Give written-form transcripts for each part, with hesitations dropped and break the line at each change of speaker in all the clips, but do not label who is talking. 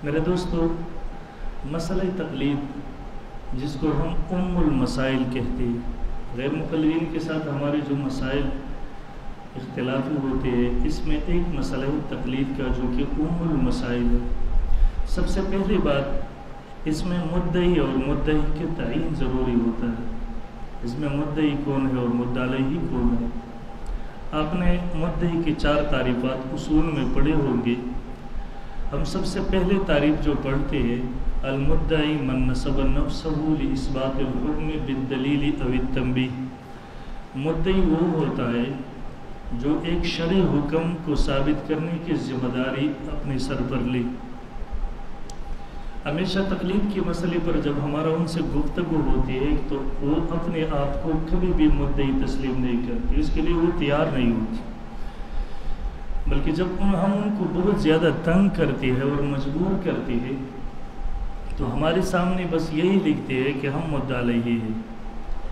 میرے دوستو، مسئلہ تقلید جس کو ہم ام المسائل کہتے ہیں، غیر مقلدین کے ساتھ ہمارے جو مسائل اختلافی ہوتے ہیں، اس میں ایک مسئلہ تقلید کا جو کہ ام المسائل ہے۔ سب سے پہلی بات، اس میں مدعی اور مدعی کے تعین ضروری ہوتا ہے۔ اس میں مدعی کون ہے اور مدعی علیہ کون ہے۔ آپ نے مدعی کی 4 تعریفات اصول میں پڑھے ہوں گے۔ ہم سب سے پہلے تعریف جو پڑھتے ہیں، المدعی من نسب نفسہ لاثبات الحکم بالدلیل او التنبیہ۔ مدعی وہ ہوتا ہے جو ایک شرعی حکم کو ثابت کرنے کی ذمہ داری اپنے سر پر لے۔ ہمیشہ تقلید کے مسئلے پر جب ہمارا ان سے گفتگو ہوتی ہے تو وہ اپنے آپ کو کبھی بھی مدعی تسلیم نہیں کرتے، اس کے لیے وہ تیار نہیں ہوتی، بلکہ جب ہم ان کو بہت زیادہ تنگ کرتے ہیں اور مجبور کرتے ہیں تو ہمارے سامنے بس یہی لکھتے ہیں کہ ہم مدعی علیہ ہیں،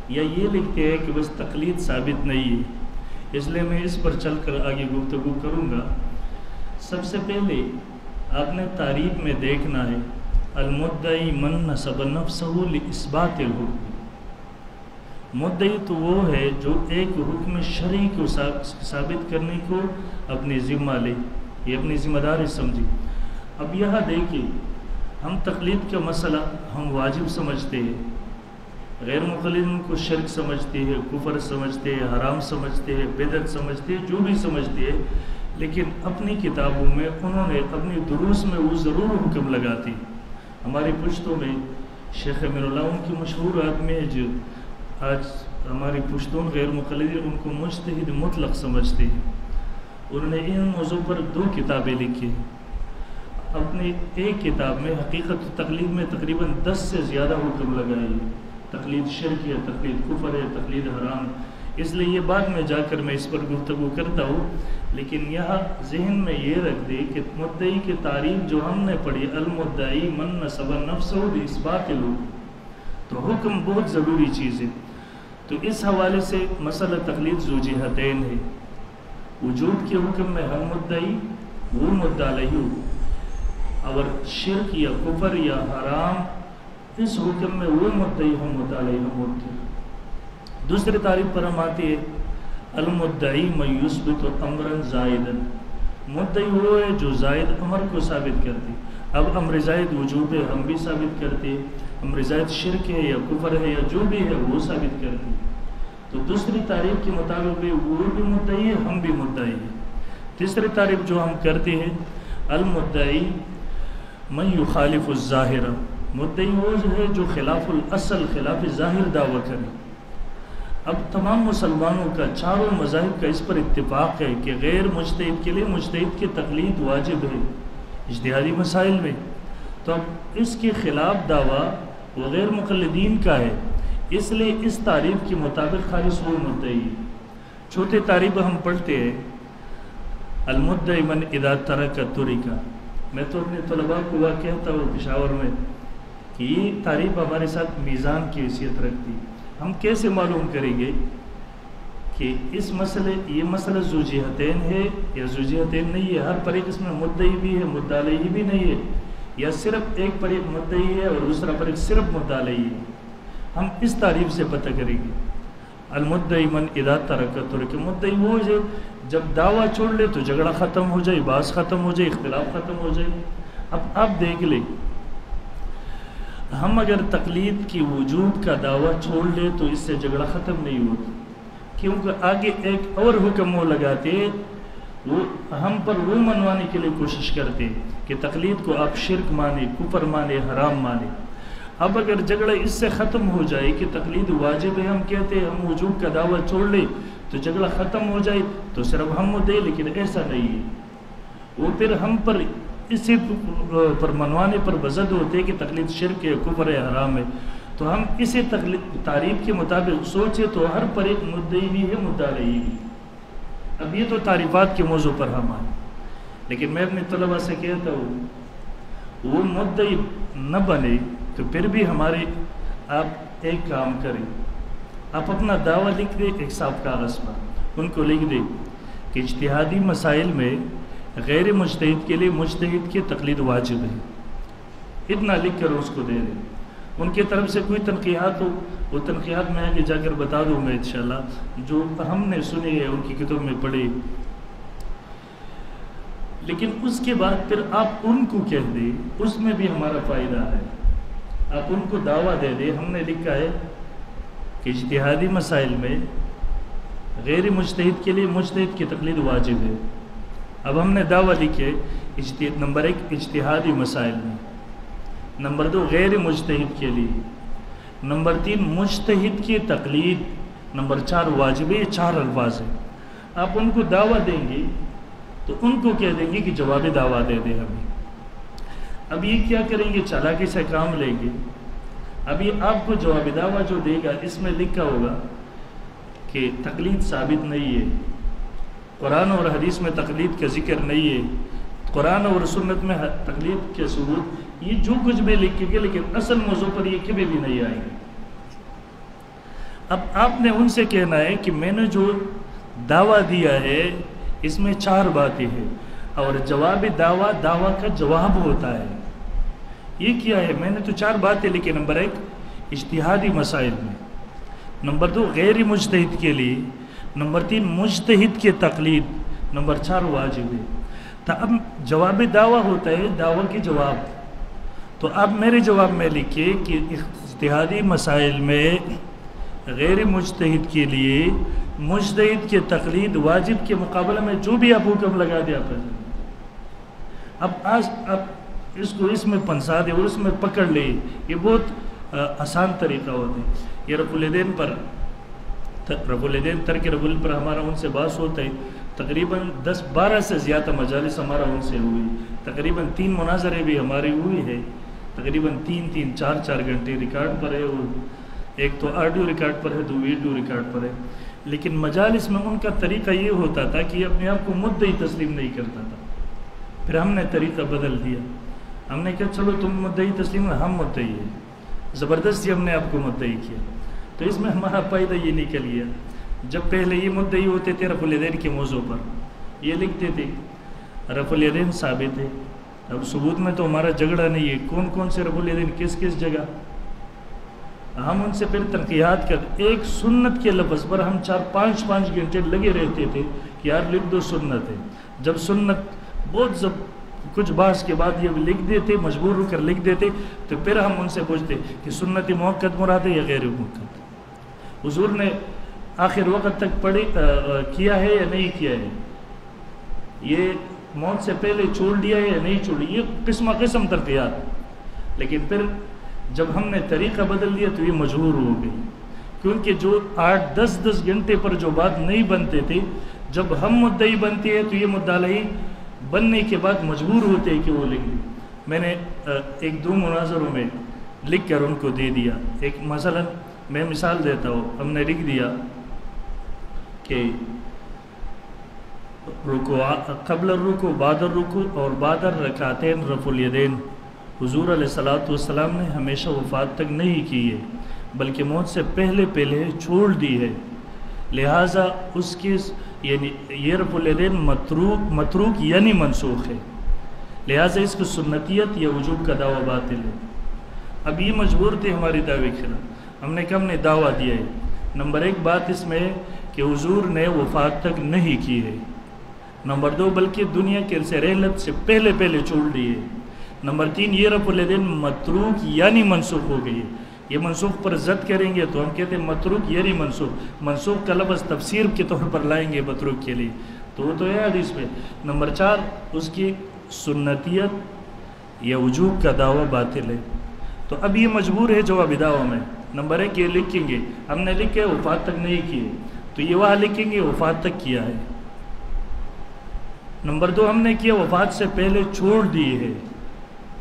یا یہ لکھتے ہیں کہ بس تقلید ثابت نہیں ہے۔ اس لیے میں اس پر چل کر آگے گفتگو کروں گا۔ سب سے پہلے آپ نے تعریف میں دیکھنا ہے، المدعی من نسب نفسہ لاثبات الحکم۔ مدعی تو وہ ہے جو ایک حکم شرعی کو ثابت کرنے کو اپنی ذمہ لے، یہ اپنی ذمہ داری سمجھے۔ اب یہاں دیکھیں، ہم تقلید کا مسئلہ ہم واجب سمجھتے ہیں، غیر مقلدین کو شرک سمجھتے ہیں، کفر سمجھتے ہیں، حرام سمجھتے ہیں، بدعت سمجھتے ہیں، جو بھی سمجھتے ہیں، لیکن اپنی کتابوں میں انہوں نے اپنی دروس میں وہ ضرور حکم لگاتے ہیں۔ ہماری پشتوں میں شیخ امیر اللہ ان کی مشہور آدمی ہے جو آج ہماری پشتون غیر مقلدین ان کو مجتہد مطلق سمجھتے ہیں۔ انہوں نے ان موضوع پر 2 کتابیں لکھی ہیں۔ اپنی ایک کتاب میں حقیقت تقلید میں تقریباً 10 سے زیادہ حکم لگائے ہیں۔ تقلید شرک ہے، تقلید کفر ہے، تقلید حرام ہے۔ اس لیے یہ بعد میں جا کر میں اس پر گفتگو کرتا ہوں، لیکن یہاں ذہن میں یہ رکھ دے کہ مدعی کی تعریف جو ہم نے پڑھی، المدعی من نسب نفسہ لاثبات الحکم، تو حکم بہت ضروری چیز ہے۔ تو اس حوالے سے مسئلہ تقلید ذو جہتین ہے۔ وجود کے حکم میں ہم مدعی، وہ مدعی علیہ، اور شرک یا کفر یا حرام اس حکم میں وہ مدعی ہم مدعی علیہ ہوتے ہیں۔ دوسری تعریف پر ہم آتے ہیں، المدعی من یثبت امرا زائدا۔ مدعی وہ ہے جو زائد امر کو ثابت کرتے۔ اب امر زائد وجوب ہے، ہم بھی ثابت کرتے، امر زائد شرک ہے یا کفر ہے یا جو بھی ہے وہ ثابت کرتے۔ تو دوسری تعریف کے مطابق وہ بھی مدعی ہے، ہم بھی مدعی ہیں۔ تیسری تعریف جو ہم کرتے ہیں، المدعی من یخالف الظاہر۔ مدعی وہ ہے جو خلاف الاصل، خلاف ظاہر دعویٰ کرے۔ اب تمام مسلمانوں کا، چاروں مذاہب کا اس پر اتفاق ہے کہ غیر مجتہد کے لیے مجتہد کی تقلید واجب ہے اجتہادی مسائل میں۔ تو اب اس کے خلاف دعویٰ وہ غیر مقلدین کا ہے، اس لیے اس تعریف کے مطابق خالص وہ مدعی ہے۔ چوتھی تعریف ہم پڑھتے ہیں، المدعی من اذا ترک ترک۔ میں تو اپنے طلباء کو وہ کہتا ہوں پشاور میں کہ یہ تعریف ہمارے ساتھ میزان کی حیثیت رکھتی ہے۔ ہم کیسے معلوم کریں گے کہ اس یہ مسئلہ ذو جہتین ہے یا ذو جہتین نہیں ہے؟ ہر فریق اس میں مدعی بھی ہے، مدعی علیہ بھی نہیں ہے، یا صرف ایک فریق مدعی ہے اور دوسرا فریق صرف مدعی علیہ ہے؟ ہم اس تعریف سے پتہ کریں گے۔ المدعی من اذا ترک ترک، مدعی وہ ہے جب دعویٰ چھوڑ لے تو جھگڑا ختم ہو جائے، بحث ختم ہو جائے، اختلاف ختم ہو جائے۔ اب آپ دیکھ لیں، ہم اگر تقلید کی وجود کا دعویٰ چھوڑ لے تو اس سے جھگڑا ختم نہیں ہوتا، کیونکہ آگے ایک اور حکم وہ لگاتے، وہ ہم پر وہ منوانے کے لیے کوشش کرتے کہ تقلید کو آپ شرک مانے، کفر مانے، حرام مانے۔ اب اگر جھگڑا اس سے ختم ہو جائے کہ تقلید واجب ہے، ہم کہتے ہیں ہم وجود کا دعویٰ چھوڑ لے تو جھگڑا ختم ہو جائے تو صرف ہم مدعی، لیکن ایسا نہیں ہے۔ وہ پھر ہم پر اسی پر منوانے پر بزد ہوتے کہ تقلید شرک ہے، کفر ہے، حرام ہے۔ تو ہم اسی تعریف کے مطابق سوچے تو ہر پر ایک مدعی بھی ہے، مدعی علیہ بھی۔ اب یہ تو تعریفات کے موضوع پر ہم آئے، لیکن میں اپنے طلباء سے کہتا ہوں وہ مدعی نہ بنے تو پھر بھی ہمارے آپ ایک کام کریں، آپ اپنا دعویٰ لکھ دیں ایک صاف کاغذ پر، ان کو لکھ دیں کہ اجتہادی مسائل میں غیر مجتہد کے لیے مجتہد کی تقلید واجب ہے، اتنا لکھ کر اس کو دے دیں. ان کی طرف سے کوئی تنقیحات ہو وہ تنقیحات میں آگے جا کر بتا دوں گا انشاءاللہ، جو ہم نے سنی ہے ان کی کتب میں پڑھی. لیکن اس کے بعد پھر آپ ان کو کہہ دیں، اس میں بھی ہمارا فائدہ ہے. آپ ان کو دعویٰ دے دیں. ہم نے لکھا ہے کہ اجتہادی مسائل میں غیر مجتہد کے لیے مجتہد کی تقلید واجب ہے. اب ہم نے دعویٰ لکھے نمبر 1 اجتہادی مسائل میں، نمبر 2 غیر مجتہد کے لیے، نمبر 3 مجتہد کی تقلید، نمبر 4 واجب. یہ 4 الفاظ ہیں. آپ ان کو دعویٰ دیں گے تو ان کو کہہ دیں گے کہ جواب دعویٰ دے دیں ہمیں. اب یہ کیا کریں گے؟ چالاکی سے کام لیں گے. اب یہ آپ کو جواب دعویٰ جو دے گا اس میں لکھا ہوگا کہ تقلید ثابت نہیں ہے، قرآن اور حدیث میں تقلید کا ذکر نہیں ہے، قرآن اور سنت میں تقلید کے ثبوت، یہ جو کچھ بھی لکھیں گے لیکن اصل موضوع پر یہ کبھی بھی نہیں آئیں گے. اب آپ نے ان سے کہنا ہے کہ میں نے جو دعویٰ دیا ہے اس میں 4 باتیں ہیں، اور جواب دعویٰ کا جواب ہوتا ہے. یہ کیا ہے؟ میں نے تو 4 باتیں لکھی. نمبر 1 اجتہادی مسائل میں، نمبر 2 غیر مجتہد کے لیے، نمبر 3 مجتہد کی تقلید، نمبر 4 واجب ہے. تو اب جواب دعویٰ ہوتا ہے دعویٰ کے جواب. تو اب میرے جواب میں لکھے کہ اجتہادی مسائل میں غیر مجتہد کے لیے مجتہد کی تقلید واجب کے مقابلے میں جو بھی آپ حکم لگا دیا پر. اب اس کو اس میں پنسا دے اور اس میں پکڑ لے، یہ بہت آسان طریقہ ہوتا ہے. یہ رفع الیدین پر ترک رفع پر ہمارا ان سے بحث ہوتا ہے. تقریباً 10-12 سے زیادہ مجالس ہمارا ان سے ہوئی. تقریباً 3 مناظرے بھی ہماری ہوئی ہے. تقریباً 3-4 گھنٹے ریکارڈ پر ہے. ایک تو آڈیو ریکارڈ پر ہے، 2 ویڈیو ریکارڈ پر ہے. لیکن مجالس میں ان کا طریقہ یہ ہوتا تھا کہ اپنے آپ کو مدعی تسلیم نہیں کرتا تھا. پھر ہم نے طریقہ بدل دیا. ہم نے کہا چلو تم مدعی تسلیم، ہم مدعی ہیں. زبردستی ہم نے آپ کو مدعی کیا. تو اس میں ہمارا فائدہ یہ نکل گیا. جب پہلے یہ مدعی ہوتے تھے رفع الیدین کے موضوع پر، یہ لکھتے تھے رفع الیدین ثابت ہے. اب ثبوت میں تو ہمارا جھگڑا نہیں ہے، کون سے رفع الیدین کس جگہ. ہم ان سے پھر تنقیحات کرتے. ایک سنت کے لفظ پر ہم 4-5 گھنٹے لگے رہتے تھے کہ یار لکھ دو سنت ہے. جب سنت بہت کچھ بحث کے بعد یہ لکھ دیتے، مجبور ہو کر لکھ دیتے، تو پھر ہم ان سے پوچھتے کہ سنت موقت مراد ہے یا غیر موقت. حضور نے آخر وقت تک کیا ہے یا نہیں کیا ہے، یہ موت سے پہلے چھوڑ دیا ہے یا نہیں چھوڑ، یہ قسم ترقیات. لیکن پھر جب ہم نے طریقہ بدل دیا تو یہ مجبور ہو گئی. کیونکہ جو 8-10 گھنٹے پر جو بات نہیں بنتے تھے، جب ہم مدعی بنتے ہیں تو یہ مدعی بننے کے بعد مجبور ہوتے ہیں کہ وہ لکھ دیں. میں نے 1-2 مناظروں میں لکھ کر ان کو دے دیا. ایک مثلا میں مثال دیتا ہوں. ہم نے لکھ دیا کہ قبل الرکوع، بعد الرکوع اور بعد الرکعتین رفع الیدین حضور علیہ السلام نے ہمیشہ وفات تک نہیں کی ہے، بلکہ موت سے پہلے چھوڑ دی ہے. لہٰذا اس کی یعنی یہ رفع الیدین متروک یعنی منسوخ ہے. لہٰذا اس کی سنتیت یا وجوب کا دعویٰ باطل ہے. اب یہ مجبور تھے ہماری دعوے کے خلاف. ہم نے کہا ہم نے دعویٰ دیا ہے. نمبر 1 بات اس میں کہ حضور نے وفات تک نہیں کی ہے. نمبر 2 بلکہ دنیا کے سے رحلت سے پہلے چھوڑ دی ہے. نمبر 3 یہ رفع الیدین متروک یعنی منسوخ ہو گئی ہے. یہ منسوخ پر زد کریں گے تو ہم کہتے ہیں متروک یعنی منسوخ کا لفظ تفسیر کے طور پر لائیں گے متروک کے لیے، تو وہ تو ہے حدیث میں. نمبر 4 اس کی سنتیت یا وجوب کا دعویٰ باطل ہے. تو اب یہ مجبور ہے جواب دعویٰ میں. نمبر 1 یہ لکھیں گے، ہم نے لکھے وفات تک نہیں کیے، تو یہ وہاں لکھیں گے وفات تک کیا ہے. نمبر 2 ہم نے کیا وفات سے پہلے چھوڑ دی ہے،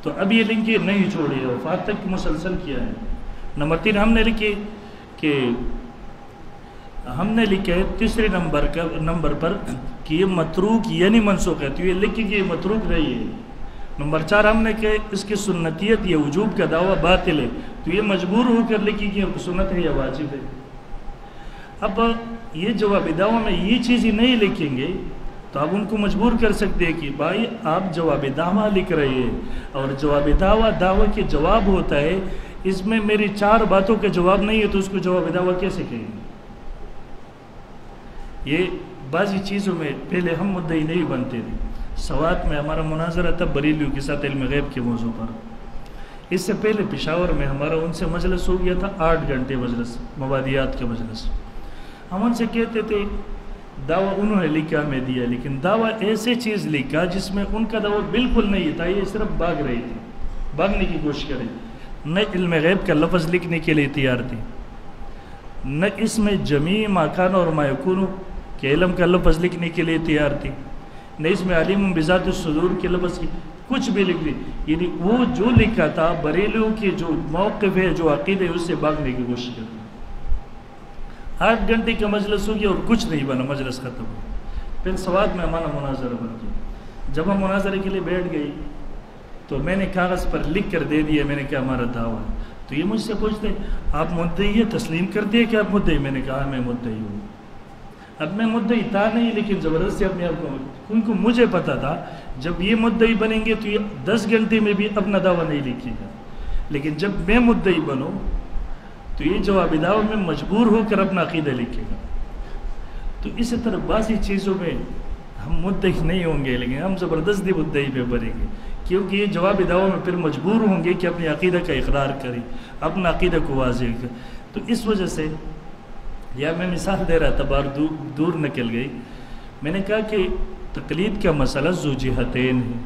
تو اب یہ لکھ کے نہیں چھوڑی ہے، وفات تک مسلسل کیا ہے. نمبر 3 ہم نے لکھی کہ ہم نے لکھا ہے تیسرے نمبر پر کہ یہ متروک یعنی منسوخ ہے، تو یہ لکھیں کہ یہ متروک نہیں ہے. نمبر 4 ہم نے کہ اس کی سنتیت یا وجوب کا دعویٰ باطل ہے، تو یہ مجبور ہو کر لکھی کہ سنت ہے یا واجب ہے. اب یہ جواب دعویٰ میں یہ چیزیں نہیں لکھیں گے تو آپ ان کو مجبور کر سکتے ہیں کہ بھائی آپ جواب دعویٰ لکھ رہے ہیں اور جواب دعویٰ کے جواب ہوتا ہے، اس میں میری 4 باتوں کا جواب نہیں ہے تو اس کو جواب دعویٰ کیسے کہیں گے؟ یہ بعضی چیزوں میں پہلے ہم مدعی نہیں بنتے تھے. سوات میں ہمارا مناظرہ تھا بریلیوں کے ساتھ علم غیب کے موضوع پر. اس سے پہلے پشاور میں ہمارا ان سے مجلس ہو گیا تھا 8 گھنٹے مجلس، مبادیات کا مجلس. ہم ان سے کہتے تھے دعویٰ انہوں نے لکھا میں دیا، لیکن دعویٰ ایسے چیز لکھا جس میں ان کا دعویٰ بالکل نہیں تھا، یہ صرف بھاگ رہی تھی، بھاگنے کی کوشش کرے. نہ علم غیب کا لفظ لکھنے کے لیے تیار تھی، نہ اس میں جمیع ما کان اور ما یکون کے علم کا لفظ لکھنے کے لیے تیار تھی، نہ اس میں علیم بذات الصدور کے لفظ کی کچھ بھی لکھ دی. یعنی وہ جو لکھا تھا بریلیوں کے جو موقف ہے، جو عقیدہ ہے، اس سے بھاگنے کی کوشش کرتی. 8 گھنٹے کا مجلس ہو گیا اور کچھ نہیں بنا، مجلس ختم ہو. پھر سوات میں ہمارا مناظرہ بن گیا. جب ہم مناظرے کے لیے بیٹھ گئی تو میں نے کاغذ پر لکھ کر دے دیا، میں نے کہا ہمارا دعویٰ. تو یہ مجھ سے پوچھتے آپ مدعی ہے، تسلیم کرتے ہیں کہ آپ مدعی؟ میں نے کہا میں مدعی ہوں. اب میں مدعی تھا نہیں، لیکن زبردستی اپنے آپ کو، کیونکہ مجھے پتا تھا جب یہ مدعی بنیں گے تو یہ 10 گھنٹے میں بھی اپنا دعویٰ نہیں لکھے گا، لیکن جب میں مدعی بنوں تو یہ جواب دعویٰ میں مجبور ہو کر اپنا عقیدہ لکھے گا. تو اسی طرح بعضی چیزوں میں ہم مدعی نہیں ہوں گے، لیکن ہم زبردستی مدعی پہ بنیں گے، کیونکہ یہ جواب دعویٰ میں پھر مجبور ہوں گے کہ اپنے عقیدہ کا اقرار کریں، اپنا عقیدہ کو واضح کریں. تو اس وجہ سے یا میں مثال دے رہا تھا، بار دور نکل گئی. میں نے کہا کہ تقلید کا مسئلہ ذو جہتین ہے،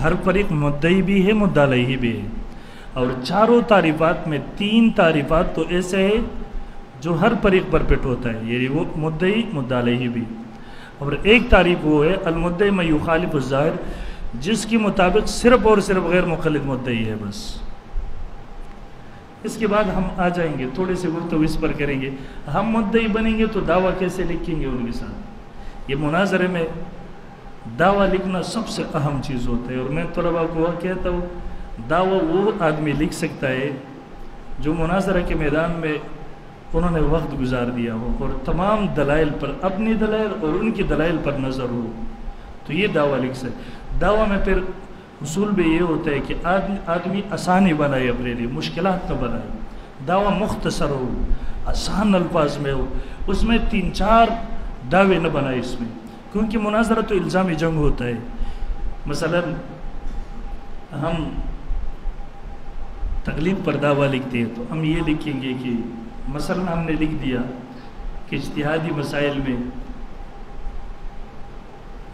ہر فریق مدعی بھی ہے، مدعی علیہ بھی ہے. اور چاروں تعریفات میں 3 تعریفات تو ایسے ہے جو ہر فریق پر پٹ ہوتا ہے، یعنی وہ مدعی، مدعی علیہ بھی. اور ایک تعریف وہ ہے المدعی من یخالف الظاہر، جس کے مطابق صرف اور صرف غیر مقلد مدعی ہے بس. اس کے بعد ہم آ جائیں گے، تھوڑے سے گفتگو اس پر کریں گے. ہم مدعی بنیں گے تو دعویٰ کیسے لکھیں گے ان کے ساتھ. یہ مناظرے میں دعویٰ لکھنا سب سے اہم چیز ہوتا ہے. اور میں طلباء کو وہ کہتا ہوں دعویٰ وہ آدمی لکھ سکتا ہے جو مناظرہ کے میدان میں انہوں نے وقت گزار دیا ہو اور تمام دلائل پر، اپنی دلائل اور ان کی دلائل پر نظر ہو، تو یہ دعویٰ لکھ سکتے. دعویٰ میں پھر اصول بھی یہ ہوتا ہے کہ آدمی آسانی بنائے، اپنے لیے مشکلات نہ بنائے. دعویٰ مختصر ہو، آسان الفاظ میں ہو، اس میں 3-4 دعوے نہ بنائے اس میں، کیونکہ مناظرہ تو الزامی جنگ ہوتا ہے. مثلا ہم تقلید پر دعویٰ لکھتے ہیں تو ہم یہ لکھیں گے کہ مثلا ہم نے لکھ دیا کہ اجتہادی مسائل میں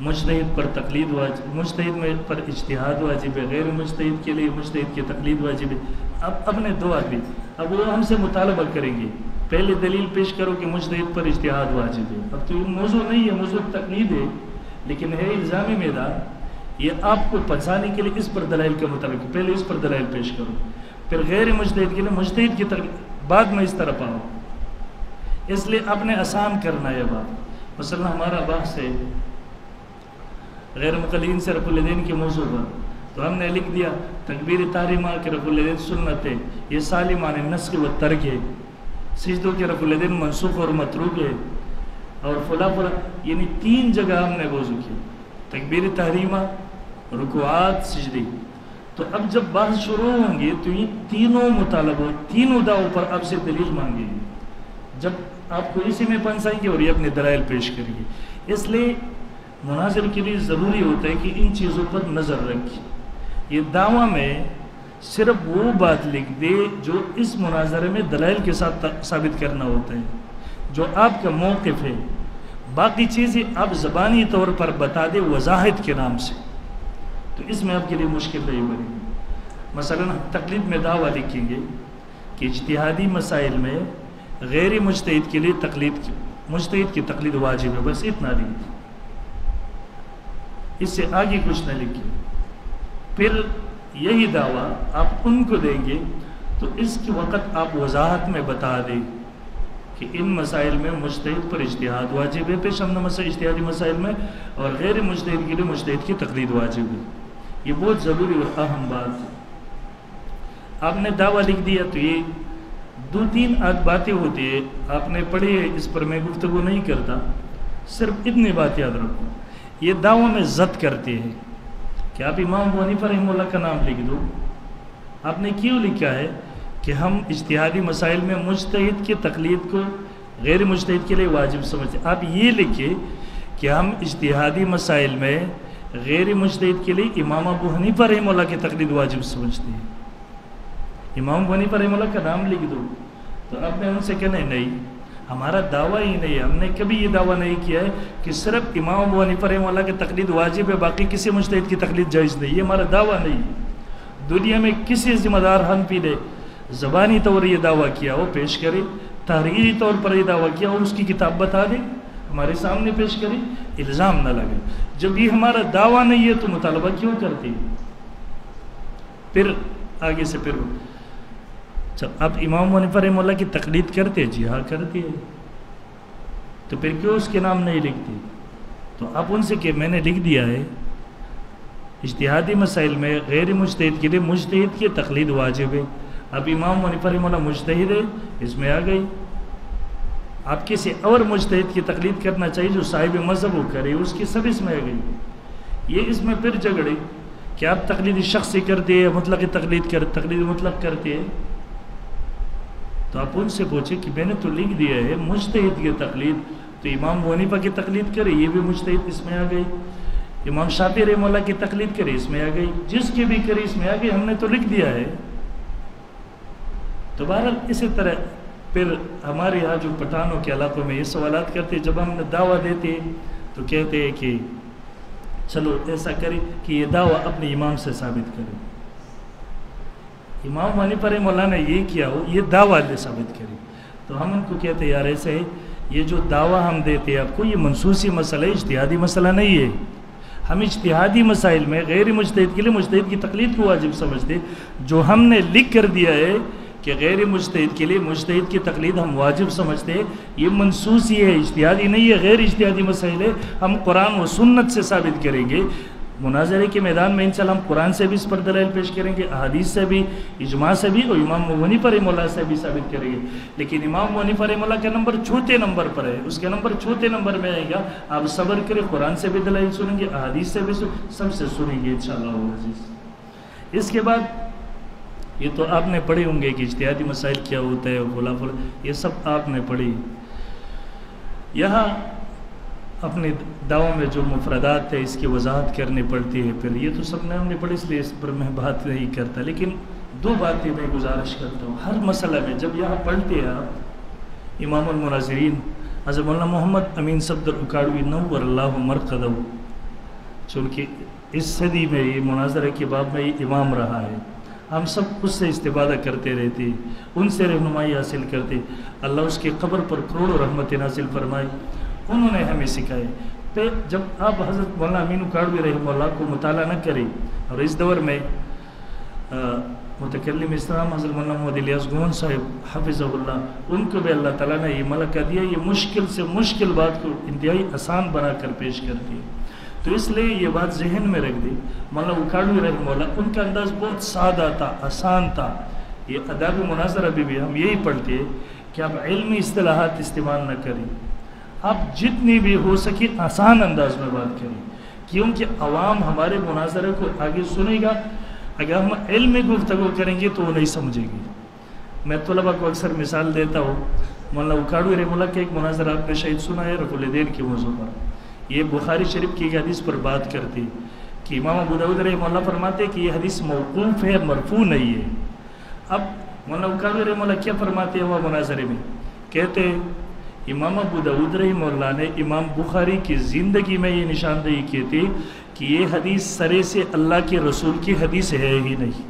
مجتہد پر تقلید واجب، مجتہد میں پر اجتہاد واجب ہے، غیر مجتہد کے لیے مجتہد کی تقلید واجب ہے. اب اپنے 2 آدمی اب وہ ہم سے مطالبہ کریں گے پہلے دلیل پیش کرو کہ مجتہد پر اجتہاد واجب ہے. اب تو یہ موضوع نہیں ہے، موضوع تقلید ہے، لیکن ہے الزامی میدان. یہ آپ کو پہنچانے کے لیے اس پر دلائل کے مطابق پہلے اس پر دلائل پیش کرو، پھر غیر مجتہد کے لیے مجتہد کی بعد میں اس طرف آؤ. اس لیے آپ نے آسان کرنا ہے بات. مثلا ہمارا بحث ہے غیر مقلدین سے رفع الیدین کے موضوع پر، تو ہم نے لکھ دیا تکبیر تحریمہ کے رفع الیدین سنت ہے، یہ سالمان نسخ و ترک ہے، سجدوں کے رفع الیدین منسوخ اور متروک ہے، اور فلاں فلاں. یعنی 3 جگہ ہم نے موضوع کی، تکبیر تحریمہ، رکوعات، سجدے. تو اب جب بحث شروع ہوں گے تو یہ تینوں مطالبوں، تینوں دعووں پر آپ سے دلیل مانگیں گے. جب آپ کو اسی میں پھنسائیں گے اور یہ اپنے دلائل پیش کریں گے. اس لیے مناظر کے لیے ضروری ہوتا ہے کہ ان چیزوں پر نظر رکھیں. یہ دعویٰ میں صرف وہ بات لکھ دے جو اس مناظرے میں دلائل کے ساتھ ثابت کرنا ہوتا ہے، جو آپ کا موقف ہے. باقی چیزیں آپ زبانی طور پر بتا دے وضاحت کے نام سے، تو اس میں آپ کے لیے مشکل نہیں بنے گی. مثلا تقلید میں دعویٰ لکھیں گے کہ اجتہادی مسائل میں غیر مجتہد کے لیے مجتہد کی تقلید واجب ہے، بس اتنا لکھیں، اس سے آگے کچھ نہ لکھیں. پھر یہی دعویٰ آپ ان کو دیں گے تو اس کے وقت آپ وضاحت میں بتا دیں کہ ان مسائل میں مجتہد پر اجتہاد واجب ہے، پیش ہم اجتہادی مسائل میں، اور غیر مجتہد کے لیے مجتہد کی تقلید واجب ہے. یہ بہت ضروری اور اہم بات ہے. آپ نے دعویٰ لکھ دیا تو یہ 2-3 باتیں ہوتی ہیں، آپ نے پڑھی ہے، اس پر میں گفتگو نہیں کرتا. صرف اتنی بات یاد رکھو. یہ دعووں میں زد کرتے ہیں کہ آپ امام ابو حنیفہ رحمہ اللہ کا نام لکھ دو. آپ نے کیوں لکھا ہے کہ ہم اجتہادی مسائل میں مجتہد کی تقلید کو غیر مجتہد کے لیے واجب سمجھتے ہیں. آپ یہ لکھیں کہ ہم اجتہادی مسائل میں غیر مجتہد کے لیے امام ابو حنیفہ رحمہ اللہ کی تقلید واجب سمجھتے ہیں. امام ابو حنیفہ رحمہ اللہ کا نام لکھ دو. تو آپ نے ان سے کہنا نہیں، ہمارا دعویٰ ہی نہیں ہے، ہم نے کبھی یہ دعویٰ نہیں کیا ہے کہ صرف امام ابو حنیفہ رحمہ اللہ کی تقلید واجب ہے، باقی کسی مجتہد کی تقلید جائز نہیں. یہ ہمارا دعویٰ نہیں ہے. دنیا میں کسی ذمہ دار حنفی نے زبانی طور یہ دعویٰ کیا وہ پیش کرے، تحریری طور پر یہ دعویٰ کیا اور اس کی کتاب بتا دیں، ہمارے سامنے پیش کرے، الزام نہ لگے. جب یہ ہمارا دعویٰ نہیں ہے تو مطالبہ کیوں کرتے ہیں؟ پھر آگے سے پھر اب امام ابو حنیفہ رحمہ اللہ کی تقلید کرتے؟ جی ہاں کرتے ہیں. تو پھر کیوں اس کے نام نہیں لکھتے؟ تو اب ان سے کہ میں نے لکھ دیا ہے اجتہادی مسائل میں غیر مجتہد کے لیے مجتہد کی تقلید واجب ہے. اب امام ابو حنیفہ رحمہ اللہ مجتہد ہے، اس میں آ گئی. آپ کسی اور مجتہد کی تقلید کرنا چاہیے جو صاحب مذہب ہو کرے، اس کی سب اس میں آ گئی. یہ اس میں پھر جھگڑے کہ آپ تقلید شخصی کرتے ہیں، مطلق تقلید مطلق کرتے ہیں. تو آپ ان سے پوچھیں کہ میں نے تو لکھ دیا ہے مجتہد کی تقلید، تو امام ابو حنیفہ کی تقلید کرے، یہ بھی مجتہد اس میں آ گئی. امام شافعی رحمہ اللہ کی تقلید کرے، اس میں آ گئی. جس کی بھی کرے اس میں آ گئی، ہم نے تو لکھ دیا ہے. تو بہرحال اسی طرح پھر ہمارے یہاں جو پٹھانوں کے علاقوں میں یہ سوالات کرتے، جب ہم نے دعویٰ دیتے تو کہتے ہیں کہ چلو ایسا کرے کہ یہ دعویٰ اپنے امام سے ثابت کرے. امام ابو حنیفہ رحمہ اللہ نے یہ کیا ہو، یہ دعویٰ ثابت کرے. تو ہم ان کو کہتے ہیں یار ایسے ہے، یہ جو دعویٰ ہم دیتے ہیں آپ کو، یہ منصوصی مسئلہ ہے، اجتہادی مسئلہ نہیں ہے. ہم اجتہادی مسائل میں غیر مجتہد کے لیے مجتہد کی تقلید کو واجب سمجھتے. جو ہم نے لکھ کر دیا ہے کہ غیر مجتہد کے لیے مجتہد کی تقلید ہم واجب سمجھتے ہیں، یہ منصوصی ہے، اجتہادی نہیں ہے، غیر اجتہادی مسائل ہے. ہم قرآن و سنت سے ثابت کریں گے. مناظرے کے میدان میں انشاءاللہ ہم قرآن سے بھی اس پر دلائل پیش کریں گے، احادیث سے بھی، اجماع سے بھی، اور امام ابو حنیفہ رحمہ اللہ سے بھی ثابت کریں گے. لیکن امام ابو حنیفہ رحمہ اللہ کا نمبر چوتھے نمبر پر ہے، اس کا نمبر چوتھے نمبر میں آئے گا. آپ صبر کریں، قرآن سے بھی دلائل سنیں گے، احادیث سے بھی سب سے سنیں گے انشاءاللہ العزیز. اس کے بعد یہ تو آپ نے پڑھے ہوں گے کہ اجتہادی مسائل کیا ہوتا ہے، بولا یہ سب آپ نے پڑھی. یہاں اپنے دعووں میں جو مفردات ہے اس کی وضاحت کرنی پڑتی ہے. پھر یہ تو سب نے ہم نے پڑھی، اس لیے اس پر میں بات نہیں کرتا. لیکن دو باتیں میں گزارش کرتا ہوں ہر مسئلہ میں. جب یہاں پڑھتے ہیں آپ امام المناظرین حضرت مولانا محمد امین صفدر اکاڑوی نور اللہ مرقدہ، چونکہ اس صدی میں یہ مناظرہ کے باب میں یہ امام رہا ہے، ہم سب اس سے استفادہ کرتے رہتے، ان سے رہنمائی حاصل کرتے. اللہ اس کی قبر پر کروڑوں رحمت نازل فرمائے. انہوں نے ہمیں سکھائے. پھر جب آپ حضرت مولانا امین اکاڑوی رحمہ اللہ کو مطالعہ نہ کریں، اور اس دور میں متکلم اسلام حضرت مولانا محمد الیاس گون صاحب حفظہ اللہ، ان کو بھی اللہ تعالیٰ نے یہ ملکہ دیا، یہ مشکل سے مشکل بات کو انتہائی آسان بنا کر پیش کرتی ہے. تو اس لیے یہ بات ذہن میں رکھ دی. مولانا اکاڑوی رحمہ اللہ ان کا انداز بہت سادہ تھا، آسان تھا. یہ آداب مناظرہ بھی ہم یہی پڑھتے ہیں کہ آپ علمی اصطلاحات استعمال نہ کریں، آپ جتنی بھی ہو سکے آسان انداز میں بات کریں، کیونکہ عوام ہمارے مناظرے کو آگے سنے گا. اگر ہم علمی گفتگو کریں گے تو وہ نہیں سمجھے گی. میں طلباء کو اکثر مثال دیتا ہوں. مولانا اکاڑوی رحمہ اللہ کا ایک مناظرہ آپ نے شاید سنا ہے رفع الیدین کے موضوع پر. یہ بخاری شریف کی ایک حدیث پر بات کرتی کہ امام ابو داؤد رحمہ اللہ فرماتے کہ یہ حدیث موقوف ہے، مرفوع نہیں ہے. اب مولانا اکاڑوی رحمہ اللہ کیا فرماتے ہیں وہ مناظرے میں؟ کہتے ہیں امام ابو داؤد رحمہ اللہ نے امام بخاری کی زندگی میں یہ نشاندہی کی تھی کہ یہ حدیث سرے سے اللہ کے رسول کی حدیث ہے ہی نہیں.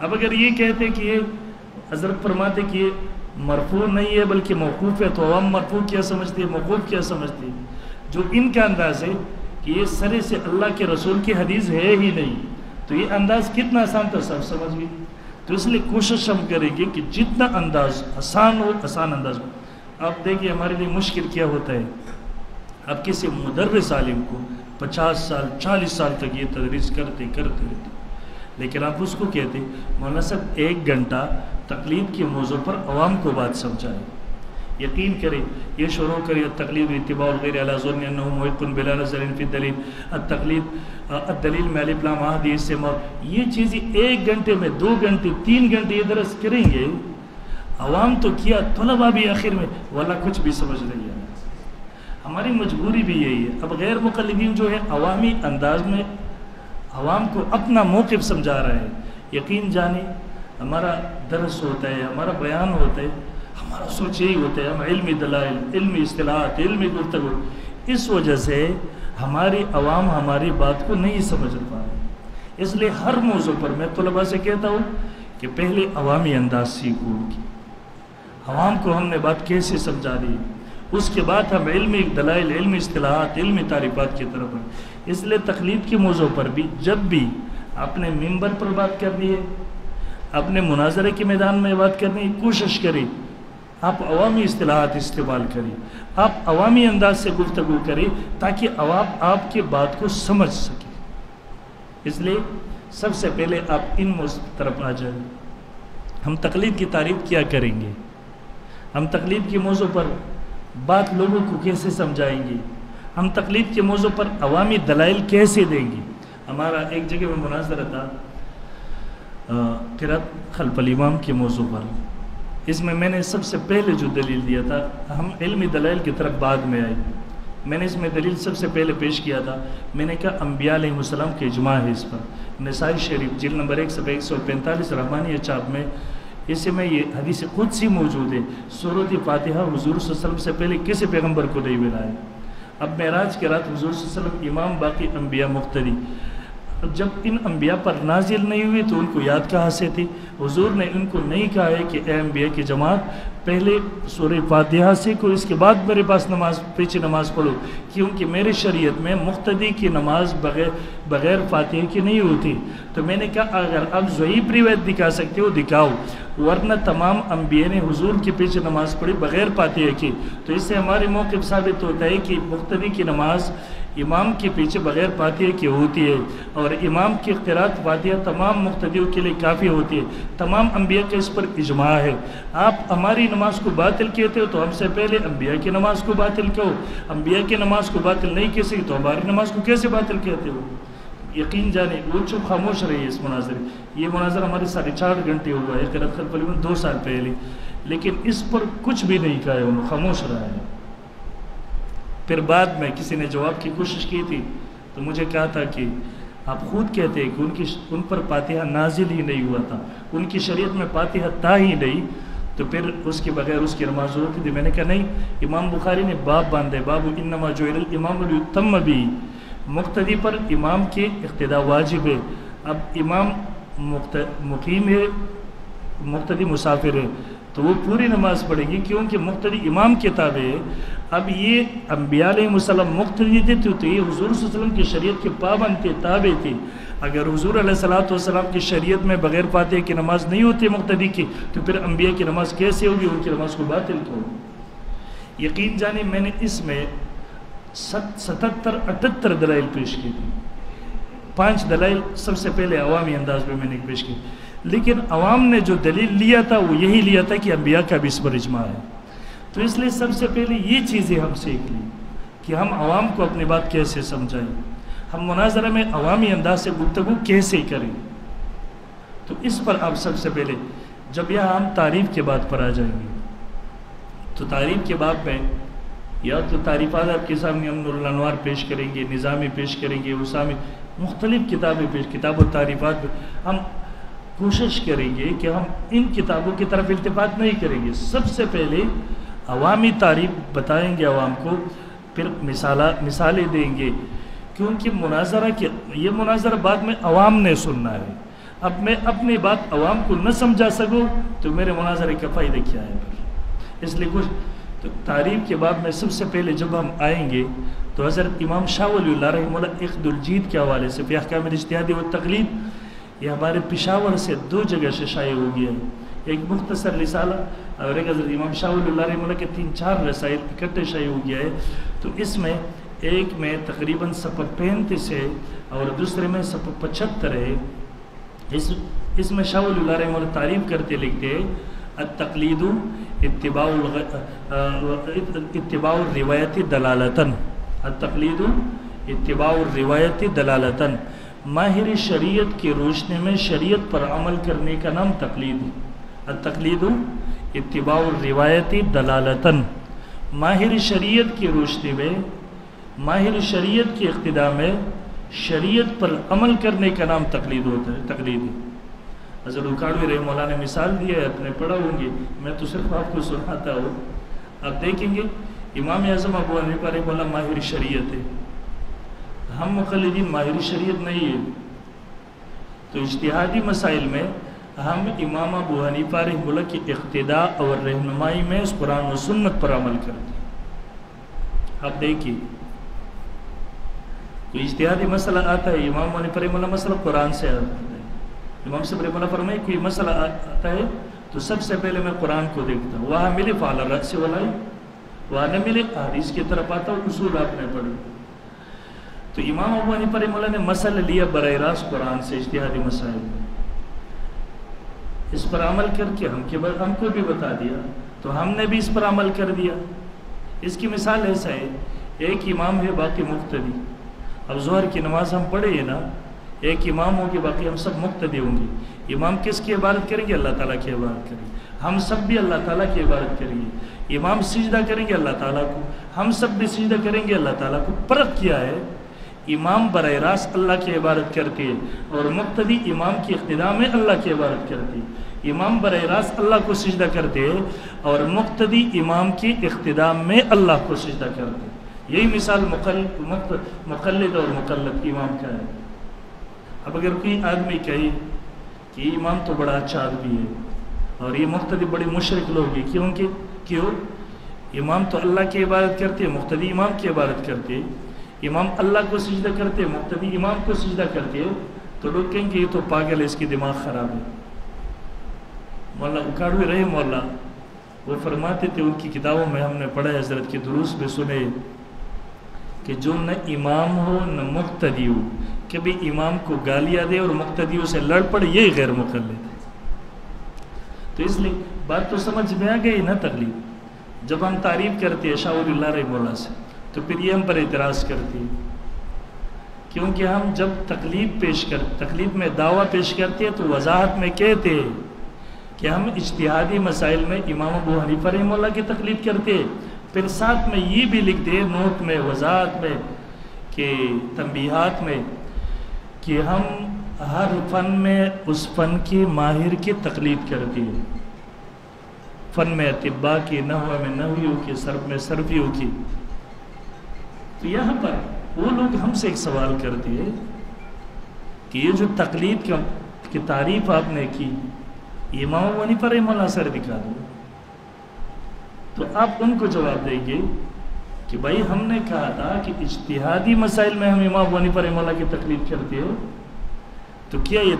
اب اگر یہ کہتے کہ یہ حضرت فرماتے کہ یہ مرفوع نہیں ہے بلکہ موقوف ہے، تو عوام مرفوع کیا سمجھتے ہیں، موقوف کیا سمجھتے ہیں؟ جو ان کا انداز ہے کہ یہ سرے سے اللہ کے رسول کی حدیث ہے ہی نہیں، تو یہ انداز کتنا آسان تھا سب سمجھ گئے. تو اس لیے کوشش ہم کریں گے کہ جتنا انداز آسان ہو آسان انداز ہو. آپ دیکھیے ہمارے لیے مشکل کیا ہوتا ہے. اب کسی مدرس عالم کو 50 سال 40 سال تک یہ تدریس کرتے رہتے، لیکن آپ اس کو کہتے مولانا صاحب 1 گھنٹہ تقلید کے موضوع پر عوام کو بات سمجھائیں. یقین کرے، یہ شروع کرے التقلید اتباع الغیر علی ظن انه محق بلا نظر فی الدلیل، التقلید الدلیل میں الف لام احادی استعمال، یہ چیزیں 1 گھنٹے میں 2 گھنٹے 3 گھنٹے یہ درس کریں گے، عوام تو کیا طلباء بھی آخر میں واللہ کچھ بھی سمجھ نہیں ہے۔ ہماری مجبوری بھی یہی ہے، اب غیر مقلدین جو ہے عوامی انداز میں عوام کو اپنا موقف سمجھا رہے ہیں۔ یقین جانے ہمارا درس ہوتا ہے، ہمارا بیان ہوتا ہے، ہمارا سوچ یہی ہوتا ہے، ہم علمی دلائل، علمی اصطلاحات، علمی گفتگو، اس وجہ سے ہماری عوام ہماری بات کو نہیں سمجھ پا رہے۔ اس لیے ہر موضوع پر میں طلباء سے کہتا ہوں کہ پہلے عوامی انداز سیکھو، عوام کو ہم نے بات کیسے سمجھا دی، اس کے بعد ہم علمی دلائل، علمی اصطلاحات، علمی تعریفات کی طرف ہیں۔ اس لیے تقلید کے موضوع پر بھی جب بھی اپنے ممبر پر بات کرنی ہے، اپنے مناظرے کے میدان میں بات کرنی ہے، کوشش کریں آپ عوامی اصطلاحات استعمال کریں، آپ عوامی انداز سے گفتگو کریں تاکہ عوام آپ کی بات کو سمجھ سکے۔ اس لیے سب سے پہلے آپ ان موضوع طرف آ جائیں۔ ہم تقلید کی تعریف کیا کریں گے، ہم تقلید کے موضوع پر بات لوگوں کو کیسے سمجھائیں گے، ہم تقلید کے موضوع پر عوامی دلائل کیسے دیں گے۔ ہمارا ایک جگہ میں مناظرہ تھا قرأت خلف الامام کے موضوع پر، اس میں نے سب سے پہلے جو دلیل دیا تھا، ہم علمی دلائل کی طرف بعد میں آئے، میں نے اس میں دلیل سب سے پہلے پیش کیا تھا، میں نے کہا انبیاء علیہ السلام کے اجماع ہے اس پر۔ نسائی شریف جلد نمبر 1 صفحہ 145 رحمانیہ چاپ میں اس میں یہ حدیث قدسی موجود ہے، سورۃ فاتحہ حضور صلی اللہ علیہ وسلم سے پہلے کسی پیغمبر کو نہیں ملا ہے۔ اب معراج کے رات حضور صلی اللہ علیہ وسلم امام، باقی انبیاء مقتدی۔ جب ان انبیاء پر نازل نہیں ہوئی تو ان کو یاد کہاں سے تھی؟ حضور نے ان کو نہیں کہا ہے کہ اے انبیاء کی جماعت پہلے سورہ فاتحہ سیکھو، اس کے بعد میرے پاس نماز پیچھے نماز پڑھو، کیونکہ میری شریعت میں مقتدی کی نماز بغیر فاتحہ کی نہیں ہوتی۔ تو میں نے کہا اگر آپ ضعیف روایت دکھا سکتے ہو دکھاؤ، ورنہ تمام انبیاء نے حضور کے پیچھے نماز پڑھی بغیر فاتحہ کی۔ تو اس سے ہمارے موقف ثابت ہوتا ہے کہ مقتدی کی نماز امام کے پیچھے بغیر فاتحہ کی ہوتی ہے، اور امام کی قرأت فاتحہ تمام مقتدیوں کے لیے کافی ہوتی ہے۔ تمام انبیاء کے اس پر اجماع ہے۔ آپ ہماری نماز کو باطل کہتے ہو تو ہم سے پہلے انبیاء کی نماز کو باطل کہو، انبیاء کی نماز کو باطل نہیں کہہ سکتے تو ہماری نماز کو کیسے باطل کہتے ہو؟ یقین جانے وہ چپ خاموش رہی ہے اس مناظرے۔ یہ مناظرہ ہمارے 4.5 گھنٹے ہوا ہے قرأت خلف الامام 2 سال پہلے، لیکن اس پر کچھ بھی نہیں کہا ہے، انہوں خاموش رہا ہے۔ پھر بعد میں کسی نے جواب کی کوشش کی تھی تو مجھے کہا تھا کہ آپ خود کہتے ہیں کہ ان پر فاتحہ نازل ہی نہیں ہوا تھا، ان کی شریعت میں فاتحہ تھا ہی نہیں، تو پھر اس کے بغیر اس کی نماز ہوتی تھی۔ میں نے کہا نہیں، امام بخاری نے باب باندھے، باب انما جعل الامام لیؤتم بہ، مقتدی پر امام کی اقتداء واجب ہے۔ اب امام مقیم ہے، مقتدی مسافر ہے، تو وہ پوری نماز پڑھے گی کیونکہ مقتدی امام کے تابع ہے۔ اب یہ انبیاء علیہ السلام مقتدی تھے تو یہ حضور صلی اللہ علیہ وسلم کی شریعت کے پابند تھے، تابع تھے۔ اگر حضور علیہ السلام کی شریعت میں بغیر فاتحہ کی نماز نہیں ہوتی مقتدی کی، تو پھر انبیاء کی نماز کیسے ہوگی؟ ان کی نماز کو باطل کرو۔ یقین جانے میں نے اس میں 77-78 دلائل پیش کی تھی۔ 5 دلائل سب سے پہلے عوامی انداز میں نے پیش کی، لیکن عوام نے جو دلیل لیا تھا وہ یہی لیا تھا کہ انبیاء کا بھی اس پر اجماع ہے۔ تو اس لیے سب سے پہلے یہ چیزیں ہم سیکھ لیں کہ ہم عوام کو اپنی بات کیسے سمجھائیں، ہم مناظرہ میں عوامی انداز سے گفتگو کیسے کریں۔ تو اس پر آپ سب سے پہلے جب یہاں ہم تعریف کے بات پر آ جائیں گے تو تعریف کے باب میں یا تو تعریفات آپ کے سامنے ہم نور الانوار پیش کریں گے، نظامی پیش کریں گے، اسامی مختلف کتابیں کتاب و تعریفات میں ہم کوشش کریں گے کہ ہم ان کتابوں کی طرف التفات نہیں کریں گے۔ سب سے پہلے عوامی تعریف بتائیں گے عوام کو، پھر مثالیں دیں گے، کیونکہ یہ مناظرہ بعد میں عوام نے سننا ہے۔ اب میں اپنی بات عوام کو نہ سمجھا سکوں تو میرے مناظرے کا فائدہ کیا ہے پھر؟ اس لیے تو تعریف کے بعد میں سب سے پہلے جب ہم آئیں گے تو حضرت امام شاہ ولی اللہ رحمہ اللہ اخد الجید کے حوالے سے فی احکام الاجتہاد والتقلید، یہ ہمارے پشاور سے 2 جگہ سے شائع ہو گیا ہے، ایک مختصر رسالہ اور ایک حضرت امام شاہ ولی اللہ رحمہ اللہ کے 3-4 رسائل اکٹھے شائع ہو گیا ہے۔ تو اس میں ایک میں تقریباً صفحہ 35 ہے اور دوسرے میں صفحہ 75 ہے۔ اس میں شاہ ولی اللہ رحمہ اللہ تعریف کرتے لکھتے ہیں التقلید اتباع الروایت دلالتاً، التقلید اتباع الروایت دلالتاً، ماہر شریعت کی روشنی میں شریعت پر عمل کرنے کا نام تقلید ہے۔ التقلید اتباع الروایت دلالتاً، ماہر شریعت کی روشنی میں، ماہر شریعت کی اقتداء میں شریعت پر عمل کرنے کا نام تقلید ہوتا ہے، تقلید ہے۔ حضرت اکاڑوی رحمہ اللہ نے مثال دیا ہے، اپنے پڑھا ہوں گے، میں تو صرف آپ کو سناتا ہوں۔ آپ دیکھیں گے امام اعظم ابو حنیفہ رحمہ اللہ ماہر شریعت ہے، ہم مقلدین ماہر شریعت نہیں ہے، تو اجتہادی مسائل میں ہم امام ابو حنیفہ رحمہ اللہ کی اقتداء اور رہنمائی میں اس قرآن و سنت پر عمل کرتے ہیں۔ آپ دیکھیے کوئی اجتہادی مسئلہ آتا ہے، امام حنیفہ رحمہ اللہ مسئلہ قرآن سے آتا ہے، امام صاحب رحمہ اللہ فرمائے کوئی مسئلہ آتا ہے تو سب سے پہلے میں قرآن کو دیکھتا ہوں، وہاں ملے فعلی الرأس والعین، وہاں نہ ملے حدیث کی طرف آتا ہوں، اصول آپ نے پڑھے۔ تو امام ابو حنیفہ رحمہ اللہ نے مسئلہ لیا براہ راست قرآن سے اجتہادی مسائل میں، اس پر عمل کر کے ہم کو بھی بتا دیا، تو ہم نے بھی اس پر عمل کر دیا۔ اس کی مثال ایسا ہے، ایک امام ہے باقی مقتدی، اب ظہر کی نماز ہم پڑھے ہیں نا، ایک امام ہوگی باقی ہم سب مقتدی ہوں گے، امام کس کی عبادت کریں گے؟ اللہ تعالیٰ کی عبادت کریں گے، ہم سب بھی اللہ تعالیٰ کی عبادت کریں گے، امام سجدہ کریں گے اللہ تعالیٰ کو، ہم سب بھی سجدہ کریں گے اللہ تعالیٰ کو۔ فرق کیا ہے؟ امام براہ راست اللہ کی عبادت کرتے ہیں اور مقتدی امام کی اقتداء میں اللہ کی عبادت کرتے ہیں۔ امام براہ راست اللہ کو سجدہ کرتے ہیں اور مقتدی امام کی اقتداء میں اللہ کو سجدہ کرتے ہیں۔ یہی مثال مقلد اور مقلد امام کا ہے۔ اب اگر کوئی آدمی کہے کہ امام تو بڑا اچھا آدمی ہے اور یہ مقتدی بڑے مشرک لوگ ہیں، کیوں؟ امام تو اللہ کی عبادت کرتے ہیں، مقتدی امام کی عبادت کرتے ہیں، امام اللہ کو سجدہ کرتے ہیں، مقتدی امام کو سجدہ کرتے ہیں، تو لوگ کہیں گے یہ تو پاگل ہے، اس کی دماغ خراب ہے۔ مولانا اکاڑوی رحمہ اللہ وہ فرماتے تھے، ان کی کتابوں میں ہم نے پڑھا ہے، حضرت کے دروس میں سنے، کہ جو نہ امام ہو نہ مقتدی ہو، کبھی امام کو گالیاں دے اور مقتدیوں سے لڑ پڑے، یہی غیر مقلد ہے۔ تو اس لیے بات تو سمجھ میں آ گئی نا تقلید۔ جب ہم تعریف کرتے ہیں شاہ ولی اللہ رحمہ اللہ سے، تو پھر یہ ہم پر اعتراض کرتے ہیں، کیونکہ ہم جب تقلید میں دعویٰ پیش کرتے ہیں تو وضاحت میں کہتے ہیں کہ ہم اجتہادی مسائل میں امام ابو حنیفہ رحمہ اللہ کی تقلید کرتے ہیں، پھر ساتھ میں یہ بھی لکھ دے نوٹ میں، وضاحت میں، کہ تنبیہات میں، کہ ہم ہر فن میں اس فن کے ماہر کی تقلید کرتے ہیں، فن میں طباء کی، نحو میں نحویوں کی، صرف میں صرفیوں کی۔ تو یہاں پر وہ لوگ ہم سے ایک سوال کرتے ہیں کہ یہ جو تقلید کی تعریف آپ نے کی، امام ابو حنیفہ رحمہ اللہ سر دکھا دو، تو آپ ان کو جواب دیں گے کہ بھائی ہم نے کہا تھا کہ اجتہادی مسائل میں ہم امام ابو حنیفہ رحمہ اللہ کی تقلید کرتے ہو، تو کیا یہ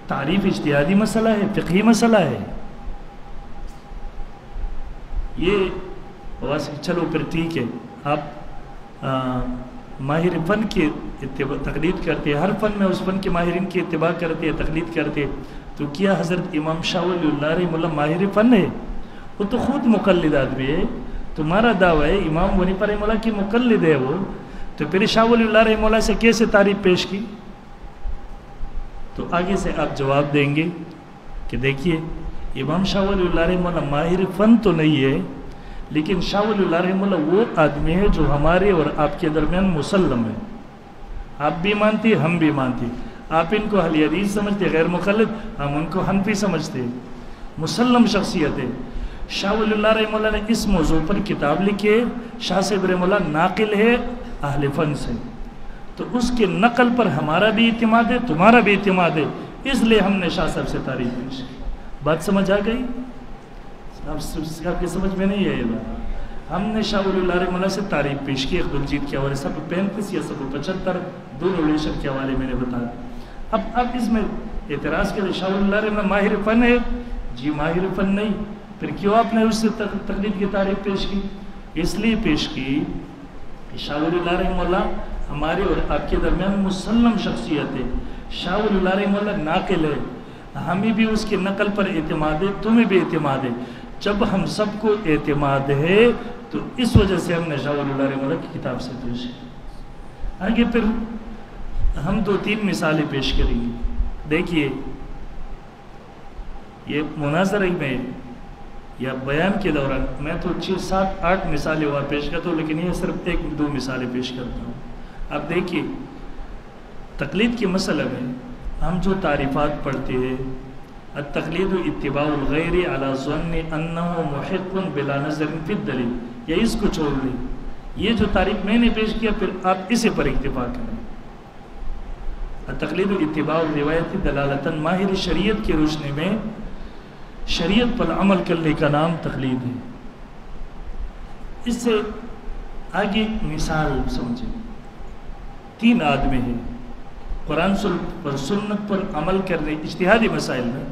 تعریف اجتہادی مسئلہ ہے، فقہی مسئلہ ہے؟ یہ چلو پھر ٹھیک ہے، آپ ماہر فن کی تقلید کرتے ہیں، ہر فن میں اس فن کے ماہرین کی اتباع کرتے ہیں، تقلید کرتے ہیں، تو کیا حضرت امام شاہ ولی اللہ رحمہ اللہ ماہر فن ہے؟ وہ تو خود مقلد آدمی ہے، تمہارا دعویٰ ہے امام ابو حنیفہ رحمہ اللہ کی مقلد ہے وہ، تو پھر شاہ ولی اللہ رحمہ اللہ سے کیسے تعریف پیش کی؟ تو آگے سے آپ جواب دیں گے کہ دیکھیے امام شاہ ولی اللہ رحمہ اللہ ماہر فن تو نہیں ہے، لیکن شاہ ولی اللہ رحمہ اللہ وہ آدمی ہے جو ہمارے اور آپ کے درمیان مسلم ہے، آپ بھی مانتے ہم بھی مانتے، آپ ان کو اہل حدیث سمجھتے غیر مقلد، ہم ان کو حنفی سمجھتے، مسلم شخصیت ہے۔ شاہ ولی اللہ رحمہ اللہ نے اس موضوع پر کتاب لکھی ہے، شاہ صاحب رحمہ اللہ ناقل ہے اہل فن سے، تو اس کے نقل پر ہمارا بھی اعتماد ہے، تمہارا بھی اعتماد ہے، اس لیے ہم نے شاہ صاحب سے تعریف پیش کی۔ بات سمجھ آ گئی؟ آپ کی سمجھ میں نہیں ہے یہ بات؟ ہم نے شاہ ولی اللہ رحمہ اللہ سے تعریف پیش کی، عبدالجید کے حوالے 35 یا 75 دونوں ریشن کے حوالے میں نے بتایا۔ اب اس میں اعتراض کرے شاہ ولی اللہ رحمہ اللہ ماہر فن ہے؟ جی ماہر فن نہیں، پھر کیوں آپ نے اس سے تقلید کی تعریف پیش کی؟ اس لیے پیش کی کہ شاہ ولی اللہ رحمہ اللہ ہمارے اور آپ کے درمیان مسلم شخصیت ہے، شاہ ولی اللہ رحمہ اللہ ناقل ہے، ہمیں بھی اس کی نقل پر اعتماد ہے، تمہیں بھی اعتماد ہے۔ جب ہم سب کو اعتماد ہے تو اس وجہ سے ہم نے شاہ ولی اللہ رحمہ اللہ کی کتاب سے پیش ہے۔ آگے پھر ہم 2-3 مثالیں پیش کریں گے۔ دیکھیے یہ مناظرے میں یا بیان کے دوران میں تو 6, 7, 8 مثالیں اور پیش کرتا ہوں، لیکن یہ صرف 1-2 مثالیں پیش کرتا ہوں۔ اب دیکھیے تقلید کے مسئلہ میں ہم جو تعریفات پڑھتے ہیں، التقلید اتباع الغیر علی ظن انہ محق بلا نظر فی الدلیل، یا اس کو چھوڑ لیں، یہ جو تعریف میں نے پیش کیا پھر آپ اسے پر اکتفا کریں۔ التقلید اتباع الروایت دلالتاً، ماہر شریعت کی روشنی میں شریعت پر عمل کرنے کا نام تقلید ہے۔ اس سے آگے مثال سمجھیں، 3 آدمی ہیں، قرآن پر سنت پر عمل کرنے، اجتہادی مسائل میں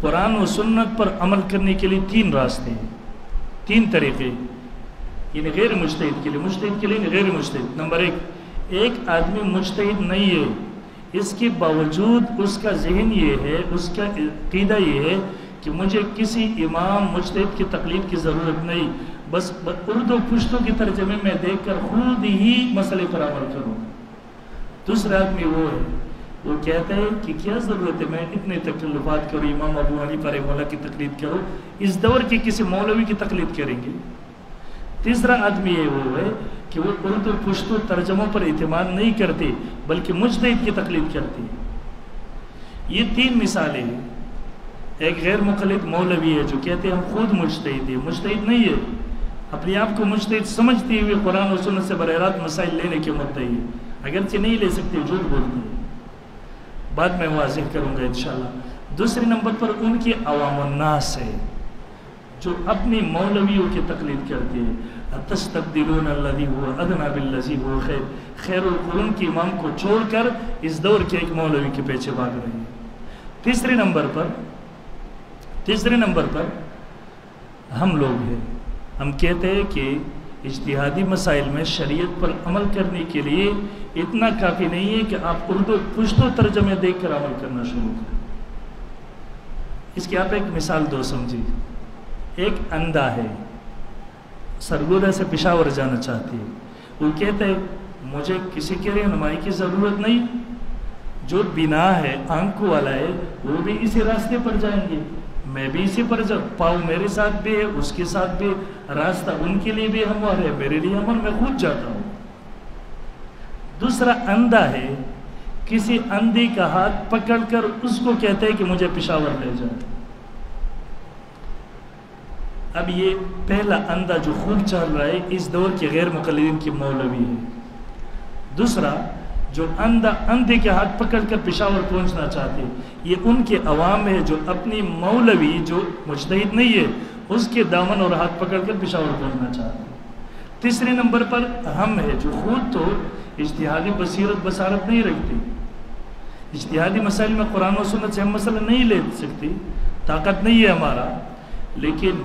قرآن و سنت پر عمل کرنے کے لیے 3 راستے ہیں، 3 طریقے، یعنی غیر مجتہد کے لیے، مجتہد کے لیے غیر مجتہد۔ نمبر 1، ایک آدمی مجتہد نہیں ہے، اس کے باوجود اس کا ذہن یہ ہے، اس کا عقیدہ یہ ہے کہ مجھے کسی امام مجتہد کی تقلید کی ضرورت نہیں، بس اردو پشتوں کے ترجمے میں دیکھ کر خود ہی مسئلے پر عمل کروں۔ دوسرا آدمی وہ ہے، وہ کہتا ہے کہ کیا ضرورت ہے میں اتنے تکلفات کروں، امام ابو حنیفہ رحمہ اللہ کی تقلید کروں، اس دور کے کسی مولوی کی تقلید کریں گے۔ تیسرا آدمی یہ وہ ہے کہ وہ اردو پشتو ترجموں پر اعتماد نہیں کرتے بلکہ مجتہد کی تقلید کرتے۔ یہ 3 مثالیں ہیں۔ ایک غیر مقلد مولوی ہے جو کہتے ہیں ہم خود مجتہد ہیں، مجتہد نہیں ہے، اپنے آپ کو مجتہد سمجھتے ہوئے قرآن و سنت سے براہ راست مسائل لینے کے مدعی ہے، اگرچہ نہیں لے سکتے، جھوٹ بولتے ہیں، بعد میں واضح کروں گا انشاءاللہ۔ دوسرے نمبر پر ان کے عوام الناس ہے جو اپنی مولویوں کی تقلید کرتے ہیں، تستبدلون الذی هو ادنی بالذی هو خیر، خیر القرون کے امام کو چھوڑ کر اس دور کے ایک مولوی کے پیچھے بھاگ رہے ہیں۔ تیسرے نمبر پر ہم لوگ ہیں، ہم کہتے ہیں کہ اجتہادی مسائل میں شریعت پر عمل کرنے کے لیے اتنا کافی نہیں ہے کہ آپ اردو پشتو ترجمے دیکھ کر عمل کرنا شروع کریں۔ اس کی آپ ایک مثال دو سمجھیے۔ ایک اندھا ہے، سرگودا سے پشاور جانا چاہتی ہے، وہ کہتا ہے مجھے کسی کے رہنمائی کی ضرورت نہیں، جو بنا ہے، آنکھوں والا ہے، وہ بھی اسی راستے پر جائیں گے، میں بھی اسی پر جاؤں، پاؤں میرے ساتھ بھی ہے، اس کے ساتھ بھی، راستہ ان کے لیے بھی ہموار ہے، میرے لیے ہموار، میں خود جاتا ہوں۔ دوسرا اندھا ہے، کسی اندھے کا ہاتھ پکڑ کر اس کو کہتے ہیں کہ مجھے پشاور لے جائے۔ اب یہ پہلا اندھا جو خود چل رہا ہے اس دور کے غیر مقلدین کی مولوی ہے۔ دوسرا جو اندھے کے ہاتھ پکڑ کر پشاور پہنچنا چاہتے، یہ ان کے عوام ہے جو اپنی مولوی جو مجتہد نہیں ہے اس کے دامن اور ہاتھ پکڑ کر پشاور پہنچنا چاہتے۔ تیسرے نمبر پر ہم ہے جو خود تو اجتہادی بصارت نہیں رکھتے، اجتہادی مسائل میں قرآن و سنت سے ہم مسئلہ نہیں لے سکتے، طاقت نہیں ہے ہمارا، لیکن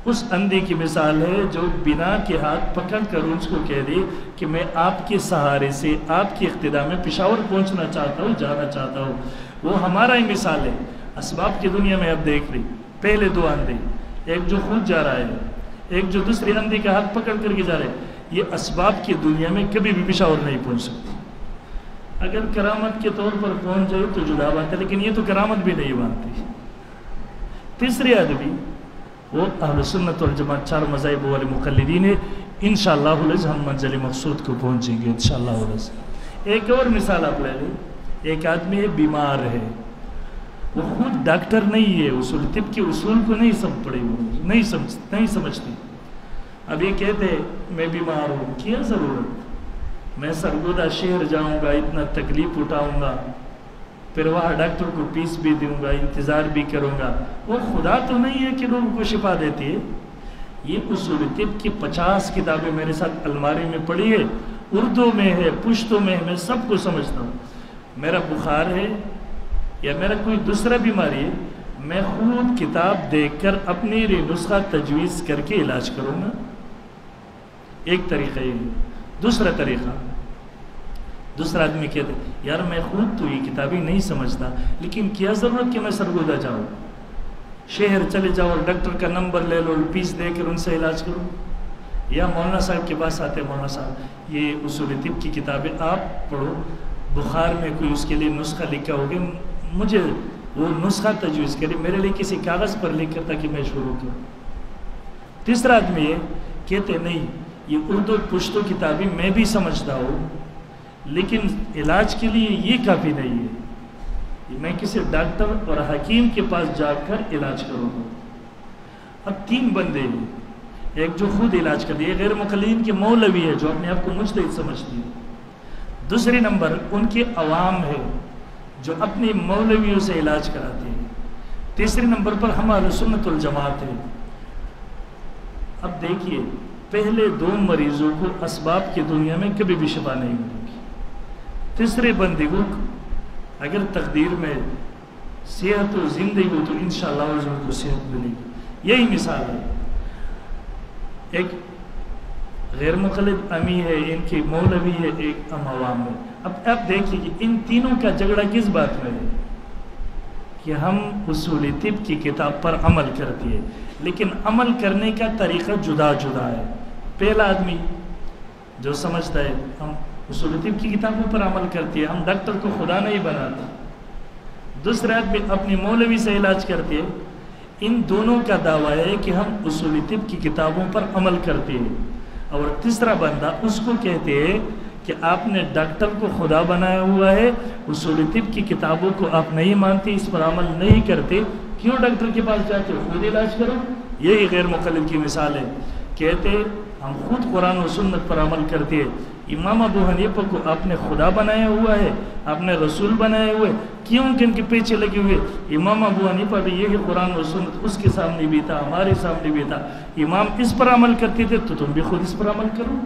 اس اندھے کی مثال ہے جو بنا کے ہاتھ پکڑ کر اس کو کہہ دے کہ میں آپ کے سہارے سے، آپ کی اقتداء میں پشاور پہنچنا چاہتا ہوں، جانا چاہتا ہوں، وہ ہمارا ہی مثال ہے۔ اسباب کی دنیا میں اب دیکھ رہی، پہلے 2 اندھے، ایک جو خود جا رہا ہے، ایک جو دوسرے اندھے کا ہاتھ پکڑ کر کے جا رہے ہیں، یہ اسباب کی دنیا میں کبھی بھی پشاور نہیں پہنچ سکتی۔ اگر کرامت کے طور پر پہنچ جائے تو جدا بات ہے، لیکن یہ تو کرامت بھی نہیں مانتی۔ تیسرے آدمی وہ اہل سنت والجماعت 4 مذاہب والے مقلدین ہیں، انشاءاللہ العزیز ہم منزل مقصود کو پہنچیں گے انشاءاللہ العزیز۔ ایک اور مثال آپ لے لیں، ایک آدمی ہے بیمار ہے، وہ خود ڈاکٹر نہیں ہے، اصول طب کے اصول کو نہیں سمجھ پڑے، وہ نہیں سمجھتے۔ اب یہ کہتے ہیں میں بیمار ہوں، کیا ضرورت، میں سرگودا شہر جاؤں گا، اتنا تکلیف اٹھاؤں گا، پھر وہاں ڈاکٹر کو فیس بھی دوں گا، انتظار بھی کروں گا، وہ خدا تو نہیں ہے کہ لوگوں کو شفا دیتی ہے۔ یہ اصول طب کی 50 کتابیں میرے ساتھ الماری میں پڑی ہے، اردو میں ہے، پشتو میں ہے، میں سب کو سمجھتا ہوں۔ میرا بخار ہے یا میرا کوئی دوسرا بیماری ہے، میں خود کتاب دیکھ کر اپنے لیے نسخہ تجویز کر کے علاج کروں گا۔ ایک طریقہ یہ ہے۔ دوسرا طریقہ، دوسرا آدمی کہتے یار میں خود تو یہ کتابیں نہیں سمجھتا، لیکن کیا ضرورت کہ میں سرگودا جاؤں، شہر چلے جاؤ اور ڈاکٹر کا نمبر لے لو، فیس دے کر ان سے علاج کرو، یا مولانا صاحب کے پاس آتے مولانا صاحب یہ اصول طب کی کتابیں آپ پڑھو، بخار میں کوئی اس کے لیے نسخہ لکھا ہوگا، مجھے وہ نسخہ تجویز کرے، میرے لیے کسی کاغذ پر لکھ کر تاکہ میں شروع کروں۔ تیسرا آدمی یہ کہتے نہیں یہ اردو پشتو کتابیں میں بھی سمجھتا ہوں، لیکن علاج کے لیے یہ کافی نہیں ہے، میں کسی ڈاکٹر اور حکیم کے پاس جا کر علاج کروں گا۔ اب تین بندے ہیں، ایک جو خود علاج کرتے ہیں، غیر مقلدین کے مولوی ہے جو اپنے آپ کو مجتہد سمجھتی ہے، دوسری نمبر ان کے عوام ہے جو اپنے مولویوں سے علاج کراتے ہیں، تیسری نمبر پر ہم اہل سنت والجماعت ہیں۔ اب دیکھیے پہلے دو مریضوں کو اسباب کی دنیا میں کبھی بھی شفا نہیں ملے گی، تیسرے بندے کو اگر تقدیر میں صحت و زندگی ہو تو انشاءاللہ ان کو صحت ملے گی۔ یہی مثال ہے، ایک غیر مقلد امی ہے، ان کی مولوی ہے، ایک عوام ہے۔ اب دیکھیے کہ ان تینوں کا جھگڑا کس بات میں ہے کہ ہم اصول طب کی کتاب پر عمل کرتی ہے، لیکن عمل کرنے کا طریقہ جدا جدا ہے۔ پہلا آدمی جو سمجھتا ہے ہم اصول طب کی کتابوں پر عمل کرتی ہے، ہم ڈاکٹر کو خدا نہیں بناتا، دوسرا آدمی اپنی مولوی سے علاج کرتی ہے۔ ان دونوں کا دعویٰ ہے کہ ہم اصول طب کی کتابوں پر عمل کرتے ہیں، اور تیسرا بندہ اس کو کہتے ہیں کہ آپ نے ڈاکٹر کو خدا بنایا ہوا ہے، اصول طب کی کتابوں کو آپ نہیں مانتے، اس پر عمل نہیں کرتے، کیوں ڈاکٹر کے پاس جاتے ہو، خود علاج کرو۔ یہی غیر مقلد کی مثال ہے، کہتے ہم خود قرآن و سنت پر عمل کرتے ہیں، امام ابو حنیفہ کو آپ نے خدا بنایا ہوا ہے، آپ نے رسول بنائے ہوئے، کیوں کہ ان کے پیچھے لگے ہوئے؟ امام ابو حنیفہ بھی یہ قرآن و سنت اس کے سامنے بھی تھا، ہمارے سامنے بھی تھا، امام اس پر عمل کرتے تھے تو تم بھی خود اس پر عمل کرو۔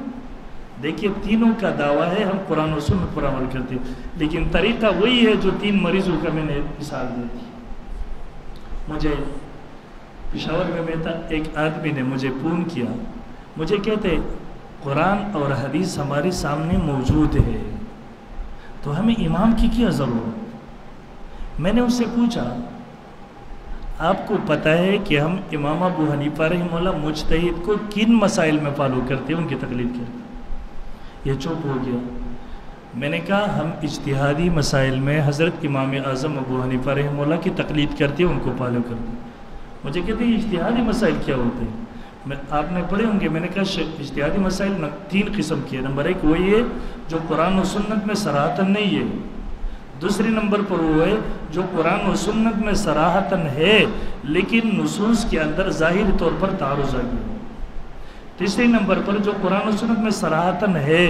دیکھیے تینوں کا دعویٰ ہے ہم قرآن و سنت پر عمل کرتے، لیکن طریقہ وہی ہے جو تین مریضوں کا میں نے مثال دی تھی۔ مجھے پشاور میں تھا، ایک آدمی نے مجھے فون کیا، مجھے کہتے قرآن اور حدیث ہمارے سامنے موجود ہے تو ہمیں امام کی کیا ضرورت؟ میں نے اس سے پوچھا آپ کو پتہ ہے کہ ہم امام ابو حنیفہ رحمہ اللہ مجتہد کو کن مسائل میں فالو کرتے ہیں، ان کی تقلید کرتے ہیں؟ یہ چپ ہو گیا۔ میں نے کہا ہم اجتہادی مسائل میں حضرت امام اعظم ابو حنیفہ رحمہ اللہ کی تقلید کرتے ہیں، ان کو فالو کرتے ہیں۔ مجھے کہتے ہیں اجتہادی مسائل کیا ہوتے ہیں؟ آپ نے پڑھے ہوں گے، میں نے کہا اجتہادی مسائل تین قسم کے ہیں، نمبر ایک وہی ہے جو قرآن و سنت میں صراحتاً نہیں ہے، دوسری نمبر پر وہ ہے جو قرآن و سنت میں صراحتاً ہے لیکن نصوص کے اندر ظاہری طور پر تعارض آ گیا، تیسری نمبر پر جو قرآن و سنت میں صراحتاً ہے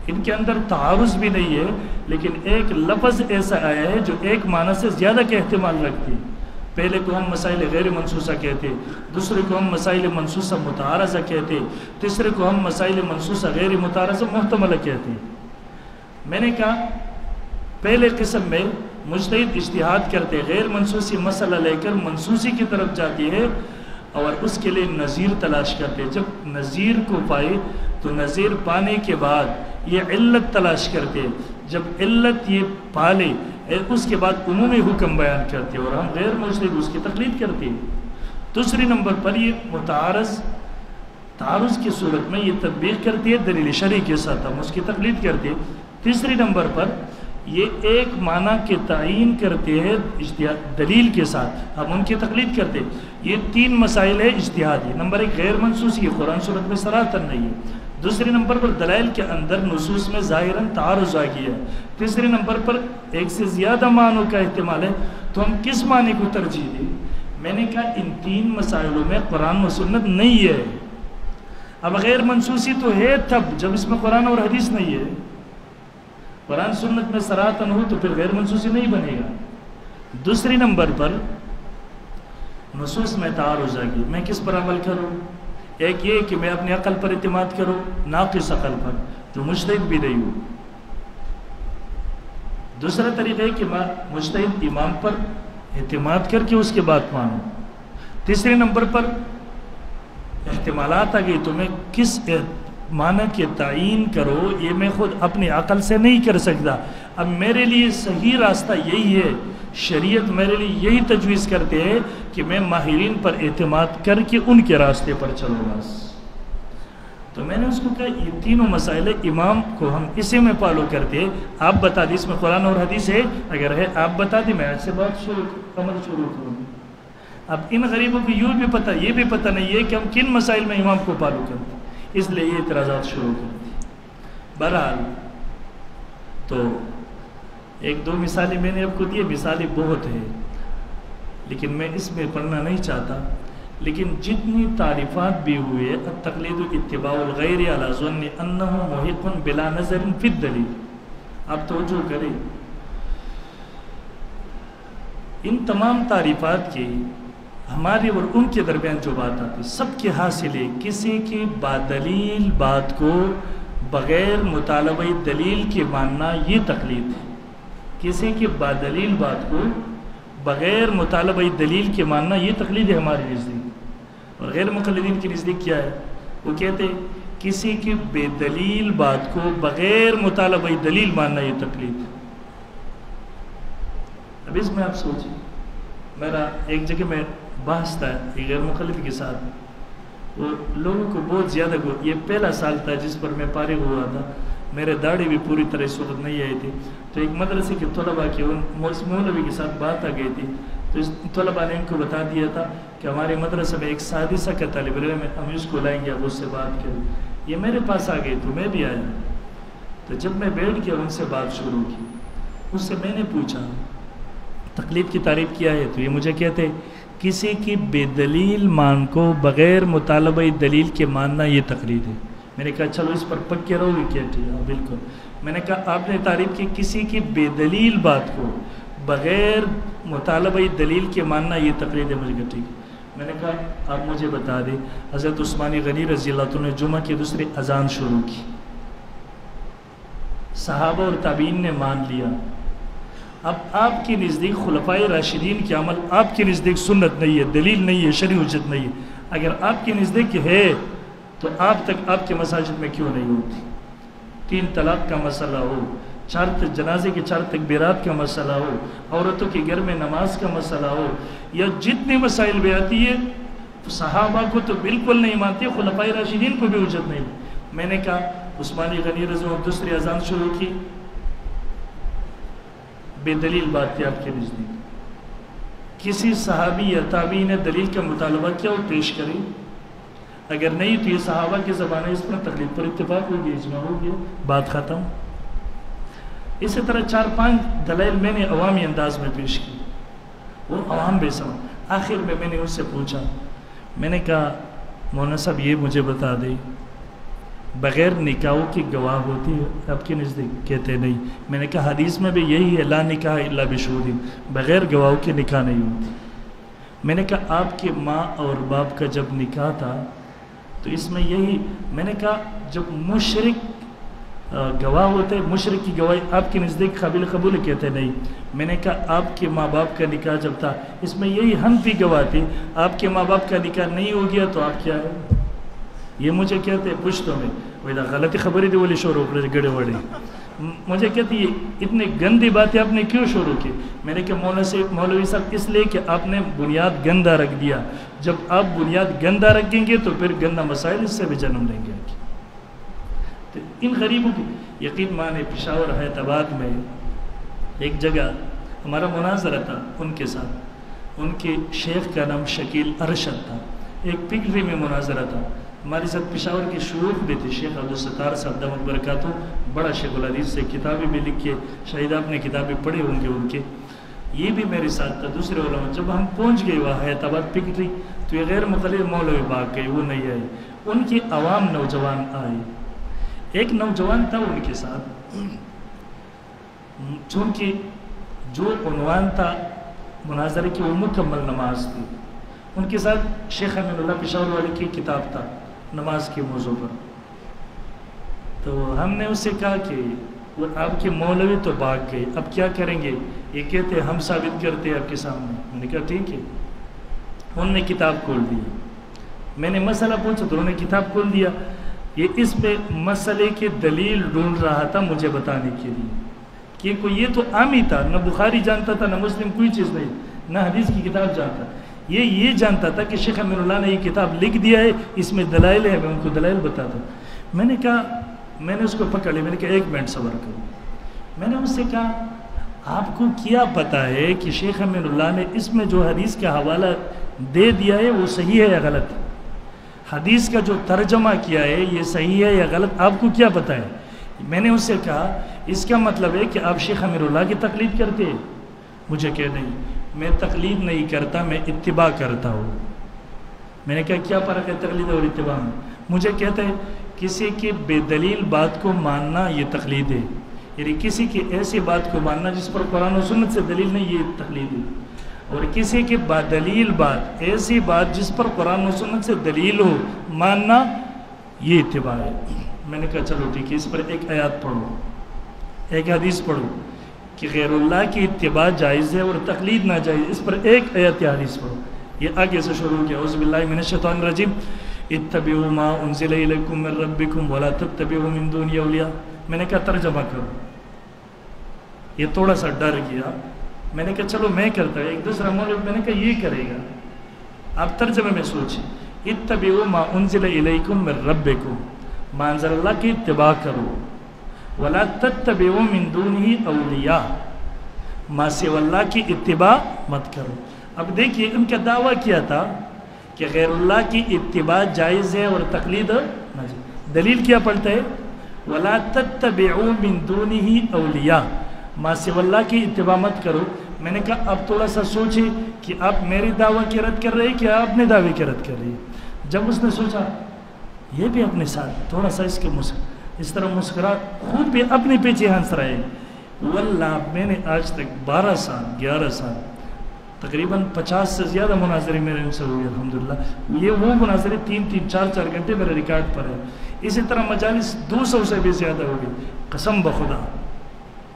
ان کے اندر تعارض بھی نہیں ہے لیکن ایک لفظ ایسا آیا ہے جو ایک معنی سے زیادہ کا احتمال رکھتی ہے۔ پہلے کو ہم مسائل غیر منصوصہ کہتے، دوسرے کو ہم مسائل منصوصہ متعارضہ کہتے، تیسرے کو ہم مسائل منصوصہ غیر متعارضہ محتملہ کہتے۔ میں نے کہا پہلے قسم میں مجتہد اجتہاد کرتے، غیر منصوصی مسئلہ لے کر منصوصی کی طرف جاتی ہے اور اس کے لیے نظیر تلاش کرتے، جب نظیر کو پائے تو نظیر پانے کے بعد یہ علت تلاش کرتے، جب علت یہ پالے اس کے بعد عمومی حکم بیان کرتے اور ہم غیر مجتہد اس کی تقلید کرتے۔ دوسری نمبر پر یہ متعارض تعارض کی صورت میں یہ تطبیق کرتی ہے دلیل شرعی کے ساتھ، ہم اس کی تقلید کرتے۔ تیسری نمبر پر یہ ایک معنی کے تعین کرتے ہیں دلیل کے ساتھ، ہم ان کی تقلید کرتے۔ یہ تین مسائل ہے اجتہادی، نمبر ایک غیر منصوصی، قرآن سورت میں صراحتاً نہیں ہے، دوسری نمبر پر دلائل کے اندر نصوص میں ظاہراً تعارض آ گیا ہے، تیسری نمبر پر ایک سے زیادہ معنوں کا احتمال ہے، تو ہم کس معنی کو ترجیح دیں؟ میں نے کہا ان تین مسائلوں میں قرآن و سنت نہیں ہے۔ اب غیر منصوصی تو ہے تب جب اس میں قرآن اور حدیث نہیں ہے، قرآن سنت میں صراحتاً ہو تو پھر غیر منصوصی نہیں بنے گا۔ دوسری نمبر پر نصوص میں تعارض آ گئی، میں کس پر عمل کروں؟ ایک یہ کہ میں اپنی عقل پر اعتماد کروں، ناقص عقل پر جو مجتہد بھی نہیں ہو، دوسرا طریقہ ہے کہ میں مجتہد امام پر اعتماد کر کے اس کے بعد مانوں، تیسرے نمبر پر احتمالات آ گئی تو میں کس معنی کے تعین کرو، یہ میں خود اپنی عقل سے نہیں کر سکتا۔ اب میرے لیے صحیح راستہ یہی ہے، شریعت میرے لیے یہی تجویز کرتے ہیں کہ میں ماہرین پر اعتماد کر کے ان کے راستے پر چلوں گا۔ تو میں نے اس کو کہا یہ تینوں مسائل امام کو ہم اسی میں فالو کرتے ہیں، آپ بتا دیں اس میں قرآن اور حدیث ہے، اگر ہے آپ بتا دیں میں ایسے بات عمل شروع کروں۔ اب ان غریبوں کو یوں بھی پتہ یہ بھی پتہ نہیں ہے کہ ہم کن مسائل میں امام کو فالو کرتے ہیں، اس لیے یہ اعتراضات شروع کرتے ہیں۔ بہرحال تو ایک دو مثالیں میں نے آپ کو دی، مثالیں بہت ہیں لیکن میں اس میں پڑھنا نہیں چاہتا، لیکن جتنی تعریفات بھی ہوئے التقلید اتباع الغیر علی ظن انہ محق بلا نظر فی الدلیل، آپ توجہ کریں، ان تمام تعریفات کی ہمارے اور ان کے درمیان جو بات آتی سب کے حاصل ہے کسی کی بادلیل بات کو بغیر مطالبہ دلیل کے ماننا یہ تقلید ہے، کسی کی بادلیل بات کو بغیر مطالبہ دلیل کے ماننا یہ تقلید ہے ہمارے نزدیک۔ اور غیر مقلدین کے نزدیک کیا ہے؟ وہ کہتے ہیں کسی کی بے دلیل بات کو بغیر مطالبہ دلیل ماننا یہ تقلید ہے۔ اب اس میں آپ سوچیں، میرا ایک جگہ میں بحث تھا ایک غیر مقلد کے ساتھ، وہ لوگوں کو بہت زیادہ یہ پہلا سال تھا جس پر میں فارغ ہوا تھا، میرے داڑھی بھی پوری طرح اس وقت نہیں آئی تھی، تو ایک مدرسے کے طلباء کی ان مولوی کے ساتھ بات آ گئی تھی، تو اس طلباء نے ان کو بتا دیا تھا کہ ہمارے مدرسے میں ایک سادسہ کا طالب علم ہے، ہم اس کو لائیں گے، آپ اس سے بات کریں۔ یہ میرے پاس آ گئی تو میں بھی آیا، تو جب میں بیٹھ کے ان سے بات شروع کی، اس سے میں نے پوچھا تقلید کی تعریف کیا ہے، تو یہ مجھے کہتے کسی کی بے دلیل مان کو بغیر مطالبہ دلیل کے ماننا یہ تقلید ہے۔ میں نے کہا چلو اس پر پکے رہو گے کیا؟ ٹھیک ہے بالکل۔ میں نے کہا آپ نے تعریف کی کسی کی بے دلیل بات کو بغیر مطالبہ دلیل کے ماننا یہ تقلید ہے، مجھے کہا ٹھیک ہے۔ میں نے کہا آپ مجھے بتا دیں حضرت عثمان غنی رضی اللہ عنہ نے جمعہ کی دوسری اذان شروع کی، صحابہ اور تابعین نے مان لیا، اب آپ کے نزدیک خلفائے راشدین کے عمل آپ کے نزدیک سنت نہیں ہے، دلیل نہیں ہے، شرعی حجت نہیں ہے، اگر آپ کے نزدیک ہے تو آپ تک آپ کے مساجد میں کیوں نہیں ہوتی؟ 3 طلاق کا مسئلہ ہو، جنازے کے 4 تکبیرات کا مسئلہ ہو، عورتوں کے گھر میں نماز کا مسئلہ ہو، یا جتنے مسائل بھی آتی ہے صحابہ کو تو بالکل نہیں مانتے، خلفائے راشدین کو بھی حجت نہیں۔ میں نے کہا عثمان غنی رضی اللہ عنہ دوسری اذان شروع کی، بے دلیل بات تھی آپ کے نزدیک، کسی صحابی یا تابعی نے دلیل کا مطالبہ کیا اور پیش کریں، اگر نہیں تو یہ صحابہ کے زمانے اس پر تقلید پر اتفاق ہو گیا، اجماع ہو گیا، بات ختم۔ اسی طرح 4-5 دلائل میں نے عوامی انداز میں پیش کی، وہ عوام بے سمجھ۔ آخر میں نے اس سے پوچھا، میں نے کہا مولانا صاحب یہ مجھے بتا دیں بغیر نکاحوں کی گواہ ہوتی ہے آپ کے نزدیک؟ کہتے نہیں۔ میں نے کہا حدیث میں بھی یہی ہے لا نکاح الا بشہود، بغیر گواہوں کے نکاح نہیں ہوتی۔ میں نے کہا آپ کے ماں اور باپ کا جب نکاح تھا تو اس میں یہی، میں نے کہا جب مشرک گواہ ہوتے، مشرک کی گواہی آپ کے نزدیک قابل قبول کہتے نہیں۔ میں نے کہا آپ کے ماں باپ کا نکاح جب تھا اس میں یہی حنفی گواہ تھی، آپ کے ماں باپ کا نکاح نہیں ہو گیا تو آپ کیا ہے؟ یہ مجھے کہتے ہیں پشتوں میں وہ غلطی خبری تھی بولی شروع کر گڑے وڑے، مجھے کہتی یہ اتنی گندی باتیں آپ نے کیوں شروع کی؟ میں نے کہا مولوی صاحب اس لیے کہ آپ نے بنیاد گندہ رکھ دیا، جب آپ بنیاد گندہ رکھیں گے تو پھر گندہ مسائل اس سے بھی جنم لیں گے۔ تو ان غریبوں کی یقین مانے پشاور حیات آباد میں ایک جگہ ہمارا مناظرہ تھا ان کے ساتھ، ان کے شیخ کا نام شکیل ارشد تھا، ایک پگری میں مناظرہ تھا، ہمارے ساتھ پشاور کے شیوخ بھی تھے، شیخ عبدالستار صاحب دامت برکاتہ، بڑا شیخ الحدیث سے کتابیں بھی لکھی، شاید آپ نے کتابیں پڑھی ہوں گے ان کے، یہ بھی میرے ساتھ تھا۔ دوسرے علماء جب ہم پہنچ گئے وہاں حیات آباد پگری تو یہ غیر مقلد مولوی بھاگ گئے، وہ نہیں آئے، ان کی عوام نوجوان آئے، ایک نوجوان تھا ان کے ساتھ، چونکہ جو عنوان تھا مناظرے کی وہ مکمل نماز تھی، ان کے ساتھ شیخ امین اللہ پشاور والے کی کتاب تھا نماز کے موضوع پر، تو ہم نے اس سے کہا کہ وہ آپ کے مولوی تو بھاگ گئے، اب کیا کریں گے؟ یہ کہتے ہم ثابت کرتے ہیں آپ کے سامنے۔ میں نے کہا ٹھیک ہے، انہوں نے کتاب کھول دی، میں نے مسئلہ پوچھا تو انہوں نے کتاب کھول دیا، یہ اس پہ مسئلے کی دلیل ڈھونڈ رہا تھا مجھے بتانے کے لیے کہ کوئی یہ تو عام ہی تھا، نہ بخاری جانتا تھا نہ مسلم، کوئی چیز نہیں، نہ حدیث کی کتاب جانتا، یہ جانتا تھا کہ شیخ امین اللہ نے یہ کتاب لکھ دیا ہے، اس میں دلائل ہے، میں ان کو دلائل بتاتا ہوں۔ میں نے کہا، میں نے اس کو پکڑ لیا، میں نے کہا 1 منٹ صبر کرو۔ میں نے اس سے کہا آپ کو کیا پتہ ہے کہ شیخ امین اللہ نے اس میں جو حدیث کا حوالہ دے دیا ہے وہ صحیح ہے یا غلط ہے؟ حدیث کا جو ترجمہ کیا ہے یہ صحیح ہے یا غلط، آپ کو کیا پتہ ہے؟ میں نے اس سے کہا اس کا مطلب ہے کہ آپ شیخ امین اللہ کی تقلید کرتے ہیں؟ مجھے کہ نہیں، میں تقلید نہیں کرتا، میں اتباع کرتا ہوں۔ میں نے کہا کیا فرق ہے تقلید اور اتباع میں؟ مجھے کہتا ہے کسی کی بے دلیل بات کو ماننا یہ تقلید ہے، یعنی کسی کی ایسی بات کو ماننا جس پر قرآن و سنت سے دلیل نہیں، یہ تقلید ہے، اور کسی کی بادلیل بات، ایسی بات جس پر قرآن و سنت سے دلیل ہو ماننا، یہ اتباع ہے۔ میں نے کہا چلو ٹھیک ہے، اس پر ایک آیات پڑھو، ایک حدیث پڑھو کہ غیر اللہ کی اتباع جائز ہے اور تقلید ناجائز، اس پر ایک آیت حدیث پڑھو۔ یہ آگے سے شروع کیا، اعوذ باللہ من الشیطان الرجیم، اتبعوا ما انزل الیکم من ربکم ولا تتبعوا من دونه اولیاء۔ میں نے کہا ترجمہ کرو، یہ تھوڑا سا ڈر گیا، میں نے کہا چلو میں کرتا ہوں، ایک دوسرا مولوی میں نے کہا یہ کرے گا، آپ ترجمے میں سوچیں، اتبعوا ما انزل الیکم من ربکم، ما انزل اللہ کی اتباع کرو، ولا تتبعوا من دونه اولیاء، ما سوى اللہ کی اتباع مت کرو۔ اب دیکھیے ان کا دعویٰ کیا تھا کہ غیر اللہ کی اتباع جائز ہے اور تقلید ناجائز، دلیل کیا پڑھتا ہے؟ ولا تتبعوا من دونه اولیاء، ما سوى اللہ کی اتباع مت کرو۔ میں نے کہا اب تھوڑا سا سوچے کہ آپ میری دعویٰ کی رد کر رہے ہیں کہ آپ اپنے دعوے کی رد کر رہے ہیں۔ جب اس نے سوچا یہ بھی اپنے ساتھ تھوڑا سا اس طرح مسکرا، خود بھی اپنے پیچھے ہنس رہے ہیں۔ واللہ میں نے آج تک 12 سال 11 سال تقریباً 50 سے زیادہ مناظرے میرے ان سے ہوئے الحمدللہ، یہ وہ مناظرے 3-3 4-4 گھنٹے میرے ریکارڈ پر ہے، اسی طرح مجالس 200 سے بھی زیادہ ہو گئی، قسم بخدا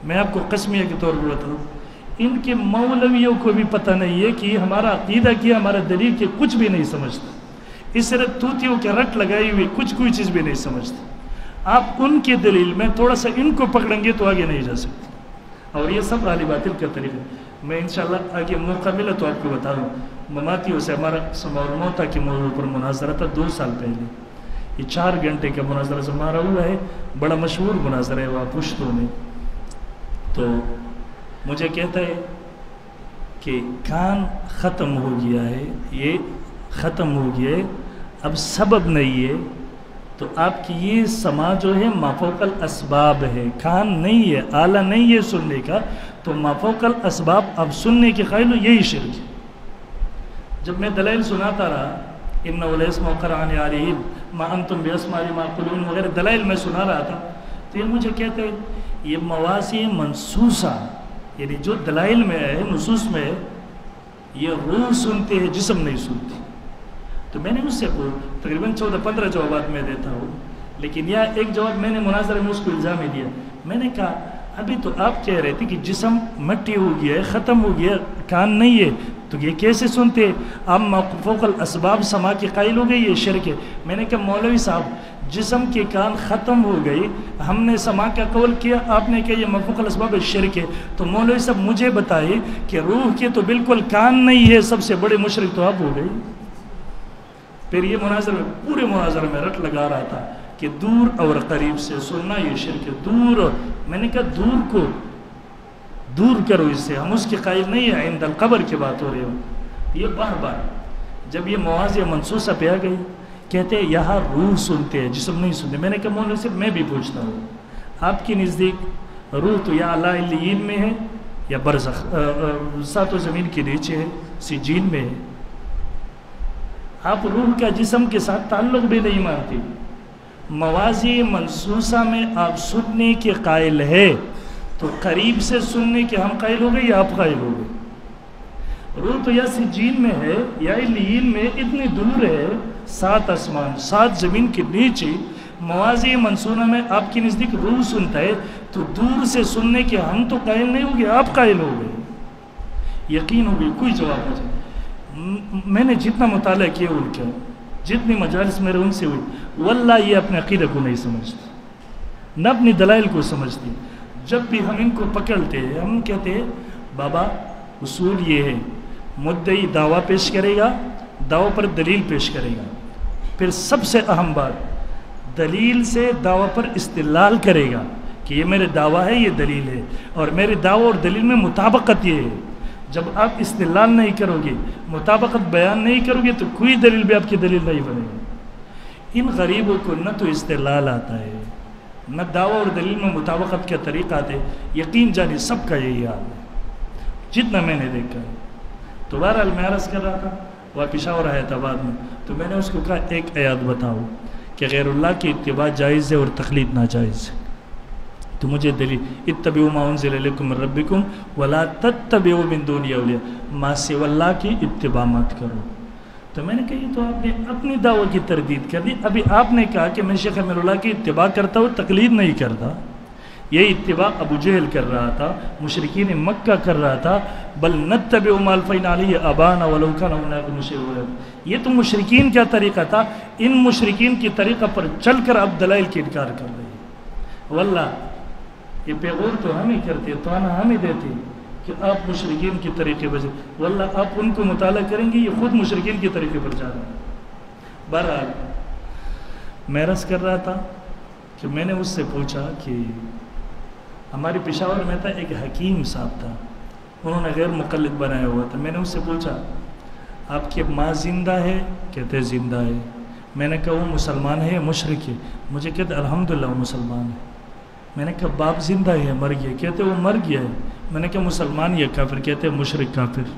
میں آپ کو قسمیہ کے طور پر بتاؤں، ان کے مولویوں کو بھی پتہ نہیں ہے کہ ہمارا عقیدہ کیا، ہمارا دلیل کے کچھ بھی نہیں سمجھتا، اس طرح توتیوں کے رٹ لگائی ہوئی کوئی چیز بھی نہیں سمجھتا۔ آپ ان کے دلیل میں تھوڑا سا ان کو پکڑیں گے تو آگے نہیں جا سکتے، اور یہ سب اہل باطل کا طریقہ۔ میں انشاءاللہ آگے موقع ملا تو آپ کو بتا دوں، مماتیوں سے ہمارا سماور موتا کے موضوع پر مناظرہ تھا 2 سال پہلے، یہ 4 گھنٹے کا مناظرہ ہمارا ہوا ہے، بڑا مشہور مناظرہ ہے وہاں پشتوں میں۔ تو مجھے کہتا ہے کہ کان ختم ہو گیا ہے، یہ ختم ہو گیا ہے، اب سبب نہیں ہے، تو آپ کی یہ سماع جو ہے مافوق الاسباب ہے، کان نہیں ہے، آلہ نہیں ہے سننے کا، تو مافوق الاسباب اب سننے کے قائل یہی شرک ہے۔ جب میں دلائل سناتا رہا، انہ لیس موقران علیہم ما انتم باسماء ما قلون وغیرہ دلائل میں سنا رہا تھا، تو یہ مجھے کہتے ہیں یہ مواضع منصوصہ، یعنی جو دلائل میں ہے، نصوص میں ہے، یہ روح سنتے ہیں، جسم نہیں سنتی۔ تو میں نے اس سے تقریباً 14-15 جوابات میں دیتا ہوں، لیکن یہ ایک جواب میں نے مناظرے میں اس کو الزام ہی دیا، میں نے کہا ابھی تو آپ کہہ رہے تھے کہ جسم مٹی ہو گیا ہے، ختم ہو گیا، کان نہیں ہے، تو یہ کیسے سنتے؟ آپ مافوق الاسباب سما کے قائل ہو گئے، یہ شرک ہے۔ میں نے کہا مولوی صاحب جسم کے کان ختم ہو گئی، ہم نے سما کا قول کیا، آپ نے کہا یہ مافوق الاسباب شرک ہے، تو مولوی صاحب مجھے بتائیے کہ روح کے تو بالکل کان نہیں ہے، سب سے بڑے مشرک تو آپ ہو گئی۔ پھر یہ مناظرہ پورے مناظرے میں رٹ لگا رہا تھا کہ دور اور قریب سے سننا یہ شرک ہے، دور، میں نے کہا دور کو دور کرو اس سے، ہم اس کے قائل نہیں ہیں، عند القبر کی بات ہو رہی ہو۔ یہ بار بار جب یہ مواضع منصوصہ پہ آ گئی، کہتے ہیں یہاں روح سنتے ہیں، جسم نہیں سنتے۔ میں نے کہا مولوی صاحب میں بھی پوچھتا ہوں، آپ کے نزدیک روح تو یا اعلیٰ علیین میں ہے یا برزخ 7 زمین کے نیچے ہے، سجین میں ہے، آپ روح کا جسم کے ساتھ تعلق بھی نہیں مانتے، مواضع منصوصہ میں آپ سننے کے قائل ہے، تو قریب سے سننے کے ہم قائل ہو گئے یا آپ قائل ہو گئے؟ روح تو یا سجین میں ہے یا علیین میں، اتنی دور ہے، 7 آسمان 7 زمین کے نیچے، مواضع منصوصہ میں آپ کے نزدیک روح سنتا ہے، تو دور سے سننے کے ہم تو قائل نہیں ہو گئے، آپ قائل ہو گئے۔ یقین ہو گئی، کوئی جواب نہیں۔ میں نے جتنا مطالعہ کیا ان کا، جتنی مجالس میرے ان سے ہوئی، واللہ یہ اپنے عقیدہ کو نہیں سمجھتے، نہ اپنی دلائل کو سمجھتی۔ جب بھی ہم ان کو پکڑتے ہیں ہم کہتے ہیں بابا اصول یہ ہے، مدعی دعویٰ پیش کرے گا، دعویٰ پر دلیل پیش کرے گا، پھر سب سے اہم بات دلیل سے دعویٰ پر استدلال کرے گا کہ یہ میرے دعویٰ ہے، یہ دلیل ہے، اور میرے دعویٰ اور دلیل میں مطابقت یہ ہے۔ جب آپ استدلال نہیں کرو گے، مطابقت بیان نہیں کرو گے، تو کوئی دلیل بھی آپ کی دلیل نہیں بنے گی۔ ان غریبوں کو نہ تو استدلال آتا ہے، نہ دعویٰ اور دلیل میں مطابقت کا طریقہ آتے، یقین جانے سب کا یہی حال ہے جتنا میں نے دیکھا ہے۔ تو بہرحال میں عرض کر رہا تھا وہ پشاور حیات آباد میں، تو میں نے اس کو کہا ایک آیات بتاؤ کہ غیر اللہ کی اتباع جائز ہے اور تقلید ناجائز ہے، تو مجھے دلیل اتبعوا ما انزل الیکم من ربکم ولا تتبعوا من دونہ اولیاء، ما سوى اللہ کی اتباع مت کرو۔ تو میں نے کہا یہ تو آپ نے اپنی دعوی کی تردید کر دی، ابھی آپ نے کہا کہ میں شیخ امیر اللہ کی اتباع کرتا ہوں، تقلید نہیں کرتا۔ یہ اتباع ابو جہل کر رہا تھا، مشرکین مکہ کر رہا تھا، بل نتبع ما الفینا علیہ آباءنا ولو کان هناک شیء، یہ تو مشرکین کا طریقہ تھا، ان مشرکین کی طریقہ پر چل کر اب دلائل کی انکار کر رہے ہیں۔ واللہ یہ پیغور تو ہم ہی کرتے، توانا ہم ہی دیتے کہ آپ مشرکین کی طریقے پر، واللہ آپ ان کو مطالعہ کریں گے یہ خود مشرکین کی طریقے پر جا رہے ہیں۔ بہرحال میں عرض کر رہا تھا کہ میں نے اس سے پوچھا کہ ہماری پشاور میں تھا ایک حکیم صاحب تھا، انہوں نے غیر مقلد بنایا ہوا تھا، میں نے اس سے پوچھا آپ کی ماں زندہ ہے؟ کہتے زندہ ہے۔ میں نے کہا وہ مسلمان ہے یا مشرک ہے؟ مجھے کہتے الحمدللہ وہ مسلمان ہے۔ میں نے کہا باپ زندہ ہے مر گیا؟ کہتے وہ مر گیا ہے۔ میں نے کہا مسلمان یا کافر؟ کہتے مشرک کافر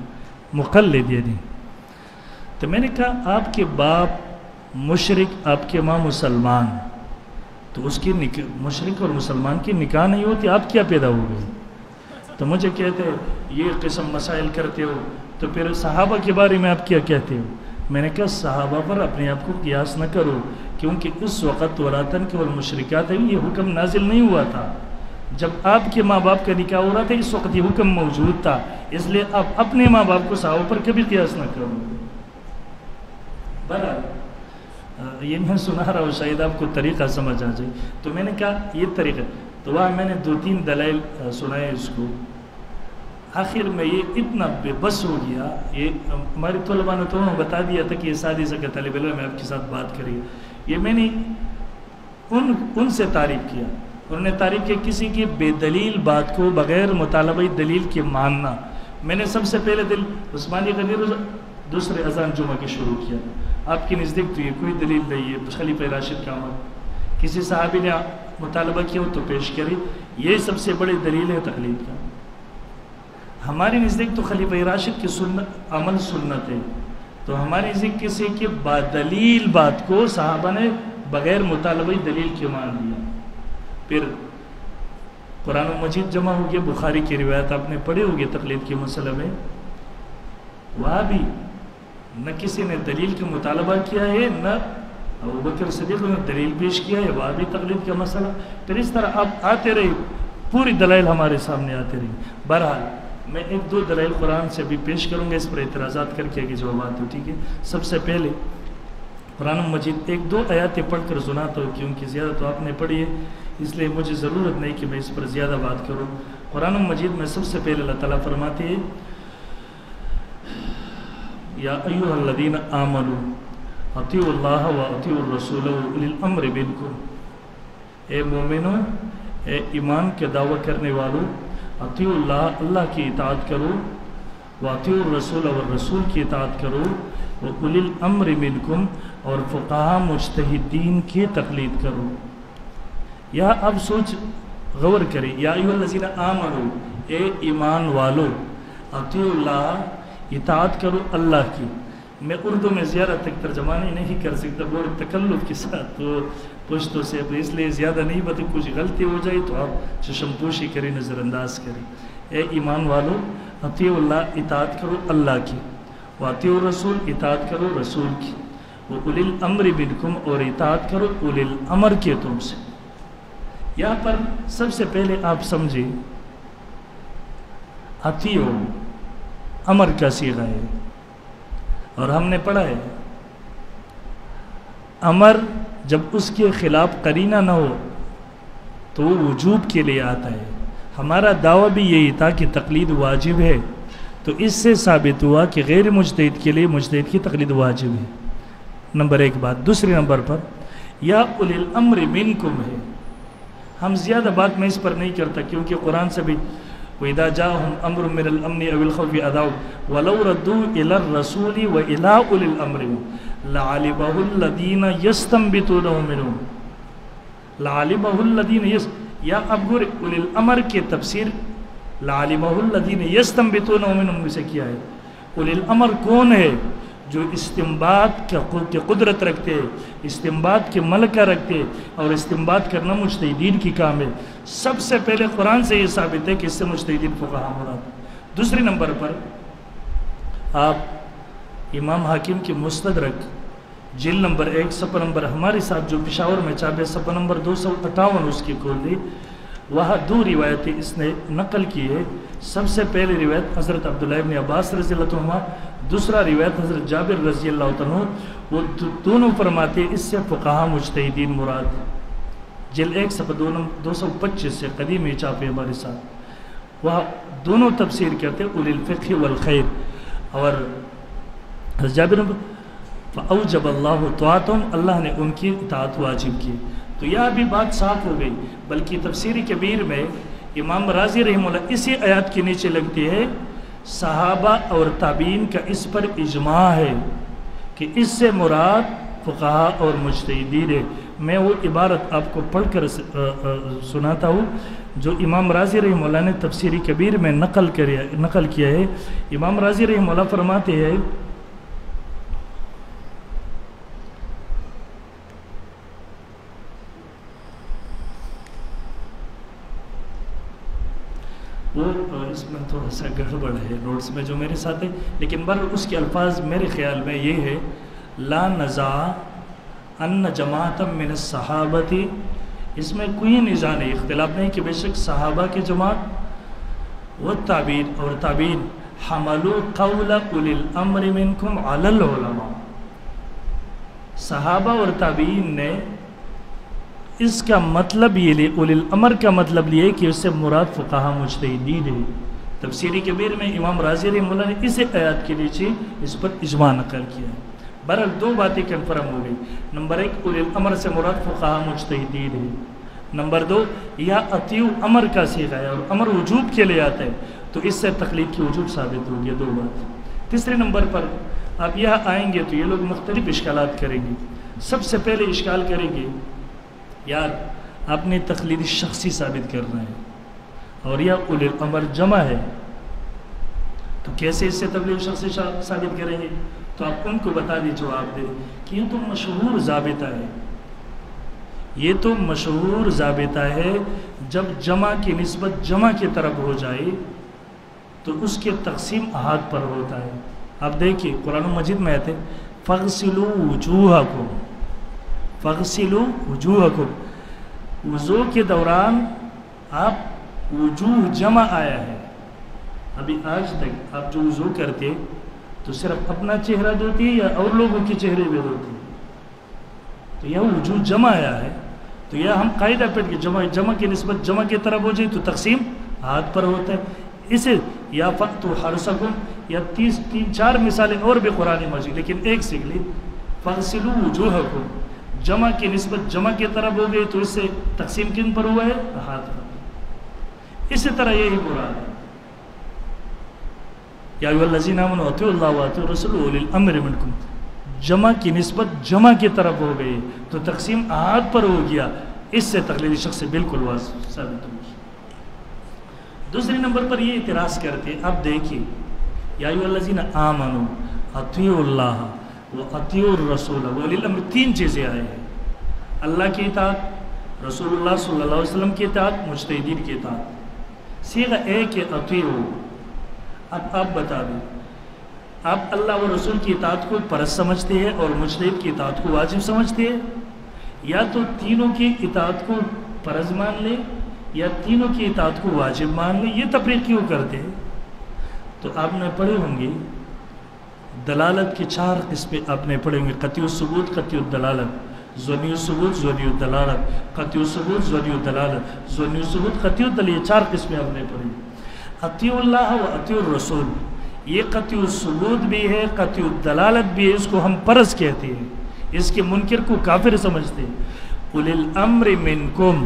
مقلد یعنی۔ تو میں نے کہا آپ کے باپ مشرک، آپ کے ماں مسلمان، تو اس کی مشرک اور مسلمان کی نکاح نہیں ہوتی، آپ کیا پیدا ہو گئی؟ تو مجھے کہتے یہ قسم مسائل کرتے ہو، تو پھر صحابہ کے بارے میں آپ کیا کہتے ہو؟ میں نے کہا صحابہ پر اپنے آپ کو قیاس نہ کرو، کیونکہ اس وقت وراتن کے والمشرکات یہ حکم نازل نہیں ہوا تھا، جب آپ کے ماں باپ کا نکاح ہو رہا تھا اس وقت یہ حکم موجود تھا، اس لیے آپ اپنے ماں باپ کو صحابہ پر کبھی قیاس نہ کرو۔ برابر یہ میں سنا رہا ہوں، شاید آپ کو طریقہ سمجھ آ جائے۔ تو میں نے کہا یہ طریقہ، تو وہاں میں نے 2-3 دلائل سنائے اس کو، آخر میں یہ اتنا بے بس ہو گیا، یہ ہمارے طلباء نے تو انہوں نے بتا دیا تھا کہ یہ سادی سا طالب علم میں آپ کے ساتھ بات کری، یہ میں نے ان سے تعریف کیا، انہوں نے تعریف کیا کسی کی بے دلیل بات کو بغیر مطالبہ دلیل کے ماننا۔ میں نے سب سے پہلے عثمانی غنی دوسرے اذان جمعہ کے شروع کیا، آپ کی نزدیک تو یہ کوئی دلیل نہیں ہے، خلیفہ راشد کا عمل، کسی صحابی نے مطالبہ کیا تو پیش کری، یہ سب سے بڑی دلیل ہے تقلید کا۔ ہماری نزدیک تو خلیفہ راشد کی سنت عمل سنت ہے، تو ہماری نزدیک کسی کی دلیل بات کو صحابہ نے بغیر مطالبہ دلیل کے مان لیا۔ پھر قرآن و مجید جمع ہو گیا، بخاری کی روایت آپ نے پڑھی ہوگی تقلید کے مسئلہ میں، وہاں بھی نہ کسی نے دلیل کا مطالبہ کیا ہے، نہ ابوبکر صدیق نے دلیل پیش کیا ہے، وہاں بھی تقلید کا مسئلہ۔ پھر اس طرح آپ آتے رہے، پوری دلائل ہمارے سامنے آتے رہی۔ بہرحال میں 1-2 دلائل قرآن سے بھی پیش کروں گا، اس پر اعتراضات کر کے جوابات ہو، ٹھیک ہے؟ سب سے پہلے قرآن مجید 1-2 آیاتیں پڑھ کر سناتا ہوں، کیونکہ زیادہ تو آپ نے پڑھی ہے، اس لیے مجھے ضرورت نہیں کہ میں اس پر زیادہ بات کروں۔ قرآن مجید میں سب سے پہلے اللہ تعالیٰ فرماتے ہیں یا ایھا الذین آمنوا اطیعوا اللہ واطیعوا الرسول واولی الامر منکم، اے مومنوں، اے ایمان کے دعویٰ کرنے والوں، اطیعوا اللہ، اللہ کی اطاعت کرو، واطیعوا الرسول اور رسول کی اطاعت کرو، واولی الامر منکم اور فقہاء مجتہدین کی تقلید کرو۔ یہاں اب سوچ غور کریں، یا ایھا الذین آمنوا، اے ایمان والو، اطیعوا اللہ، اطاعت کرو اللہ کی۔ میں اردو میں زیادہ تک ترجمانی نہیں کر سکتا، بہت تکلف کے ساتھ تو پشتوں سے، اس لیے زیادہ نہیں بتا، کچھ غلطی ہو جائے تو آپ چشم پوشی کریں، نظر انداز کریں۔ اے ایمان والو، اطیعوا اللہ، اطاعت کرو اللہ کی، واطیعوا الرسول، اطاعت کرو رسول کی، واولی الامر منکم اور اطاعت کرو اولی الامر کے تم سے۔ یہاں پر سب سے پہلے آپ سمجھیں، اطیعوا امر کا صیغہ ہے، اور ہم نے پڑھا ہے امر جب اس کے خلاف قرینہ نہ ہو تو وہ وجوب کے لیے آتا ہے. ہمارا دعویٰ بھی یہی تھا کہ تقلید واجب ہے، تو اس سے ثابت ہوا کہ غیر مجتہد کے لیے مجتہد کی تقلید واجب ہے. نمبر ایک بات. دوسری نمبر پر یا اولی الامر منکم ہے. ہم زیادہ بات میں اس پر نہیں کرتا کیونکہ قرآن سے بھی وَإِذَا جَاءَهُمْ أَمْرٌ مِّنَ الْأَمْنِ أَوِ الْخَوْفِ أَذَاعُوا وَلَوْ رَدُّوا إِلَى الرَّسُولِ وَإِلَىٰ أُولِي الْأَمْرِ لَعَلِمَهُ الَّذِينَ يَسْتَنبِطُونَهُ مِنْهُمْ لَعَلِمَهُ الَّذِينَ یا اب گور اولی الامر کی تفسیر لَعَلِمَهُ الَّذِينَ يَسْتَنبِطُونَهُ مِنْهُم میں سے کیا ہے؟ اولی الامر کون ہے؟ جو استنباط کے قدرت رکھتے، استنباط کے ملکہ رکھتے، اور استنباط کرنا مجتہدین کی کام ہے. سب سے پہلے قرآن سے یہ ثابت ہے کہ اس سے مجتہدین فقہاء مراد. دوسری نمبر پر آپ امام حاکم کی مستدرک جلد نمبر 1 صفحہ نمبر ہمارے ساتھ جو پشاور میں چھاپے صفحہ نمبر 258 اس کی کھول دی، وہاں 2 روایتیں اس نے نقل کی ہے. سب سے پہلی روایت حضرت عبداللہ ابن عباس رضی اللہ عنہ، دوسرا روایت حضرت جابر رضی اللہ عنہ. وہ دونوں فرماتے اس سے فقہاء مجتہدین مراد. جلد 1 صفحہ 225 سے قدیمی چھاپے ہمارے ساتھ، وہاں دونوں تفسیر کرتے اولی الفقہ والخیر. اور حضرت جابر فَأَوْجَبَ اللَّهُ طَاعَتَهُمْ، اللہ نے ان کی اطاعت واجب کی. تو یہ بھی بات صاف ہو گئی. بلکہ تفسیر کبیر میں امام رازی رحمہ اللہ اسی آیات کے نیچے لگتی ہے صحابہ اور تابعین کا اس پر اجماع ہے کہ اس سے مراد فقہاء اور مجتہدین ہے. میں وہ عبارت آپ کو پڑھ کر سناتا ہوں جو امام رازی رحمہ اللہ نے تفسیر کبیر میں نقل کیا ہے. امام رازی رحمہ اللہ فرماتے ہیں وہ اس میں تھوڑا سا گڑبڑ ہے نوٹس میں جو میرے ساتھ ہے، لیکن بر اس کے الفاظ میرے خیال میں یہ ہے لا نزاع ان جماعت من الصحابتی. اس میں کوئی نزاع نہیں، اختلاف نہیں کہ بے شک صحابہ کی جماعت و تابعین اور تابعین حملوا قول اولی الامر منکم علی العلماء. صحابہ اور تابعین نے اس کا مطلب یہ لے، اولی الامر کا مطلب یہ کہ اس سے مراد فقہاء مجتہدین ہے. تفسیر کبیر میں امام رازی رحمہ اللہ نے اس آیات کے نیچے اس پر اجماع نقل کیا ہے. بہرحال 2 باتیں کنفرم ہو گئی. نمبر 1 اولی الامر سے مراد فقہاء مجتہدین ہے. نمبر 2 یا اطیعوا امر کا صیغہ ہے اور امر وجوب کے لیے آتا ہے، تو اس سے تقلید کی وجوب ثابت ہو گیا. 2 بات. تیسرے نمبر پر آپ یہاں آئیں گے تو یہ لوگ مختلف اشکالات کریں گے. سب سے پہلے اشکال کریں گے یار آپ نے تقلید شخصی ثابت کرنا ہے اور یہ اولی الامر جمع ہے، تو کیسے اس سے تقلید شخصی ثابت کریں گے؟ تو آپ ان کو بتا دی جواب دے کہ یہ تو مشہور ضابطہ ہے. یہ تو مشہور ضابطہ ہے جب جمع کی نسبت جمع کی طرف ہو جائے تو اس کے تقسیم احاد پر ہوتا ہے. آپ دیکھیے قرآن مجید میں آتے فَغْسِلُوا وُجُوهَكُمْ فَغْسِلُوا وُجُوهَكُمْ. وضو کے دوران آپ وجوہ جمع آیا ہے. ابھی آج تک آپ جو وضو کرتے تو صرف اپنا چہرہ دھوتی ہے یا اور لوگوں کے چہرے بھی دھوتی؟ تو یہ وجوہ جمع آیا ہے. تو یہ ہم قاعدہ پڑھ کے جمع کی نسبت جمع کی طرف ہو جائے تو تقسیم ہاتھ پر ہوتا ہے. اسے یا فَأْتُوا حَرْثَكُمْ یا 3-4 مثالیں اور بھی قرآن مجید، لیکن ایک سیکھ لی فَغْسِلُوا وُجُوهَكُمْ. جمع کی نسبت جمع کی طرف ہو گئی تو اس سے تقسیم کن پر ہوا ہے؟ ہاتھ پر. اسی طرح یہی مراد ہے یا ایھا الذین آمنوا اطیعوا اللہ واطیعوا الرسول واولی الامر منکم. جمع کی نسبت جمع کی طرف ہو گئی تو تقسیم ہاتھ پر ہو گیا. اس سے تقلید شخص سے بالکل واضح ثابت ہوگی. دوسری نمبر پر یہ اعتراض کرتے اب دیکھیے یا ایھا الذین آمنوا اطیعوا اللہ وَأَطِيعُوا الرَّسُولَ وَأُولِي الْأَمْرِ. 3 چیزیں آئے ہیں: اللہ کی اطاعت، رسول اللہ صلی اللہ علیہ وسلم کی اطاعت، مجتہدین کی اطاعت. صیغہ ایک ہے اطیعوا. اب آپ بتا دیں آپ اللہ و رسول کی اطاعت کو فرض سمجھتے ہیں اور مجتہد کی اطاعت کو واجب سمجھتے ہیں، یا تو تینوں کی اطاعت کو فرض مان لیں یا تینوں کی اطاعت کو واجب مان لیں؟ یہ تفریق کیوں کرتے ہیں؟ تو آپ نے پڑھے ہوں گے دلالت کی 4 قسمیں آپ نے پڑھیں گے، قطعی الثبوت، قطعی الدلالت، ظنی الثبوت، ظنی الدلالت، قطعی الثبوت، ظنی الدلالت، ظنی الثبوت، قطعی الدلالت، یہ 4 قسمیں آپ نے پڑھی۔ اطیعوا اللہ و اطیعوا الرسول، یہ قطعی الثبوت بھی ہے، قطعی الدلالت بھی ہے، اس کو ہم فرض کہتے ہیں، اس کے منکر کو کافر سمجھتے ہیں۔ اولی الامر منکم،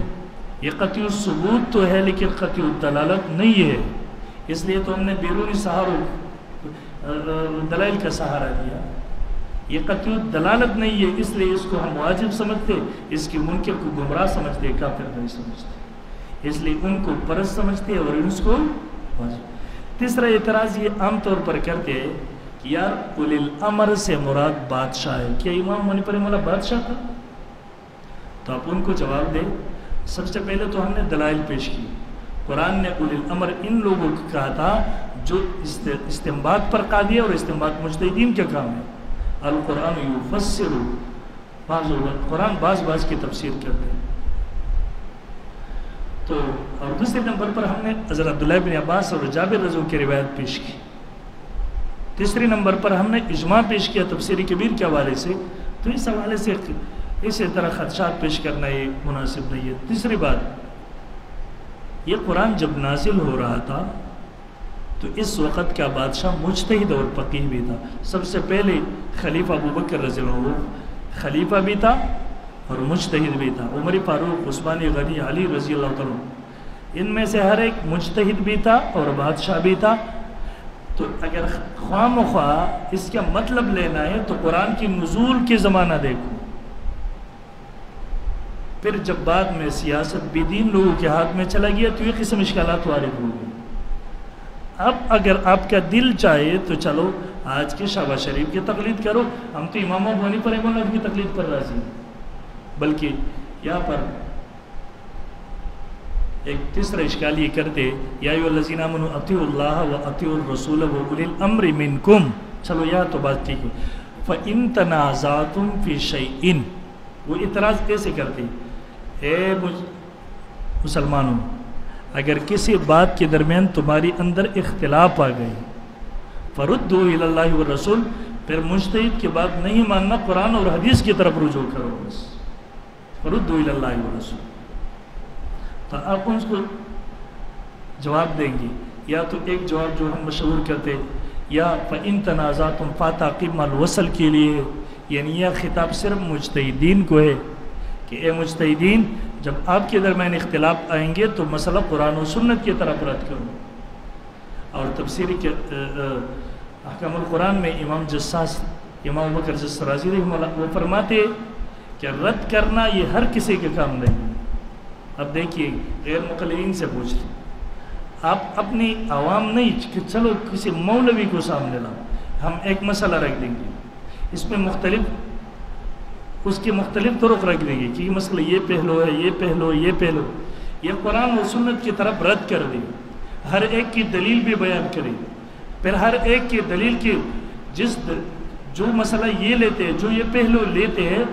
یہ قطعی الثبوت تو ہے لیکن قطعی الدلالت نہیں ہے، اس لیے تو ہم نے بیرونی سہاروں دلائل کا سہارا دیا۔ یہ قطعی الدلالت نہیں ہے، اس لیے اس کو ہم واجب سمجھتے، اس کے منکر کو گمراہ سمجھتے، کافر نہیں سمجھتے، اس لیے ان کو فرض سمجھتے اور اس کو واجب۔ تیسرا اعتراض یہ عام طور پر کرتے ہیں کہ یار اولی الامر سے مراد بادشاہ ہے، کیا امام حنیفہ رحمہ اللہ بادشاہ تھا؟ تو آپ ان کو جواب دیں، سب سے پہلے تو ہم نے دلائل پیش کی۔ قرآن نے اولی الامر ان لوگوں کو کہا تھا جو استنباط پر قادر اور استنباط مجتہدین کا کام ہے۔ القرآن یفسر، قرآن بعض کی تفسیر کرتے ہیں۔ تو اور دوسرے نمبر پر ہم نے حضرت عبداللہ بن عباس اور جابر رضی اللہ عنہ کی روایت پیش کی۔ تیسرے نمبر پر ہم نے اجماع پیش کیا تفسیر کبیر کے حوالے سے، تو اس حوالے سے اسی طرح خدشات پیش کرنا یہ مناسب نہیں ہے۔ تیسری بات، یہ قرآن جب نازل ہو رہا تھا تو اس وقت کا بادشاہ مجتہد اور فقیہ بھی تھا۔ سب سے پہلے خلیفہ ابوبکر رضی اللہ عنہ خلیفہ بھی تھا اور مجتہد بھی تھا، عمر فاروق، عثمان غنی، علی رضی اللہ عنہ، ان میں سے ہر ایک مجتہد بھی تھا اور بادشاہ بھی تھا۔ تو اگر خواہ مخواہ اس کا مطلب لینا ہے تو قرآن کی نزول کے زمانہ دیکھو، پھر جب بعد میں سیاست بھی دین لوگوں کے ہاتھ میں چلا گیا تو یہ قسم اشکالات وارد ہو گئے۔ اب اگر آپ کا دل چاہے تو چلو آج کے شہباز شریف کی تقلید کرو، ہم تو امام ابو حنیفہ رحمہ اللہ کی تقلید پر راضی ہیں، بلکہ یہاں پر ایک تیسرا اشکال یہ کرتے، یا ایھا الذین آمنوا اطیعوا اللہ و اطیعوا الرسول و اولی الامر منکم، چلو یہاں تو بات ٹھیک ہے۔ فإن تنازعتم فی شیء، وہ اعتراض کیسے کرتے، اے مسلمانوں اگر کسی بات کے درمیان تمہاری اندر اختلاف آ گئی، فردوا الی اللہ والرسول، پھر مجتہد کی بات نہیں ماننا، قرآن اور حدیث کی طرف رجوع کرو، بس فردوا الی اللہ والرسول۔ تو آپ ان کو جواب دیں گے، یا تو ایک جواب جو ہم مشہور کرتے، یا فإن تنازعتم فاتقم الوصل کے لیے، یعنی یہ خطاب صرف مجتہدین کو ہے کہ اے مجتہدین جب آپ کے درمیان اختلاف آئیں گے تو مسئلہ قرآن و سنت کی طرف رد کرو۔ اور تفسیر کے احکام القرآن میں امام جساس، امام ابوبکر جساس رازی رحمہ اللہ وہ فرماتے کہ رد کرنا یہ ہر کسی کے کام نہیں ہے۔ اب دیکھیے غیر مقلدین سے پوچھتے، آپ اپنی عوام نہیں کہ چلو کسی مولوی کو سامنے لاؤ، ہم ایک مسئلہ رکھ دیں گے، اس میں اس کے مختلف طرق رکھ دیں گے کہ یہ مسئلہ یہ پہلو ہے، یہ پہلو، یہ پہلو، یہ قرآن و سنت کی طرف رد کر دیں، ہر ایک کی دلیل بھی بیان کریں، پھر ہر ایک کی دلیل کی جو مسئلہ یہ لیتے ہیں، جو یہ پہلو لیتے ہیں،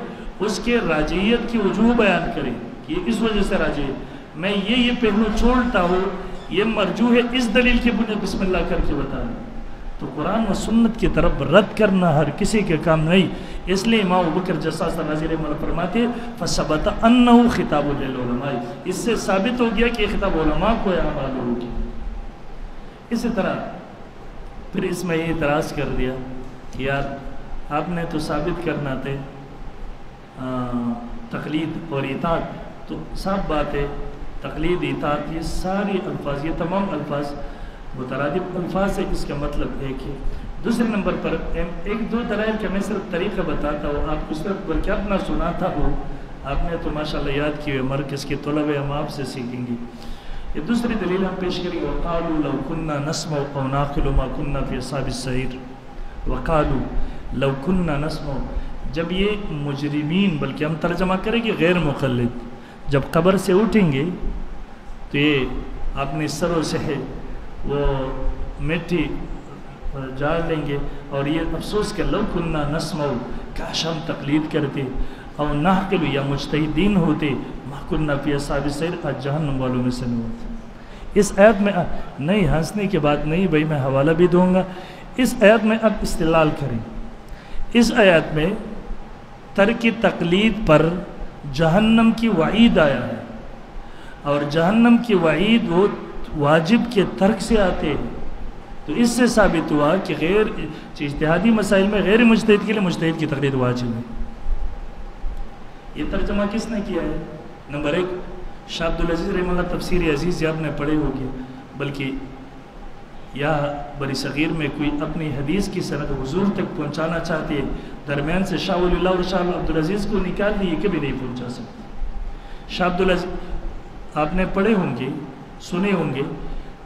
اس کے راجعیت کی وجوہ بیان کریں کہ اس وجہ سے راجع ہے، میں یہ پہلو چھوڑتا ہوں، یہ مرجوح ہے، اس دلیل کی بنیاد بسم اللہ کر کے بتا دیں۔ تو قرآن و سنت کی طرف رد کرنا ہر کسی کے کام نہیں، اس لیے امام ابوبکر جساس رضی اللہ عنہ فرماتے فثبت انہ خطاب للعلماء، اس سے ثابت ہو گیا کہ یہ خطاب علماء کو یہاں معلوم ہوگی۔ اسی طرح پھر اس میں یہ اعتراض کر دیا کہ یار آپ نے تو ثابت کرنا تھے تقلید اور اطاعت، تو صاف بات ہے تقلید اطاعت یہ ساری الفاظ، یہ تمام الفاظ مترادف الفاظ ہے، اس کا مطلب ایک ہے۔ دوسرے نمبر پر ایک دو دلائل کا میں صرف طریقہ بتاتا ہوں، آپ کو صرف بلکہ اپنا سناتا ہوں، آپ نے تو ماشاءاللہ یاد کیے، مرکز کے طلبہ ہم آپ سے سیکھیں گے۔ یہ دوسری دلیل ہم پیش کریں گے، وقالوا لو كنا نسمع او نعقل ما كنا في اصحاب السعير، وقالوا لو كنا نسمع، جب یہ مجرمین، بلکہ ہم ترجمہ کریں گے غیر مقلد، جب قبر سے اٹھیں گے تو یہ اپنے سروں سے وہ مٹی جاڑ لیں گے اور یہ افسوس کہ لو كنا نسمع، کاش ہم تقلید کرتے، او نعقل یا مجتہدین ہوتے، ما كنا في اصحاب السعير، آج جہنم والوں میں سے نہ ہوتے۔ اس آیت میں نہیں ہنسنے کی بات نہیں بھائی، میں حوالہ بھی دوں گا، اس آیت میں اب استدلال کریں. اس آیت میں ترک تقلید پر جہنم کی وعید آیا ہے، اور جہنم کی وعید وہ واجب کے ترک سے آتے ہیں. تو اس سے ثابت ہوا کہ غیر اجتہادی مسائل میں غیر مجتہد کے لیے مجتہد کی تقلید واجب ہے. یہ ترجمہ کس نے کیا ہے؟ نمبر 1 شاہ عبدالعزیز رحمہ اللہ تفسیر عزیز آپ نے پڑھے ہوگی، بلکہ یا بری صغیر میں کوئی اپنی حدیث کی سند حضور تک پہنچانا چاہتے ہیں، درمیان سے شاہ ولی اللہ اور شاہ عبدالعزیز کو نکال دیے، کبھی نہیں پہنچا سکتے. شاہ عبدالعزیز آپ نے پڑھے ہوں گے، سنے ہوں گے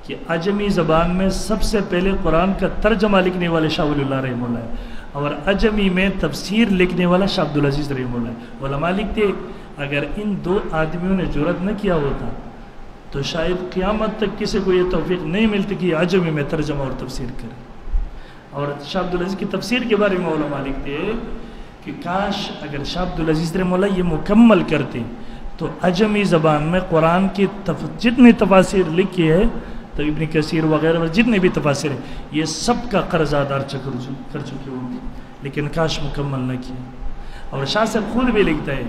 کہ عجمی زبان میں سب سے پہلے قرآن کا ترجمہ لکھنے والے شاہ ولی اللہ رحمہ اللہ ہے، اور عجمی میں تفسیر لکھنے والا شاہ عبدالعزیز رحمہ اللہ ہے. علماء لکھتے اگر ان دو آدمیوں نے جرأت نہ کیا ہوتا تو شاید قیامت تک کسی کو یہ توفیق نہیں ملتی کہ عجمی میں ترجمہ اور تفسیر کرے. اور شاہ عبدالعزیز کی تفسیر کے بارے میں علماء لکھتے ہیں کہ کاش اگر شاہ عبدالعزیز رحمہ اللہ یہ مکمل کرتے تو عجمی زبان میں قرآن کی جتنی تفاسیر لکھی ہے، تو ابن کثیر وغیرہ جتنے بھی تفاسیر ہیں، یہ سب کا قرض ادا کر چکے ہوتے، لیکن کاش مکمل نہ کیا. اور شاہ صاحب خود بھی لکھتا ہے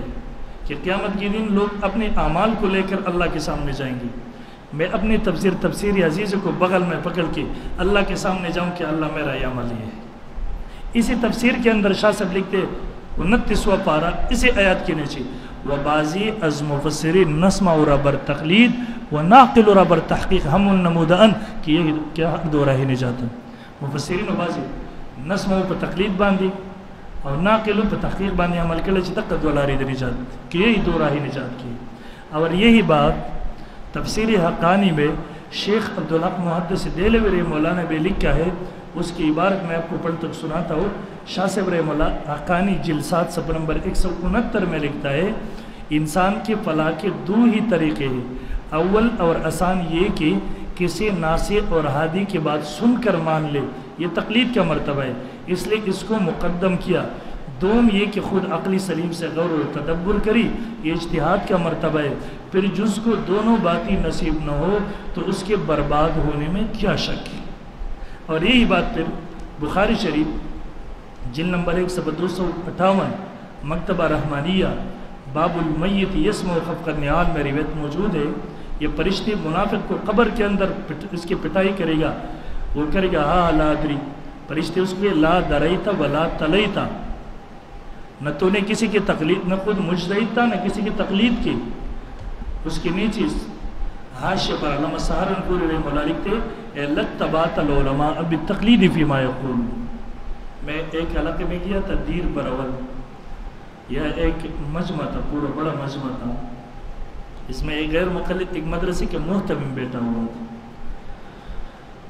کہ قیامت کے دن لوگ اپنے اعمال کو لے کر اللہ کے سامنے جائیں گے. میں اپنی تفسیر عزیز کو بغل میں پکڑ کے اللہ کے سامنے جاؤں کہ اللہ میرا یہ عمل یہ ہے. اسی تفسیر کے اندر شاہ صاحب لکھتے 29واں پارہ اسی آیات کے نیچے و بعضی از مفسرین نسمع ربر تقلید و ناقل ربر تحقیق ہم النمودان کہ یہ کیا دو راہ نجات. مفسرین و بعضی نسمع پر تقلید باندھی اور ناقل پر تحقیق باندھی عمل کرلے چی تک دو لاری در نجات کہ یہی دو راہ نجات کی. اور یہی بات تفسیر حقانی میں شیخ عبدالحق محدث دہلوی رحمہ اللہ نے بھی لکھا ہے. اس کی عبارت میں آپ کو پڑھ تک سناتا ہوں. شاہ صاحب رحمہ اللہ حقانی جلسات صفحہ نمبر 169 میں لکھتا ہے انسان کے فلاح کے دو ہی طریقے ہیں. اول اور آسان یہ کہ کسی ناصح اور ہادی کے بات سن کر مان لے، یہ تقلید کا مرتبہ ہے اس لیے اس کو مقدم کیا. دوم یہ کہ خود عقلی سلیم سے غور و تدبر کری، یہ اجتہاد کا مرتبہ ہے. پھر جس کو دونوں باتیں نصیب نہ ہو تو اس کے برباد ہونے میں کیا شک ہے. اور یہی بات پھر بخاری شریف جلد نمبر 1 صفحہ 258 مکتبہ رحمانیہ باب المیت یسمع خفق النعال میں روایت موجود ہے. یہ فرشتے منافق کو قبر کے اندر اس کی پٹائی کرے گا، وہ کرے گا ہاں لا ادری. فرشتے اس کو لا دریتا ولا تلیتا، نہ تو نے کسی کی تقلید، نہ خود مجتہد تھا نہ کسی کی تقلید کی. اس کے نیچے حاشیہ پر علامہ سہارنپوری رحمہ اللہ لکھتے لتبات العلماء بالتقلید فیما یقول. میں ایک علاقے میں گیا تھا دیر براول، یہ ایک مجمع تھا، پورا بڑا مجمع تھا. اس میں ایک غیر مقلد ایک مدرسے کے محتمم بیٹھا ہوا تھا.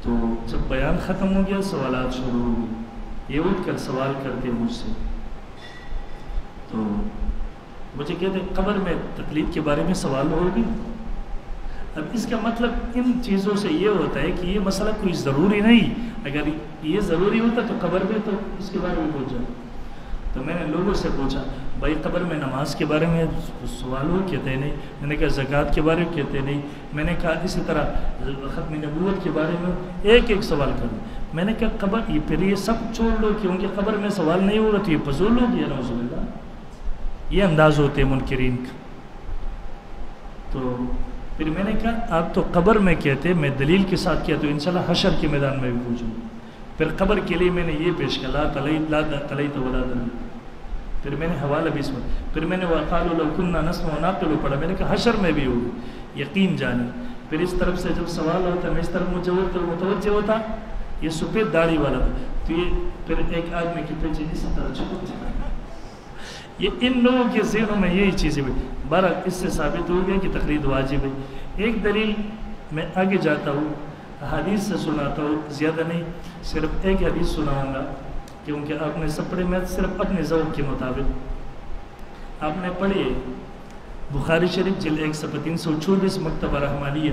تو جب بیان ختم ہو گیا سوالات شروع ہو گئے. یہ اٹھ کر سوال کرتے مجھ سے، تو مجھے کہتے قبر میں تقلید کے بارے میں سوال ہوگی. اب اس کا مطلب ان چیزوں سے یہ ہوتا ہے کہ یہ مسئلہ کوئی ضروری نہیں. اگر یہ ضروری ہوتا تو قبر میں تو اس کے بارے میں پوچھا. تو میں نے لوگوں سے پوچھا بھائی قبر میں نماز کے بارے میں سوال ہو، کہتے نہیں. میں نے کہا زکوٰۃ کے بارے میں، کہتے نہیں. میں نے کہا اسی طرح ختم نبوت کے بارے میں ایک ایک سوال کروں. میں نے کہا قبر یہ پھر یہ سب چھوڑ لو کیونکہ قبر میں سوال نہیں ہوگا تو یہ فضول ہو گیا نعوذ باللہ. یہ انداز ہوتے ہیں منکرین کا. تو پھر میں نے کہا آپ تو قبر میں کہتے، میں دلیل کے ساتھ کیا تو انشاءاللہ حشر کے میدان میں بھی پوچھوں. پھر قبر کے لیے میں نے یہ پیش کیا لا تلیت ولا دلیت. پھر میں نے حوالہ بھی اس میں، پھر میں نے وقالوا لو كنا نسمع ونعقل پڑھا. میں نے کہا حشر میں بھی ہوگی یقین جانے. پھر اس طرف سے جب سوال ہوتا میں اس طرف متوجہ ہوتا. یہ سفید داڑھی والا تھا تو یہ پھر ایک آدمی کے پیچھے اس طرح چھپتا. یہ ان لوگوں کے ذہنوں میں یہی چیزیں ہوئی. بہرحال اس سے ثابت ہو گیا کہ تقلید واجب ہے. ایک دلیل میں آگے جاتا ہوں، حدیث سے سناتا ہوں، زیادہ نہیں، صرف ایک حدیث سناؤں گا کیونکہ آپ نے سب پڑھے. میں صرف اپنے ذوق کے مطابق آپ نے پڑھے بخاری شریف جلد 1 صفحہ 324 مکتبہ رحمانیہ.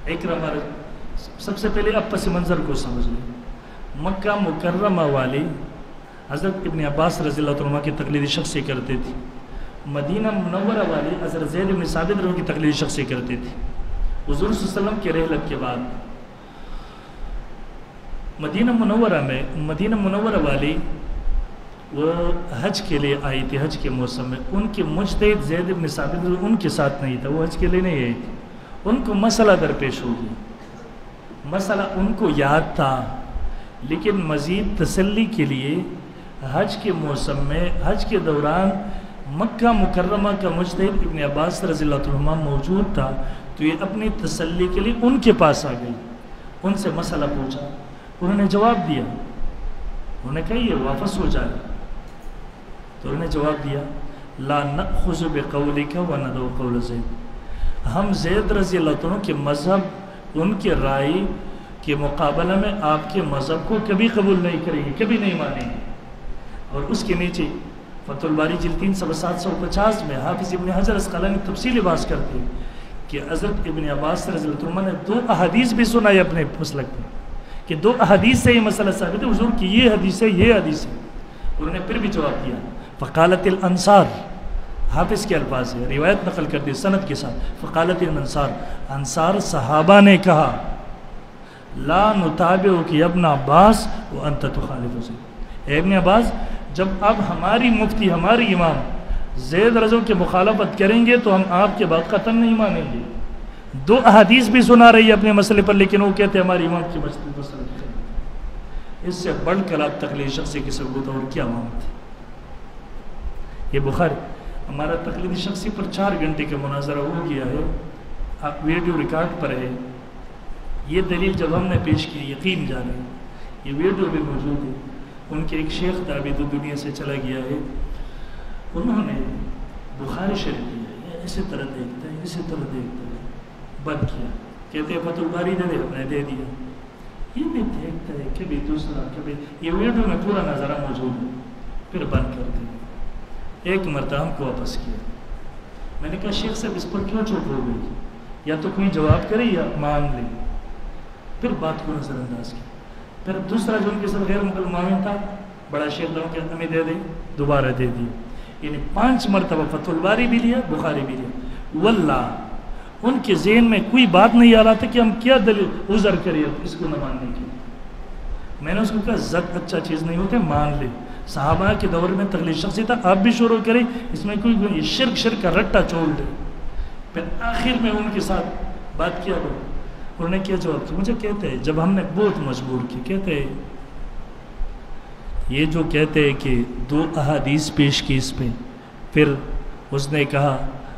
اکرمہ سب سے پہلے آپ پس منظر کو سمجھ لیں. مکہ مکرمہ والے حضرت ابن عباس رضی اللہ عنہ کی تقلید شخصی کرتے تھے. مدینہ منورہ والے حضرت زید بن ثابت رضی اللہ عنہ کی تقلید شخصی کرتے تھے. حضور صلی اللہ علیہ وسلم کے رحلت کے بعد مدینہ منورہ والی وہ حج کے لیے آئی تھی، حج کے موسم میں. ان کے مجتہد زید بن ثابت ان کے ساتھ نہیں تھا، وہ حج کے لیے نہیں آئی تھی. ان کو مسئلہ درپیش ہو گیا. مسئلہ ان کو یاد تھا، لیکن مزید تسلی کے لیے حج کے موسم میں، حج کے دوران مکہ مکرمہ کا مجتہد ابن عباس رضی اللہ عنہما موجود تھا. تو یہ اپنی تسلی کے لیے ان کے پاس آ گئی، ان سے مسئلہ پوچھا. انہوں نے جواب دیا. انہوں نے کہا یہ واپس ہو جائے. تو انہوں نے جواب دیا لا نأخذ بقولک وندع قول زید. ہم زید رضی اللہ عنہ کے مذہب، ان کے رائے کے مقابلہ میں آپ کے مذہب کو کبھی قبول نہیں کریں گے، کبھی نہیں مانیں گے. اور اس کے نیچے فتح الباری جلد 3 صفحہ 750 میں حافظ ابن حجر اسقلانی تفصیلی بات کرتے ہیں کہ حضرت ابن عباس رضی اللہ عنہ نے 2 احادیث بھی سنائی اپنے مسلک میں کہ 2 احادیث سے یہ مسئلہ ثابت ہے، حضور کی یہ حدیث ہے، یہ حدیث ہے. انہوں نے پھر بھی جواب دیا فقالت الانصار، حافظ کے الفاظ ہے، روایت نقل کر دی سند کے ساتھ. فقالت الانصار، انصار صحابہ نے کہا لا نتابعک یا ابن عباس وانت تخالف زید. اے ابن عباس، جب اب ہماری مفتی، ہماری امام زید رضو کے مخالفت کریں گے تو ہم آپ کے بات قطعا نہیں مانیں گے. 2 احادیث بھی سنا رہی ہے اپنے مسئلے پر، لیکن وہ کہتے ہیں ہماری امام کی مسئلے. اس سے بڑھ کر آپ تقلید شخصی کی ثبوت اور کیا مانگتے ہیں. یہ بخاری ہمارا تقلید شخصی پر 4 گھنٹے کا مناظرہ ہو گیا ہے، آپ ویڈیو ریکارڈ پر ہے. یہ دلیل جب ہم نے پیش کی یقین جانے، یہ ویڈیو بھی موجود ہے. ان کے ایک شیخ تھا، ابھی دنیا سے چلا گیا ہے. انہوں نے بخاری شریف لیا، اسی طرح دیکھتا ہے، اسی طرح دیکھتا ہے، بند کیا. کہتے ہیں فتح الباری دے دے، ہم نے دے دیا. یہ بھی دیکھتا ہے، کبھی دوسرا، کبھی یہ ویڈیو میں پورا نظارہ موجود ہے. پھر بند کر دیا. ایک مرتبہ ہم کو واپس کیا. میں نے کہا شیخ صاحب اس پر کیوں چوٹ ہو گئی؟ یا تو کوئی جواب کرے یا مان لے. پھر بات کو نظر انداز کیا. پھر دوسرا جو ان کے ساتھ غیر مقلد معاون تھا، بڑا شیخ لوگوں کے ہمیں دے دے، دوبارہ دے دی. یعنی 5 مرتبہ فتح الباری بھی لیا، بخاری بھی لیا. واللہ ان کے ذہن میں کوئی بات نہیں آ رہا تھا کہ ہم کیا دلیل عذر کریں اس کو نہ ماننے کی. میں نے اس کو کہا زد اچھا چیز نہیں ہوتے، مان لے. صحابہ کے دور میں تقلید شخصی تھا، آپ بھی شروع کریں، اس میں کوئی شرک کا رٹا چھوڑ دے. پھر آخر میں ان کے ساتھ بات کیا گیا. انہوں نے کیا جواب کیا؟ مجھے کہتے ہیں جب ہم نے بہت مجبور کی، کہتے ہیں یہ جو کہتے ہیں کہ 2 احادیث پیش کی اس پہ، پھر اس نے کہا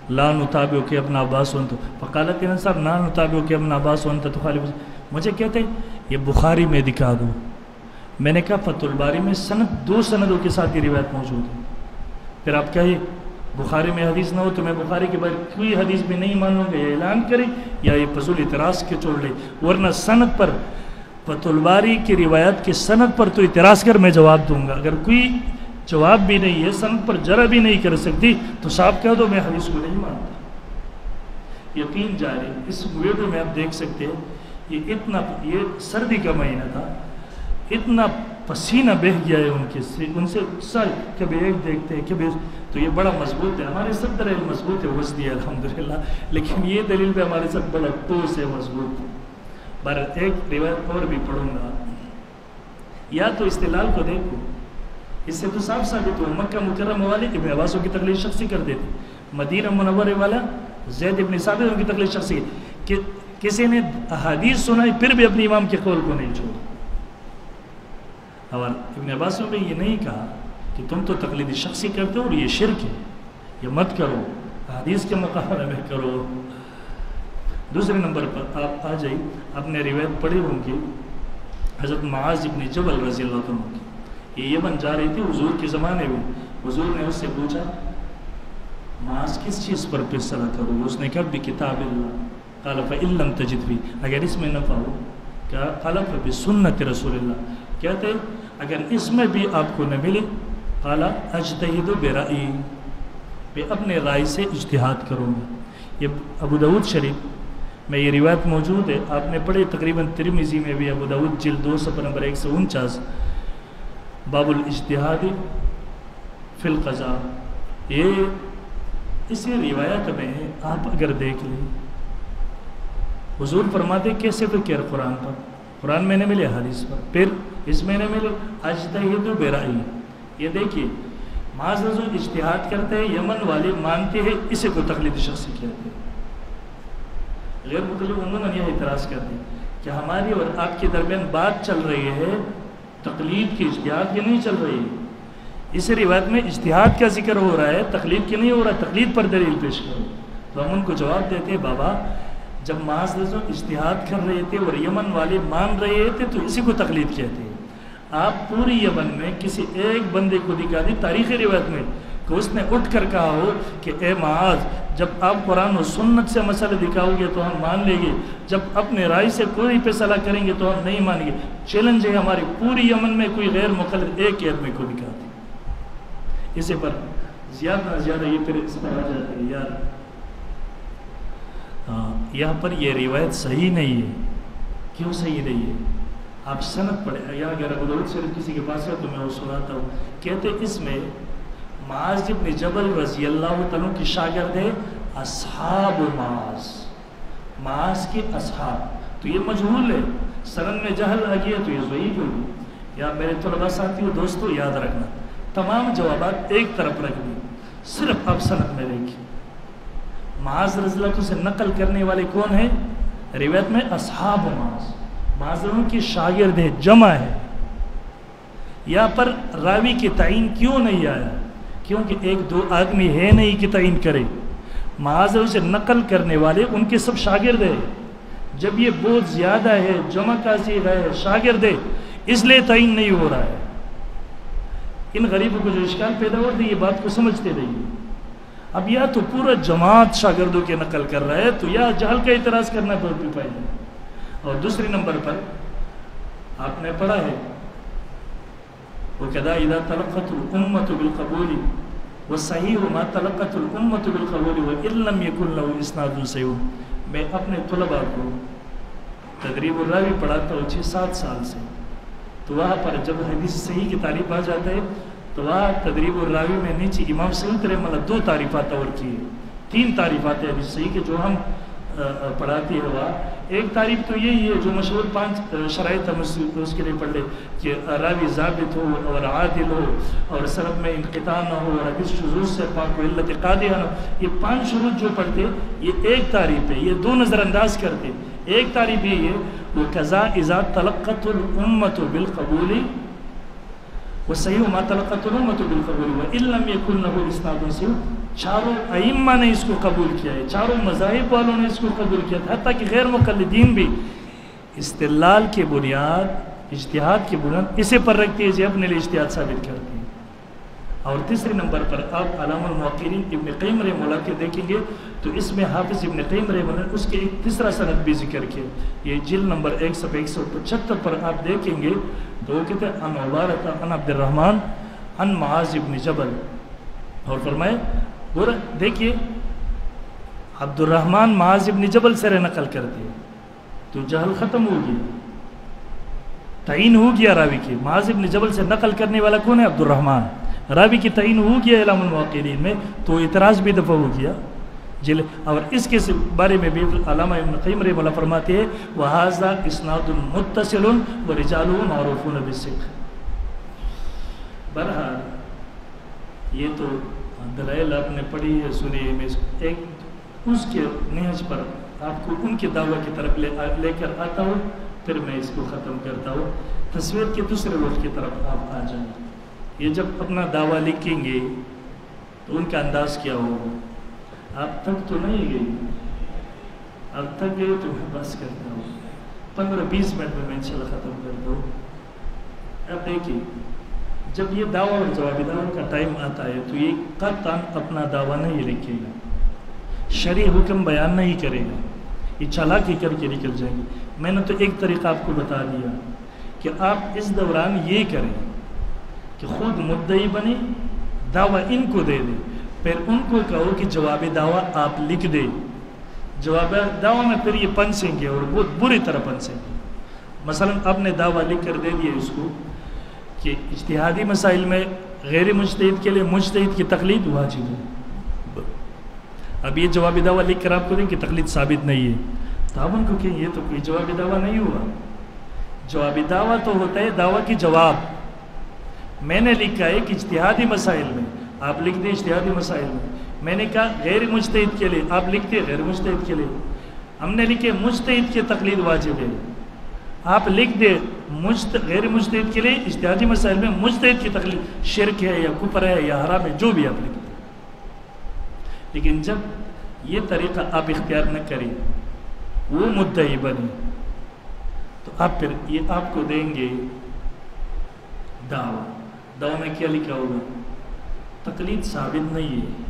لا نتابعک ابن عباس وانت فقالت الانصار لا نتابعک ابن عباس وانت تخالف. مجھے کہتے ہیں یہ بخاری میں دکھا دو. میں نے کہا فتح الباری میں 2 سندوں کے ساتھ یہ روایت موجود ہے. پھر آپ کہیے بخاری میں حدیث نہ ہو تو میں بخاری کے بعد کوئی حدیث بھی نہیں مانوں گا، یہ اعلان کرے یا یہ فضول اعتراض کے چھوڑ لے. ورنہ سند پر، فتح الباری کی روایت کے سند پر تو اعتراض کر میں جواب دوں گا. اگر کوئی جواب بھی نہیں ہے، سند پر جرا بھی نہیں کر سکتی، تو صاحب کہہ دو میں حدیث کو نہیں مانتا. یقین جاری اس ویڈیو میں آپ دیکھ سکتے ہیں. یہ سردی کا مہینہ تھا، اتنا پسینہ بہہ گیا ہے ان سے سر، کبھی ایک دیکھتے ہیں کبھی. تو یہ بڑا مضبوط ہے، ہمارے سب دلیل مضبوط ہے، وزدی ہے الحمدللہ، لیکن یہ دلیل پہ ہمارے سب بڑا ٹوس ہے، مضبوط ہے. پر ایک روایت اور بھی پڑھوں گا. یا تو استدلال کو دیکھو، اس سے تو صاف ثابت ہو مکہ مکرمہ والے ابن عباسوں کی تقلید شخصی کر دیتے، مدینہ منورہ والا زید ابن ثابت ان کی تقلید شخصی. کہ کسی نے احادیث سنائی پھر بھی اپنے امام کے قول کو نہیں چھوڑا. اور ابن عباس نے یہ نہیں کہا کہ تم تو تقلید شخصی کرتے ہو اور یہ شرک ہے، یہ مت کرو، حدیث کے مقابلے میں کرو. دوسرے نمبر پر آپ آ جائیں، آپ نے روایت پڑھی ہوں گی حضرت معاذ ابن جبل رضی اللہ عنہ کی. یہ یمن جا رہی تھی حضور کے زمانے میں. حضور نے اس سے پوچھا معاذ کس چیز پر فیصلہ کرو؟ اس نے کہا بکتاب اللہ. قال فإن لم تجد بھی، اگر اس میں نہ پاؤ کیا؟ قال فبسنت رسول اللہ. کہتے اگر اس میں بھی آپ کو نہ ملے، قال اجتہد برأیی، میں اپنے رائے سے اجتہاد کروں گا. یہ ابو داؤد شریف میں یہ روایت موجود ہے، آپ نے پڑھی تقریباً ترمذی میں بھی، ابو داؤد جلد 2 صفحہ نمبر 149 باب الاجتہاد فی القضاء. یہ اسی روایت میں آپ اگر دیکھ لیں، حضور فرماتے کیسے فکر قرآن پر، قرآن میں نہیں ملے، حدیث پر. پھر اس میں نہیں ملے اجتہد برائی. یہ دیکھیے معاذ اجتہاد کرتے ہیں، یمن والے مانتے ہیں اسے کو تقلید شخصی کہتے ہیں. غیر مقلد عموماً یہ اعتراض کرتے ہیں کہ ہماری اور آپ کے درمیان بات چل رہی ہے تقلید کی، اجتہاد کی نہیں چل رہی ہے. اس روایت میں اجتہاد کا ذکر ہو رہا ہے، تقلید کی نہیں ہو رہا. تقلید پر دلیل پیش کرو. تو ہم ان کو جواب دیتے ہیں بابا جب معاذ اجتہاد کر رہے تھے اور یمن والے مان رہے تھے تو اسی کو تقلید کہتے ہیں. آپ پوری یمن میں کسی ایک بندے کو دکھا دی تاریخی روایت میں کہ اس نے اٹھ کر کہا ہو کہ اے معاذ جب آپ قرآن و سنت سے مسئلہ دکھاؤ گے تو ہم مان لیں گے، جب اپنے رائے سے کوئی فیصلہ کریں گے تو ہم نہیں مانیں گے. چیلنج ہے ہماری پوری یمن میں کوئی غیر مقلد ایک آدمی کو دکھا دی. اسے پر زیادہ زیادہ یہ پھر اس پر آ جاتے ہیں یار یہاں پر یہ روایت صحیح نہیں ہے. کیوں صحیح نہیں ہے؟ آپ سند پڑھیں یا اگر ابو داؤد شریف کسی کے پاس ہے تو میں وہ سناتا ہوں. کہتے اس میں معاذ بن جبل رضی اللہ تعالیٰ کی شاگرد ہے اصحاب معاذ، معاذ کے اصحاب. تو یہ مجہول ہے، سند میں جہل آ گیا تو یہ ضعیف ہوگی. یا میرے طلباء ساتھیوں دوستو یاد رکھنا تمام جوابات ایک طرف رکھ دی، صرف آپ سند میں دیکھیں. معاذ رضی اللہ سے نقل کرنے والے کون ہیں؟ روایت میں اصحاب معاذ، معاذ کی شاگرد ہے، جمع ہے. یہاں پر راوی کے تعین کیوں نہیں آیا؟ کیونکہ ایک دو آدمی ہے نہیں کہ تعین کرے. معاذ سے نقل کرنے والے ان کے سب شاگرد ہیں. جب یہ بہت زیادہ ہے، جمع کا صیغہ ہے، شاگرد ہے، اس لیے تعین نہیں ہو رہا ہے. ان غریبوں کو جو اشکال پیدا ہوتا ہے یہ بات کو سمجھتے رہیے. اب یا تو پورا جماعت شاگردوں کے نقل کر رہا ہے تو یا جہل کا اعتراض کرنا بہت بھی فائدہ. اور دوسری نمبر پر آپ نے پڑھا ہے وَكَذَا إِذَا تَلَقَّتُ الْأُمَّةُ بِالْقَبُولِ وَالصَّحِيحُ مَا تَلَقَّتُ الْأُمَّةُ بِالْقَبُولِ وَإِن لَّمْ يَكُن لَّهُ إِسْنَادٌ صَحِيحٌ. میں اپنے طلباء کو تدریب الراوی پڑھاتا ہوں 6-7 سال سے. تو وہاں پر جب حدیث صحیح کی تعریف آ جاتا ہے تو وہاں تدریب الراوی میں نیچے امام سیوطی رحمہ اللہ 2 تعریفات اور کی ہے، 3 تعریفات ہیں حدیث صحیح کے جو ہم پڑھاتی ہے. وہاں ایک تعریف تو یہی ہے جو مشہور 5 شرائط ہم اس کے لیے پڑھ لیں کہ راوی ضابط ہو اور عادل ہو اور سند میں انقطاع نہ ہو اور حدیث شذوذ سے پاک و علت قادحہ نہ ہو. یہ 5 شروط جو پڑھتے یہ ایک تعریف ہے، یہ 2 نظر انداز کرتے. ایک تعریف یہ ہے وَكَذَا إِذَا تَلَقَّتُ الْأُمَّةُ بِالْقَبُولِ وَالصَّحِيحُ مَا تَلَقَّتُ الْأُمَّةُ بِالْقَبُولِ وَإِن لَّمْ يَكُن لَّهُ إِسْنَادٌ صَحِيحٌ. چاروں ائمہ نے اس کو قبول کیا ہے، چاروں مذاہب والوں نے اس کو قبول کیا تھا، حتیٰ کہ غیر مقلدین بھی استدلال کے بنیاد، اجتہاد کی بنیاد اسے پر رکھتے ہیں جو اپنے لیے اجتہاد ثابت کرتے ہیں. اور تیسرے نمبر پر آپ علامہ الموقرین ابن قیم رحمہ اللہ کے دیکھیں گے تو اس میں حافظ ابن قیم رحمہ اللہ اس کے ایک تیسرا سند بھی ذکر کیا. یہ جلد نمبر 1 صفحہ 175 پر آپ دیکھیں گے تو وہ کہتے ہیں ان عبارۃ عن عبد الرحمن عن معاذ ابن جبل. اور فرمائے دیکھیے عبد الرحمن معاذ ابن جبل سے نقل کرتے ہیں تو جہل ختم ہو گیا، تعین ہو گیا راوی کی. معاذ ابن جبل سے نقل کرنے والا کون ہے؟ عبد الرحمن. راوی کی تعین ہو گیا علامہ الموقرین میں تو اعتراض بھی دفع ہو گیا. اور اس کے بارے میں بھی علامہ ابن قیم رحمہ اللہ فرماتے ہیں وَهَذَا إِسْنَادٌ مُتَّصِلٌ وَرِجَالُهُ مَعْرُوفُونَ بِالثِّقَةِ. بہرحال یہ تو دلائل آپ نے پڑھی ہے سنی ہے. میں ایک اس کے نہج پر آپ کو ان کے دعویٰ کی طرف لے کر آتا ہوں، پھر میں اس کو ختم کرتا ہوں. تصویر کے دوسرے وقت کی طرف آپ آ جائیں. یہ جب اپنا دعویٰ لکھیں گے تو ان کا انداز کیا ہوگا؟ آپ تک تو نہیں گئی، اب تک گئے تو میں بس کرتا ہوں 15-20 منٹ میں انشاءاللہ ختم کرتا ہوں. اب دیکھیے جب یہ دعویٰ اور جوابی دعویٰ کا ٹائم آتا ہے تو یہ قطعاً اپنا دعویٰ نہیں لکھے گا، شرعی حکم بیان نہیں کرے گا، یہ چالاکی کر کے نکل جائیں گے. میں نے تو ایک طریقہ آپ کو بتا دیا کہ آپ اس دوران یہ کریں کہ خود مدعی بنے، دعویٰ ان کو دے دیں، پھر ان کو کہو کہ جواب دعویٰ آپ لکھ دیں. جواب دعویٰ میں پھر یہ پنسیں گے اور بہت بری طرح پنسیں گے. مثلا آپ نے دعویٰ لکھ کر دے دیا اس کو کہ اجتہادی مسائل میں غیر مجتہد کے لیے مجتہد کی تقلید واجب ہے. اب یہ جواب دعویٰ لکھ کر آپ کو دیں کہ تقلید ثابت نہیں ہے تو آپ ان کو کہیں یہ تو کوئی جواب دعویٰ نہیں ہوا، جوابی دعویٰ تو ہوتا ہے دعویٰ کی جواب. میں نے لکھا ہے کہ اجتہادی مسائل میں آپ لکھ دیں اجتہادی مسائل میں نے کہا غیر مجتہد کے لیے آپ لکھتے غیر مجتہد کے لیے. ہم نے لکھے مجتہد کی تقلید واجب ہے, آپ لکھ دیں غیر مجتہد کے لیے اجتہادی مسائل میں مجتہد کی تقلید شرک ہے یا کفر ہے یا حرام ہے, جو بھی آپ لکھ دیں. لیکن جب یہ طریقہ آپ اختیار نہ کریں, وہ مدعی بنے, تو آپ پھر یہ آپ کو دیں گے دعویٰ میں کیا لکھا ہوگا؟ تقلید ثابت نہیں ہے.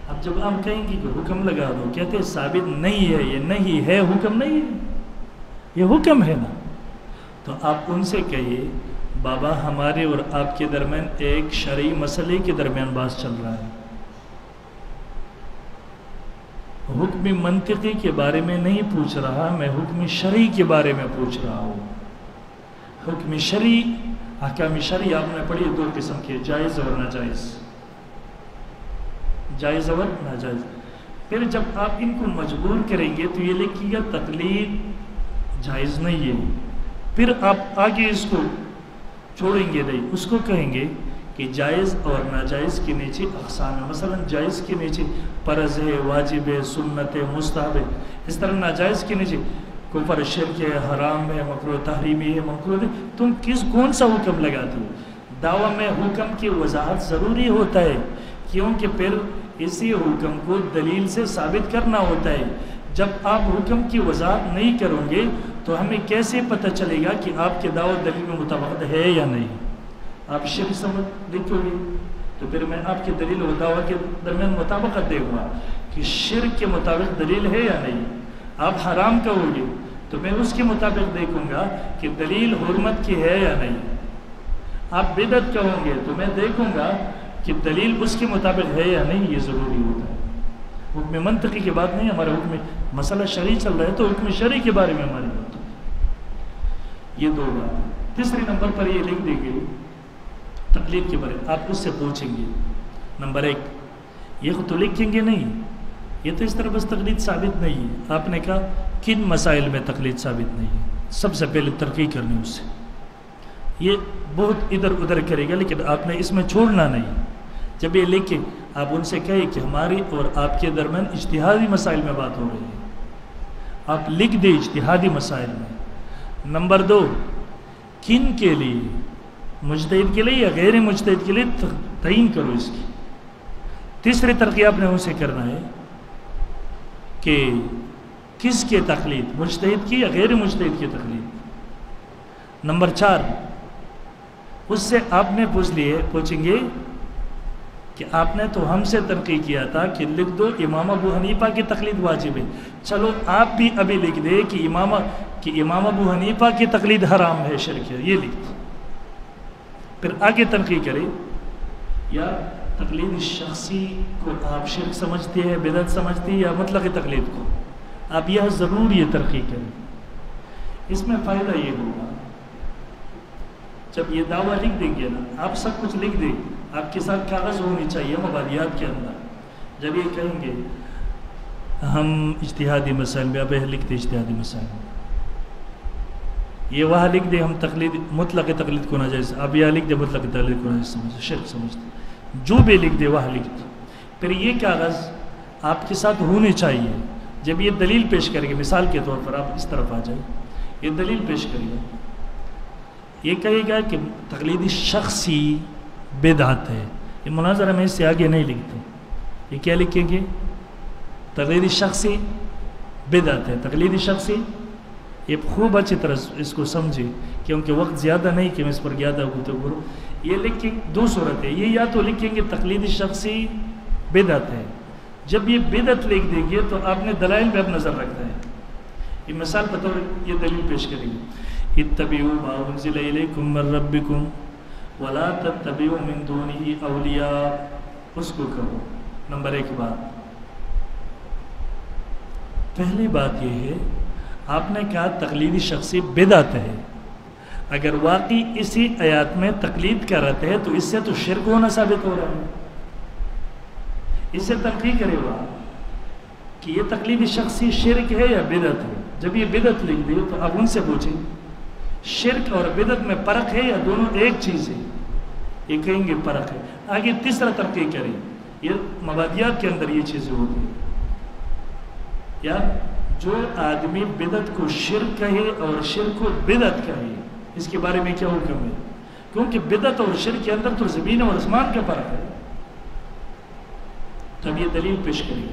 اب جب ہم کہیں گے کہ حکم لگا دو, کہتے ہیں ثابت نہیں ہے, یہ نہیں ہے, حکم نہیں ہے, یہ حکم ہے نا. تو آپ ان سے کہیے بابا ہمارے اور آپ کے درمیان ایک شرعی مسئلے کے درمیان بحث چل رہا ہے, حکم منطقی کے بارے میں نہیں پوچھ رہا, میں حکم شرعی کے بارے میں پوچھ رہا ہوں. حکم شرعی احکام شرعی آپ نے پڑھی دو قسم کے, جائز اور ناجائز. جائز اور ناجائز. پھر جب آپ ان کو مجبور کریں گے تو یہ لکھیے گا تقلید جائز نہیں ہے. پھر آپ آگے اس کو چھوڑیں گے نہیں, اس کو کہیں گے کہ جائز اور ناجائز کے نیچے اقسام ہے. مثلا جائز کے نیچے فرض ہے, واجب ہے, سنت ہے, مستحب ہے. اس طرح ناجائز کے نیچے کفر, شرک ہے, حرام ہے, مکروہ تحریمی ہے, مکروہ ہے. تم کون سا حکم لگاتے ہو؟ دعویٰ میں حکم کی وضاحت ضروری ہوتا ہے, کیونکہ پھر اسی حکم کو دلیل سے ثابت کرنا ہوتا ہے. جب آپ حکم کی وضاحت نہیں کرو گے تو ہمیں کیسے پتہ چلے گا کہ آپ کے دعویٰ دلیل میں مطابقت ہے یا نہیں؟ آپ شرک سمجھ دیکھو گے تو پھر میں آپ کے دلیل و دعویٰ کے درمیان مطابقت دیکھوں گا کہ شرک کے مطابق دلیل ہے یا نہیں. آپ حرام کہو گے تو میں اس کے مطابق دیکھوں گا کہ دلیل حرمت کی ہے یا نہیں. آپ بدعت کہوں گے تو میں دیکھوں گا کہ دلیل اس کے مطابق ہے یا نہیں. یہ ضروری ہوتا ہے. حکم منطقی کی بات نہیں, ہمارا حکم مسئلہ شرعی چل رہا ہے تو حکم شرعی کے بارے میں ہماری بات. یہ دو بات. تیسرے نمبر پر یہ لکھ دیں گے تقلید کے بارے میں, آپ اس سے پوچھیں گے نمبر 1, یہ تو لکھیں گے نہیں, یہ تو اس طرح بس تقلید ثابت نہیں ہے. آپ نے کہا کن مسائل میں تقلید ثابت نہیں ہے؟ سب سے پہلے ترقی کرنی اس سے. یہ بہت ادھر ادھر کرے گا لیکن آپ نے اس میں چھوڑنا نہیں. جب یہ لکھیں آپ ان سے کہیں کہ ہماری اور آپ کے درمیان اجتہادی مسائل میں بات ہو رہی ہے. آپ لکھ دیں اجتہادی مسائل میں. نمبر 2, کن کے لیے, مجتہد کے لیے یا غیر مجتہد کے لیے, تعین کرو اس کی. تیسری ترقی آپ نے ان سے کرنا ہے کہ کس کے تقلید, مجتہد کی یا غیر مجتہد کی تقلید. نمبر 4, اس سے آپ نے پوچھیں گے کہ آپ نے تو ہم سے تنقید کیا تھا کہ لکھ دو امام ابو حنیفہ کی تقلید واجب ہے, چلو آپ بھی ابھی لکھ دے کہ امام ابو حنیفہ کی تقلید حرام ہے, شرک ہے. یہ لکھ دو. پھر آگے تنقید کرے یا تقلید شخصی کو آپ شرک سمجھتے ہیں, بدعت سمجھتے ہیں, یا مطلق تقلید کو. آپ یہ ضرور یہ ترقی کریں. اس میں فائدہ یہ ہوگا جب یہ دعویٰ لکھ دیں گے نا, آپ سب کچھ لکھ دیں, آپ کے ساتھ کاغذ ہونی چاہیے مبادیات کے اندر. جب یہ کہیں گے ہم اجتہادی مسائل میں, اب لکھ دیں اجتہادی مسائل, یہ وہاں لکھ دیں ہم تقلید مطلق تقلید کو ناجائز, اب یہ لکھ دیں مطلق تقلید کو ناجائز سمجھتے, شرک سمجھتے, جو بھی لکھ دے وہاں لکھ دیں. پھر یہ کاغذ آپ کے ساتھ ہونے چاہیے. جب یہ دلیل پیش کریں گے, مثال کے طور پر آپ اس طرف آ جائیں, یہ دلیل پیش کریں گے, یہ کہے گا کہ تقلید شخصی بدعت ہے. یہ مناظرہ میں اس سے آگے نہیں لکھتے. یہ کیا لکھیں گے؟ تقلید شخصی بدعت ہے. تقلید شخصی, یہ خوب اچھی طرح اس کو سمجھے کیونکہ وقت زیادہ نہیں کہ میں اس پر زیادہ گفتگو کروں. یہ لکھیں دو صورت ہے, یہ یا تو لکھیں گے تقلید شخصی بدعت ہے. جب یہ بدعت لکھ دیں گے تو آپ نے دلائل پہ اب نظر رکھنا ہے. یہ مثال بطور یہ دلیل پیش کریں گے, اتبعوا ما انزل الیکم من ربکم ولا تتبعوا من دونه اولیاء. اس کو کہو. نمبر 1 بات, پہلی بات یہ ہے آپ نے کہا تقلید شخصی بدعت ہے. اگر واقعی اسی آیات میں تقلید کر رہتے ہیں تو اس سے تو شرک ہونا ثابت ہو رہا ہے. اس سے تنقید کرے گا کہ یہ تقلید شخصی شرک ہے یا بدعت ہے. جب یہ بدعت لکھ دی تو اب ان سے پوچھیں شرک اور بدعت میں فرق ہے یا دونوں ایک چیز ہے؟ یہ کہیں گے فرق ہے. آگے تیسرا ترقی کریں، یہ مبادیات کے اندر یہ چیزیں ہوتی ہیں. یا جو آدمی بدعت کو شرک کہے اور شرک کو بدعت کہے، اس کے بارے میں کیا حکم ہے؟ کیونکہ بدعت اور شرک کے اندر تو زمین اور آسمان کا فرق ہے. تب یہ دلیل پیش کریں،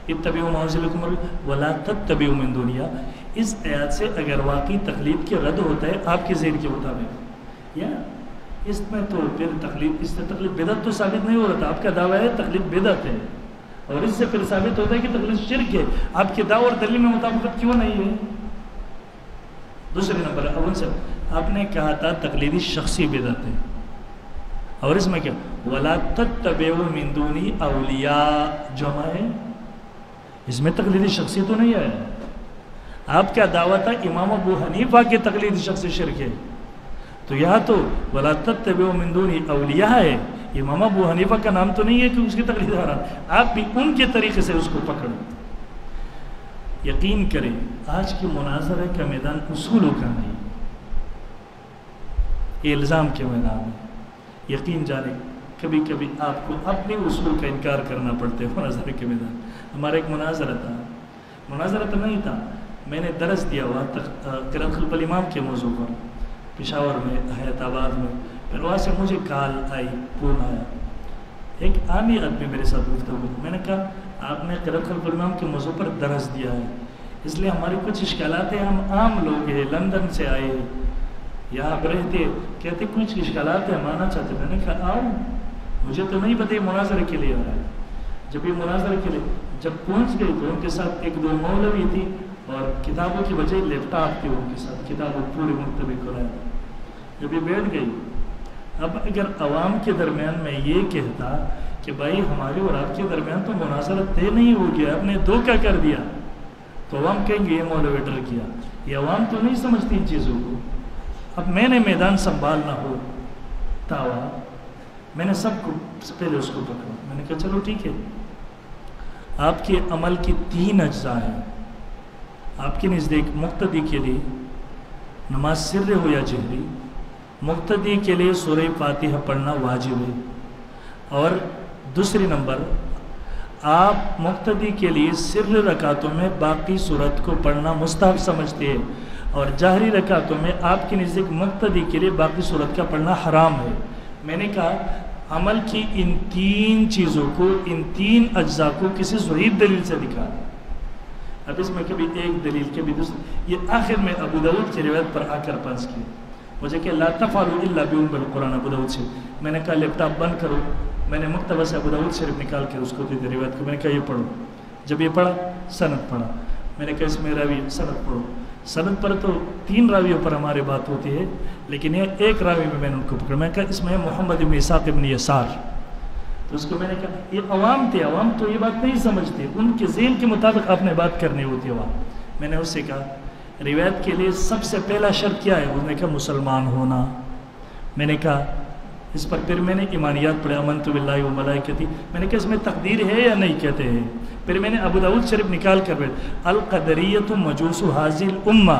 اتبعوا ما انزل الیکم ولا تتبعوا من دونہ. اس آیات سے اگر واقعی تقلید کے رد ہوتا ہے آپ کے ذہن کے مطابق، یا اس میں تو پھر تقلید، اس سے تقلید بدعت تو ثابت نہیں ہو رہا تھا. آپ کا دعویٰ ہے تقلید بدعت ہے، اور اس سے پھر ثابت ہوتا ہے کہ تقلید شرک ہے. آپ کے دعوے اور دلیل میں مطابقت کیوں نہیں ہے؟ دوسرے نمبر اول سے آپ نے کہا تھا تقلیدی شخصی بدعت ہے، اور اس میں کیا وَلَا تَتَّبِعُوا مِن دُونِي أَوْلِيَاءَ جمع ہے، اس میں تقلیدی شخصی تو نہیں ہے. آپ کا دعویٰ تھا امام ابو حنیفہ کے تقلیدی شخصی شرک ہے، تو یہاں تو وَلَا تَتَّبِعُوا مِن دُونِي أَوْلِيَاءَ ہے. امام ابو حنیفہ کا نام تو نہیں ہے کہ اس کی تقلید حرام. آپ بھی ان کے طریقے سے اس کو پکڑیں. یقین کریں آج کی مناظرے کا میدان اصولوں کا نہیں، یہ الزام کے میدان ہے. یقین جانے کبھی کبھی آپ کو اپنے اصول کا انکار کرنا پڑتا ہے مناظرے کے میدان. ہمارا ایک مناظرہ تھا، مناظرہ تو نہیں تھا، میں نے درس دیا ہوا قراءۃ خلف الامام کے موضوع پر پشاور میں، حیات آباد میں. پھر وہاں سے مجھے کال آئی، فون آیا، ایک عامی آدمی میرے ساتھ گفتگو. میں نے کہا آپ نے قراءۃ خلف الامام کے موضوع پر درس دیا ہے، اس لیے ہماری کچھ اشکالات ہیں، ہم عام لوگ ہیں، لندن سے آئے، یہاں آپ رہتے، کہتے کچھ اشکالات ہیں، ہم آنا چاہتے. میں نے کہا آؤ، مجھے تو نہیں پتہ یہ مناظرے کے لیے آ رہا ہے. جب یہ مناظرے کے لیے جب پہنچ گئی تو ان کے ساتھ ایک دو مولوی تھی اور کتابوں کی بجائے لیپ ٹاپ تھی ان کے ساتھ، کتابوں پورے مکتبے کھلائے. جب یہ بیٹھ گئی، اب اگر عوام کے درمیان میں یہ کہتا کہ بھائی ہمارے اور آپ کے درمیان تو مناظرہ طے نہیں ہو گیا، آپ نے دھوکہ کر دیا، تو عوام کہیں گے یہ مولوی ڈر کیا. یہ عوام تو نہیں سمجھتی ان چیزوں کو. اب میں نے میدان سنبھالنا ہو تاوا، میں نے سب کو پہلے اس کو پکڑا. میں نے کہا چلو ٹھیک ہے، آپ کے عمل کی 3 اجزاء ہیں. آپ کے نزدیک مقتدی کے لیے نماز سر ہو یا جہری، مقتدی کے لیے سورہ فاتحہ پڑھنا واجب ہے. اور دوسری نمبر، آپ مقتدی کے لیے سر رکعتوں میں باقی صورت کو پڑھنا مستحب سمجھتے ہیں، اور جہری رکعتوں میں آپ کے نزدیک مقتدی کے لیے باقی صورت کا پڑھنا حرام ہے. میں نے کہا عمل کی ان 3 چیزوں کو، ان 3 اجزاء کو کسی ضعیف دلیل سے دکھا. اب اس میں کبھی ایک دلیل کبھی دوسری، یہ آخر میں ابو داؤد کی روایت پر آ کر پاس کی مجھے کہ لا تفعلوا الا بأم القرآن ابو داؤد سے. میں نے کہا لیپ ٹاپ بند کرو. میں نے مکتبہ سے ابو داؤد شریف نکال کے اس کو دی روایت کو. میں نے کہا یہ پڑھو. جب یہ پڑھا سند پڑھا. میں نے کہا اس میں راوی سند پڑھو. سند پر تو 3 راویوں پر ہماری بات ہوتی ہے، لیکن یہ ایک راوی میں نے ان کو پکڑا. میں نے کہا اس میں محمد ابن اسحاق ابن یسار. تو اس کو میں نے کہا یہ عوام تھے، عوام تو یہ بات نہیں سمجھتے، ان کے ذہن کے مطابق آپ نے بات کرنی ہوتی ہے. میں نے اس سے کہا روایت کے لیے سب سے پہلا شرط کیا ہے؟ انہوں نے کہا مسلمان ہونا. میں نے کہا اس پر پھر میں نے ایمانیات پڑھے، آمنت باللہ و ملائکتی. میں نے کہا اس میں تقدیر ہے یا نہیں کہتے ہیں. پھر میں نے ابو داؤد شریف نکال کر بیٹھ القدریۃ مجوس ھذی الامہ،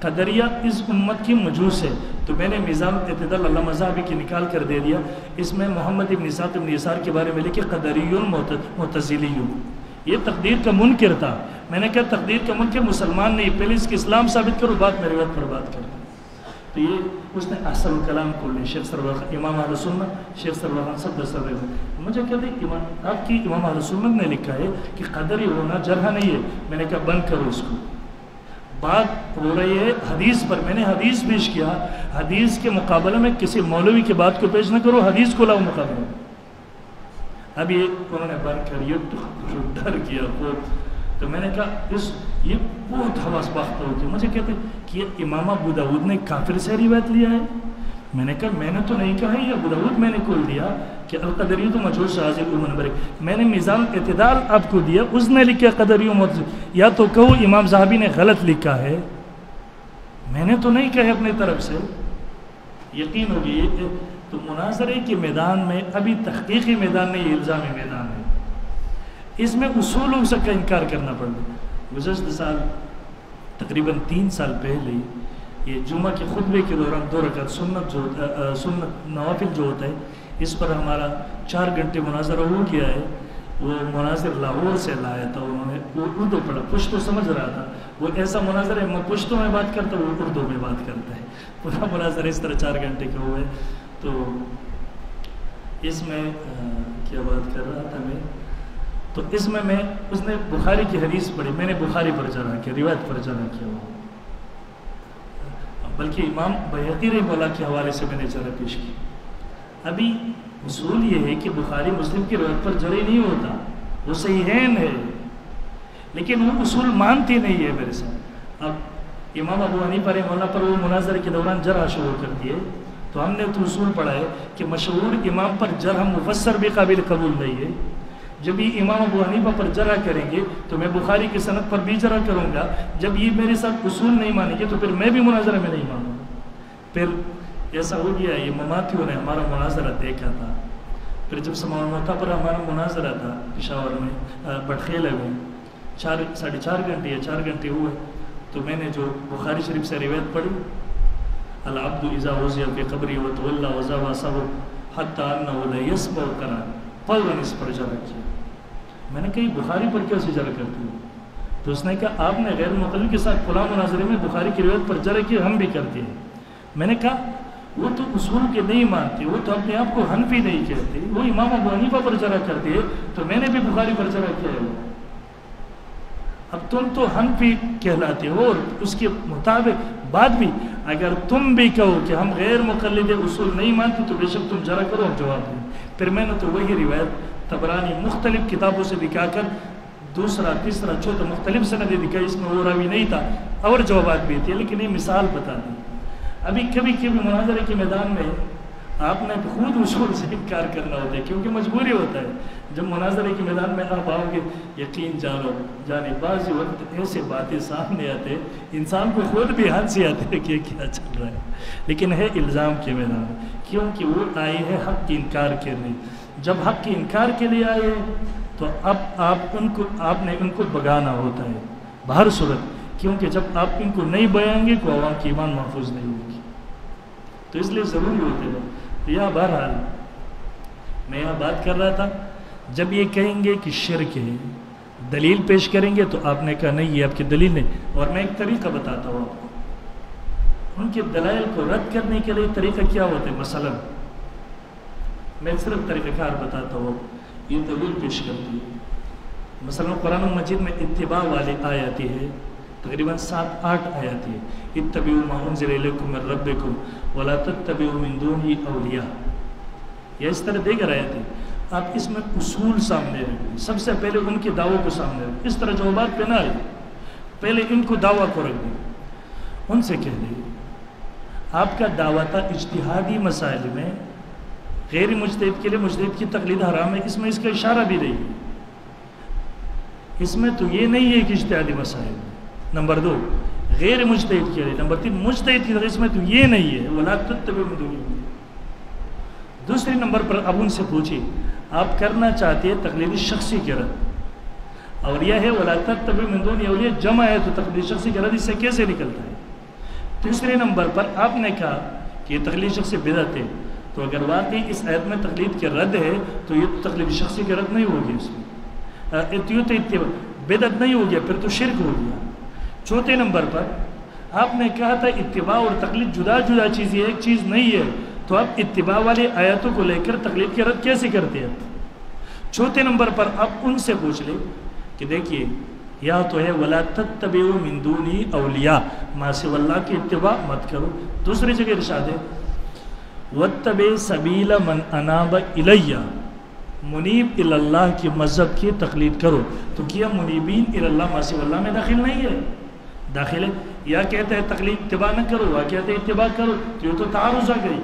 قدریہ اس امت کی مجوس ہے. تو میں نے میزان اعتدال علامہ ذہبی کی نکال کر دے دیا. اس میں محمد ابن اسحاق ابن یسار کے بارے میں لکھے قدری معتزلی، یہ تقدیر کا منکر تھا. میں نے کہا تقدیر کا منکر مسلمان نہیں، پہلے اس کی اسلام ثابت کرو، بعد میں روایت پر بات کرو. تو یہ اس نے احسن الکلام کو لے شیخ سرور امام اہل سنت شیخ سرور خان صدر سر. مجھے کہتے ہیں آپ کی امام اہل سنت نے لکھا ہے کہ قدری ہونا جرح نہیں ہے. میں نے کہا بند کرو اس کو. بات ہو رہی ہے حدیث پر. میں نے حدیث پیش کیا، حدیث کے مقابلے میں کسی مولوی کی بات کو پیش نہ کرو، حدیث کو لاؤ مقابلہ. اب یہ انہوں نے بند کر یہ ڈر کیا وہ. تو میں نے کہا یہ بہت حواس باختہ ہوتی ہے. مجھے کہتے کہ یہ امام ابو داؤد نے کافر سے روایت لیا ہے. میں نے کہا میں نے تو نہیں کہا، یہ ابو داؤد میں نے کھول دیا کہ القدریۃ مجوس ھذی الامہ نمبر 1. میں نے میزان اعتدال آپ کو دیا، اس نے لکھا قدری مجوس. یا تو کہو امام ذہبی نے غلط لکھا ہے، میں نے تو نہیں کہا اپنے طرف سے. یقین ہوگی تو مناظرے کے میدان میں ابھی تحقیقی میدان نہیں، الزامی میدان ہے. اس میں اصولوں سے کا انکار کرنا پڑتا. گزشتہ سال تقریباً 3 سال پہلے یہ جمعہ کے خطبے کے دوران 2 رکعت سنت نوافل جو ہوتا ہے اس پر ہمارا 4 گھنٹے مناظرہ ہو گیا ہے. وہ مناظر لاہور سے لایا تھا انہوں نے, وہ اردو پڑھا, پشتو سمجھ رہا تھا. وہ ایسا مناظر ہے, میں پشتو میں بات کرتا ہوں, وہ اردو میں بات کرتا ہے. پورا مناظر اس طرح 4 گھنٹے کا ہوا ہے. تو اس میں کیا بات کر رہا تھا میں, تو اس میں اس نے بخاری کی حدیث پڑھی, میں نے بخاری پر جرح کیا, روایت پر جرح کیا ہوا, بلکہ امام بیہقی رحمہ اللہ کے حوالے سے میں نے جرح پیش کی. ابھی اصول یہ ہے کہ بخاری مسلم کی روایت پر جرح نہیں ہوتا, وہ صحیحین ہے, لیکن وہ اصول مانتی نہیں ہے میرے ساتھ. اب امام ابو حنیفہ رحمہ اللہ پر وہ مناظرے کے دوران جرح شروع کر دیے, تو ہم نے تو اصول پڑھا ہے کہ مشہور امام پر جرح مفسر بھی قابل قبول نہیں ہے. جب یہ امام ابو حنیفہ پر جرح کریں گے تو میں بخاری کی سند پر بھی جرح کروں گا. جب یہ میرے ساتھ اصول نہیں مانیں گے تو پھر میں بھی مناظرہ میں نہیں مانوں گا. پھر ایسا ہو گیا, یہ مماتیوں نے ہمارا مناظرہ دیکھا تھا. پھر جب سماع الموتیٰ پر ہمارا مناظرہ تھا پشاور میں, بٹخیلہ میں, 4.5 گھنٹے یا 4 گھنٹے ہوئے, تو میں نے جو بخاری شریف سے روایت پڑھی, العبد اذا وضع فی قبری وتولى وزاوى صبر حتى انه لا يسمع قرآن, فوراً اس پر جرح کیا. میں نے کہا بخاری پر کیسے جرح کرتے ہو؟ تو اس نے کہا آپ نے غیر مقلد کے ساتھ فلاں مناظرے میں بخاری کی روایت پر جرح کی, ہم بھی کرتے ہیں. میں نے کہا وہ تو اصول کے نہیں مانتے, وہ تو اپنے آپ کو حنفی نہیں کہتے, وہ امام ابو حنیفہ پر جرح کرتے ہیں, تو میں نے بھی بخاری پر جرح کیا ہے. اب تم تو حنفی کہلاتے ہو, اور اس کے مطابق بعد بھی اگر تم بھی کہو کہ ہم غیر مقلد اصول نہیں مانتے تو بے شک تم جرح کرو, ہم جواب دیں. پھر میں نے تو وہی روایت طبرانی مختلف کتابوں سے دکھا کر 2، 3، 4 مختلف سندیں دکھائی, اس میں وہ راوی نہیں تھا, اور جوابات بھی تھے, لیکن یہ مثال بتا دی. ابھی کبھی مناظرے کے میدان میں آپ نے خود اصول سے انکار کرنا ہوتا ہے, کیونکہ مجبوری ہوتا ہے. جب مناظرے کے میدان میں آپ آؤ گے, یقین جانے بعض وقت ایسے باتیں سامنے آتے انسان کو خود بھی ہنسی آتے ہے کہ کیا چل رہا ہے, لیکن ہے الزام کے میدان میں, کیونکہ وہ آئے ہیں حق کی انکار کرنے. جب حق کی انکار کے لیے آئے تو اب آپ نے ان کو بگانا ہوتا ہے بہر صورت, کیونکہ جب آپ ان کو نہیں بیائیں گے تو عوام کی ایمان محفوظ نہیں ہوگی. تو اس لیے ضروری ہوتے ہیں. تو یہاں بہرحال میں یہاں بات کر رہا تھا, جب یہ کہیں گے کہ شرک ہے, دلیل پیش کریں گے تو آپ نے کہا نہیں یہ آپ کی دلیل نہیں. اور میں ایک طریقہ بتاتا ہوں آپ کو, ان کے دلائل کو رد کرنے کے لیے طریقہ کیا ہوتا ہے. مثلا میں صرف طریقہ کار بتاتا ہوں, یہ دلیل پیش کرتی ہے. مثلا قرآن مجید میں اتباع والی آیاتی ہے, تقریباً 7-8 آیات ہے. اتبعوا ما انزل الیکم من ربکم ولا تتبعوا من دونہ اولیاء, یا اس طرح دیگر آیات ہے. آپ اس میں اصول سامنے رکھیں, سب سے پہلے ان کے دعووں کو سامنے رکھیں. اس طرح جوابات پہ نہ آئے, پہلے ان کو دعویٰ کو رکھ دیں. ان سے کہہ دیں آپ کا دعویٰ تھا اجتہادی مسائل میں غیر مجتہد کے لیے مجتہد کی تقلید حرام ہے, اس میں اس کا اشارہ بھی نہیں ہے. اس میں تو یہ نہیں ہے کہ اجتہادی مسائل. نمبر 2 غیر مجتہد کے لیے. نمبر 3 مجتہد کی اس میں تو یہ نہیں ہے ولا تتبعوا من دونہ. دوسرے نمبر پر اب ان سے پوچھیں آپ کرنا چاہتے ہیں تقلید شخصی کے رد, اور یہ ہے ولا تتبعوا من دونہ اولیاء جمع ہے, تو تقلید شخصی کے رد اس سے کیسے نکلتا ہے. تیسرے نمبر پر آپ نے کہا کہ یہ تقلید شخصی بدعت ہے, تو اگر واقعی اس آیت میں تقلید کے رد ہے تو یہ تقلید شخصی کے رد نہیں ہوگی, اس میں بدعت نہیں ہو گیا, پھر تو شرک ہو گیا. چوتھے نمبر پر آپ نے کہا تھا اتباع اور تقلید جدا جدا چیزیں, ایک چیز نہیں ہے, تو آپ اتباع والے آیاتوں کو لے کر تقلید کے رد کیسے کرتے ہیں. چوتھے نمبر پر آپ ان سے پوچھ لیں کہ دیکھیے یا تو ہے ولا تتبعوا من دونی اولیاء, ما سوى اللہ کی اتباع مت کرو. دوسری جگہ ارشاد ہے واتبع سبیل من اناب الی, منیب اللہ کے مذہب کی تقلید کرو. تو کیا منیبین اللہ ما سوى اللہ میں داخل نہیں ہے؟ داخل ہے. یا کہتے ہیں تقلید اتباع نہ کرو, یا کہتے ہیں اتباع کرو, تو یہ تو تعارض آ گئی.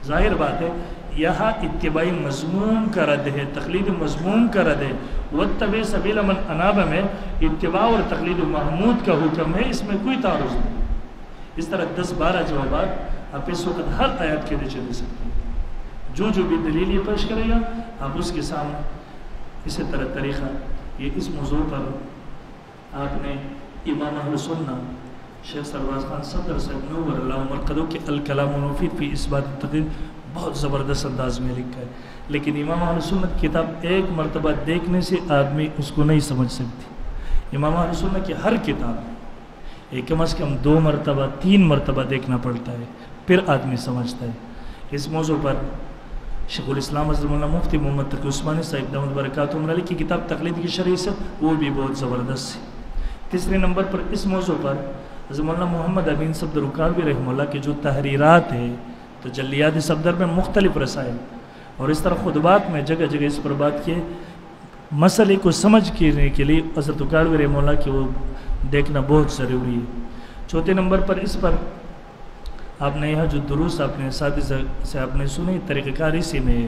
ظاہر بات ہے یہاں اتباعی مضمون کا رد ہے, تقلید مضمون کا رد ہے. واتبع سبیل من اناب میں اتباع اور تقلید محمود کا حکم ہے, اس میں کوئی تعارض نہیں. اس طرح 10-12 جوابات آپ اس وقت ہر آیات کے نیچے دے سکتے ہیں. جو بھی دلیل یہ پیش کرے گا آپ اس کے سامنے اسی طرح طریقہ یہ اس موضوع پر آپ نے امام اہل سنہ شیخ سرفراز خان صدر صاحب نور اللہ مرقدو کے الکلام المفید فی اثبات التقدیر بہت زبردست انداز میں لکھا ہے، لیکن امام اہل سنت کتاب ایک مرتبہ دیکھنے سے آدمی اس کو نہیں سمجھ سکتی۔ امام اہل سنت کی ہر کتاب ایک کم از کم 2 مرتبہ 3 مرتبہ دیکھنا پڑتا ہے، پھر آدمی سمجھتا ہے۔ اس موضوع پر شیخ الاسلام حضرت مولانا مفتی محمد تقی عثمانی صاحب دامت برکاتہم علیہ کی کتاب تقلید کی شرح سے وہ بھی بہت زبردست ہے۔ تیسرے نمبر پر اس موضوع پر حضرت مولانا محمد امین صفدر رکاوی رحمہ اللہ کی جو تحریرات ہیں تجلیات صفدر میں مختلف رسائل اور اس طرح خطبات میں جگہ جگہ اس پر بات کیے، مسئلے کو سمجھ کرنے کے لیے حضرت رکاوی رحمہ اللہ کی وہ دیکھنا بہت ضروری ہے۔ چوتھے نمبر پر اس پر آپ نے یہاں جو دروس آپ نے اساتذہ سے آپ نے سنے طریقہ کار اسی میں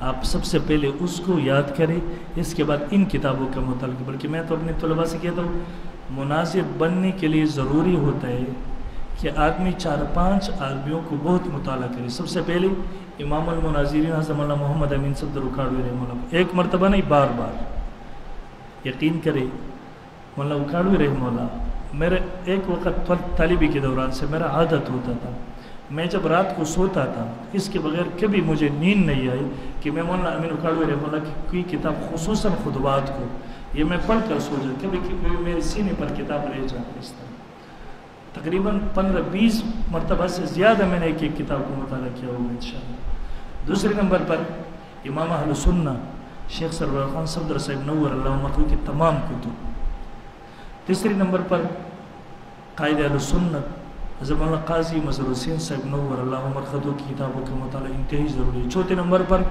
آپ سب سے پہلے اس کو یاد کریں، اس کے بعد ان کتابوں کا مطالعہ، بلکہ میں تو اپنے طلباء سے کہتا ہوں مناظر بننے کے لیے ضروری ہوتا ہے کہ آدمی 4-5 عالمیوں کو بہت مطالعہ کرے۔ سب سے پہلے امام المناظرین حضرت مولانا محمد امین صفدر رکاوی رحمہ اللہ، ایک مرتبہ نہیں بار بار یقین کرے۔ مولانا رکاوی رحمہ اللہ میرے ایک وقت طالبی کے دوران سے میرا عادت ہوتا تھا، میں جب رات کو سوتا تھا اس کے بغیر کبھی مجھے نیند نہیں آئی کہ میں مولانا امین رکاوی رحمہ اللہ کی کوئی کتاب خصوصاً خطبات کو یہ میں پڑھ کر سو جاتا، کبھی میرے سینے پر کتاب رہ جاتی۔ اس طرح تقریباً 15-20 مرتبہ سے زیادہ میں نے ایک کتاب کو مطالعہ کیا ہوگا انشاءاللہ۔ دوسرے نمبر پر امام اہل سنہ شیخ سرفراز خان صفدر صاحب نور اللہ مرقدو کی تمام کتب۔ تیسری نمبر پر قائد اہل سنت حضرت مولانا قاضی مظہر حسین صاحب نور اللہ مرقدو کی کتابوں کا مطالعہ انتہائی ضروری ہے۔ چوتھے نمبر پر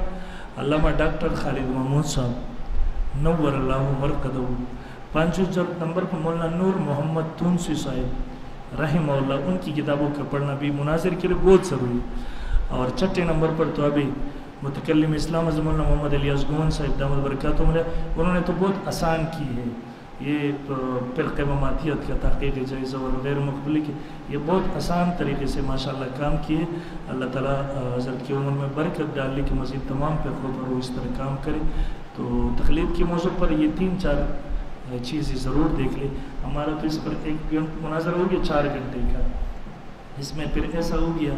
علامہ ڈاکٹر خالد محمود صاحب نور اللہ مرقدو۔ پانچویں نمبر پر مولانا نور محمد تونسی صاحب رحمہ اللہ، ان کی کتابوں کا پڑھنا بھی مناظر کے لیے بہت ضروری ہے۔ اور چھٹے نمبر پر تو ابھی متکلم اسلام حضرت مولانا محمد الیاس گون صاحب دامت برکاتہم علیہ، انہوں نے تو بہت آسان کی ہے یہ فرقہ مماتیت کا تحقیق جائزہ اور غیر مقبولی کی، یہ بہت آسان طریقے سے ماشاءاللہ کام کیے۔ اللہ تعالیٰ حضرت کی عمر میں برکت ڈالنے کی مزید تمام فرقوں پر وہ اس طرح کام کرے۔ تو تقلید کے موضوع پر یہ 3-4 چیزیں ضرور دیکھ لیں۔ ہمارا تو اس پر ایک مناظرہ ہو گیا 4 گھنٹے کا، اس میں پھر ایسا ہو گیا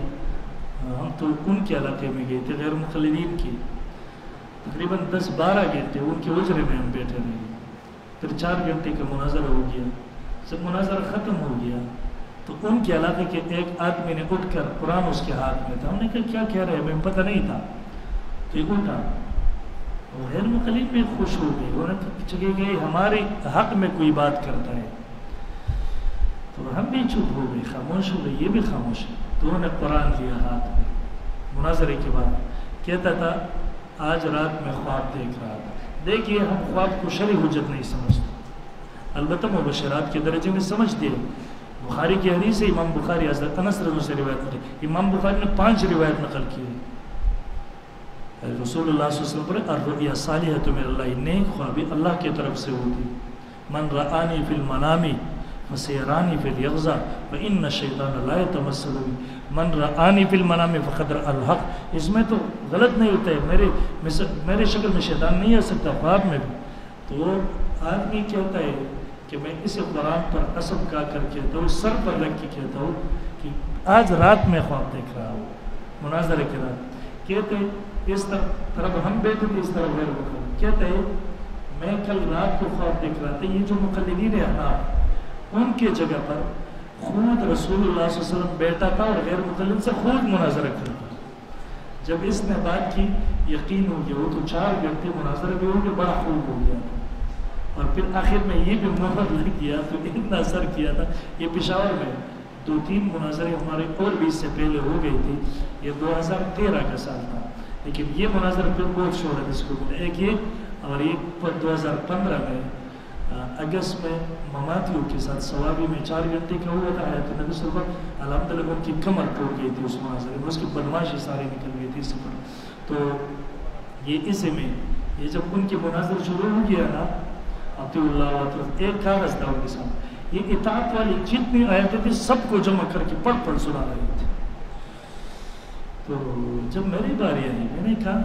ہم تو ان کے علاقے میں گئے تھے غیر مقلدین کی، تقریباً 10-12 گھنٹے ان کے حجرے میں ہم بیٹھے رہے، پھر 4 گھنٹے کا مناظرہ ہو گیا۔ جب مناظرہ ختم ہو گیا تو ان کے علاقے کے ایک آدمی نے اٹھ کر قرآن اس کے ہاتھ میں تھا، ہم نے کہا کیا کہہ رہے ہیں، ہمیں پتہ نہیں تھا، تو ایک اٹھا وہ غیر مقلد میں خوش ہو گئے، انہوں نے چلے گئے ہمارے حق میں کوئی بات کرتا ہے، تو ہم بھی چپ ہو گئے، خاموش ہو گئے، یہ بھی خاموش ہے۔ تو انہوں نے قرآن لیا ہاتھ میں، مناظرے کے بعد کہتا تھا آج رات میں خواب دیکھ رہا تھا۔ دیکھیے ہم خواب کو شرعی حجت نہیں سمجھتے، البتہ مبشرات کے درجے میں سمجھ دے۔ بخاری کی حدیث ہے، امام بخاری حضرت انس رضی اللہ عنہ سے روایت کی، امام بخاری نے 5 روایت نقل کی ہے رسول اللہ صلی اللہ علیہ وسلم پر الرؤیا صالحۃ من اللہ، نیک خواب اللہ کی طرف سے ہوتی۔ من رآنی فی المنام فسیرانی فی الیقظہ فإن الشیطان لا یتمثل بی، من رآنی فی المنام فقد رأى الحق، اس میں تو غلط نہیں ہوتا ہے، میرے شکل میں شیطان نہیں آ سکتا خواب میں بھی۔ تو آدمی کہتا ہے کہ میں اسے قرآن پر قسم کھا کر کہتا ہوں، سر پر رکھ کے کہتا ہوں کہ آج رات میں خواب دیکھ رہا ہوں، مناظرے کے رات کہتے ہیں اس طرف ہم بیٹھے تھے، اس طرف غیر مقلد کہتے ہیں میں کل رات کو خواب دیکھ رہا تھا۔ یہ جو مقلدین احناف ان کے جگہ پر خود رسول اللہ صلی اللہ علیہ وسلم بیٹھا تھا اور غیر مقلد سے خود مناظرہ کرتا۔ جب اس نے بات کی یقین ہو گیا، وہ تو 4 گھنٹے مناظرہ بھی ہو گیا، بڑا خوب ہو گیا تھا، اور پھر آخر میں یہ بھی محبت لگ گیا تو اتنا اثر کیا تھا۔ یہ پشاور میں 2-3 مناظرے ہمارے اور بھی اس سے پہلے ہو گئی تھی، یہ 2013 کا سال تھا، لیکن یہ مناظر پھر بہت شہرت اس کو ملا، ایک یہ اور ایک 2015 میں اگست میں مماتیوں کے ساتھ سوابی میں 4 گھنٹے کا ہوا تھا۔ حیات نبی صلی اللہ علیہ وسلم الحمدللہ ان کی کمر ٹوٹ گئی تھی اس مناظرے میں، اس کی بدماشی ساری نکل گئی تھی اس پر۔ تو یہ اسے میں یہ جب ان کے مناظر شروع ہو گیا نا، اطیع اللہ واتعوا، ایک کاغذ تھا ان کے ساتھ، یہ اطاعت والی جتنی آیتیں تھیں سب کو جمع کر کے پڑھ سنا رہے تھے۔ تو جب میری باری آئی میں نے کہا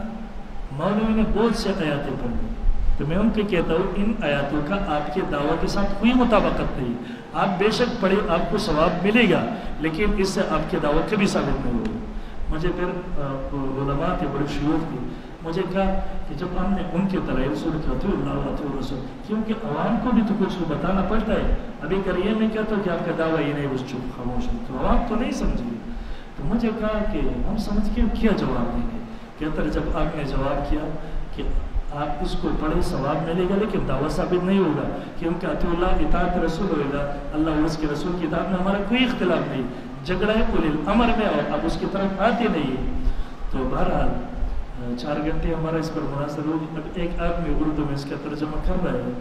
مولوی نے بہت سے آیاتیں پڑھی، تو میں ان کو کہتا ہوں ان آیاتوں کا آپ کے دعویٰ کے ساتھ کوئی مطابقت نہیں. آپ بے شک پڑھے، آپ کو ثواب ملے گا، لیکن اس سے آپ کے دعویٰ کبھی ثابت نہیں ہوگا. مجھے پھر علماء کے بڑے شیوخ تھے، مجھے کہا کہ جب ہم نے ان کے طرح رسول کہتے اللہ رسول، کیونکہ عوام کو بھی تو کچھ بتانا پڑتا ہے. ابھی کر یہ نہیں کہتا کہ آپ کا دعویٰ یہ نہیں، بس چپ خاموش ہے، تو عوام تو نہیں سمجھے. تو مجھے کہا کہ ہم سمجھ کے کیا جواب دیں گے. کہتا ہے جب آپ نے جواب کیا کہ آپ اس کو پڑھے ثواب ملے گا لیکن دعویٰ ثابت نہیں ہوگا، کیونکہ اطیعوا اللہ اطاعت رسول ہوگا، اللہ اور اس کے رسول کی اطاعت میں ہمارا کوئی اختلاف نہیں، جھگڑا ہے اولی الامر میں اور اب اس کی طرف آتے نہیں ہے. تو بہرحال 4 گھنٹے ہمارا اس پر مناظر ہوگی. اب ایک آدمی اردو میں اس کا ترجمہ کر رہا ہے،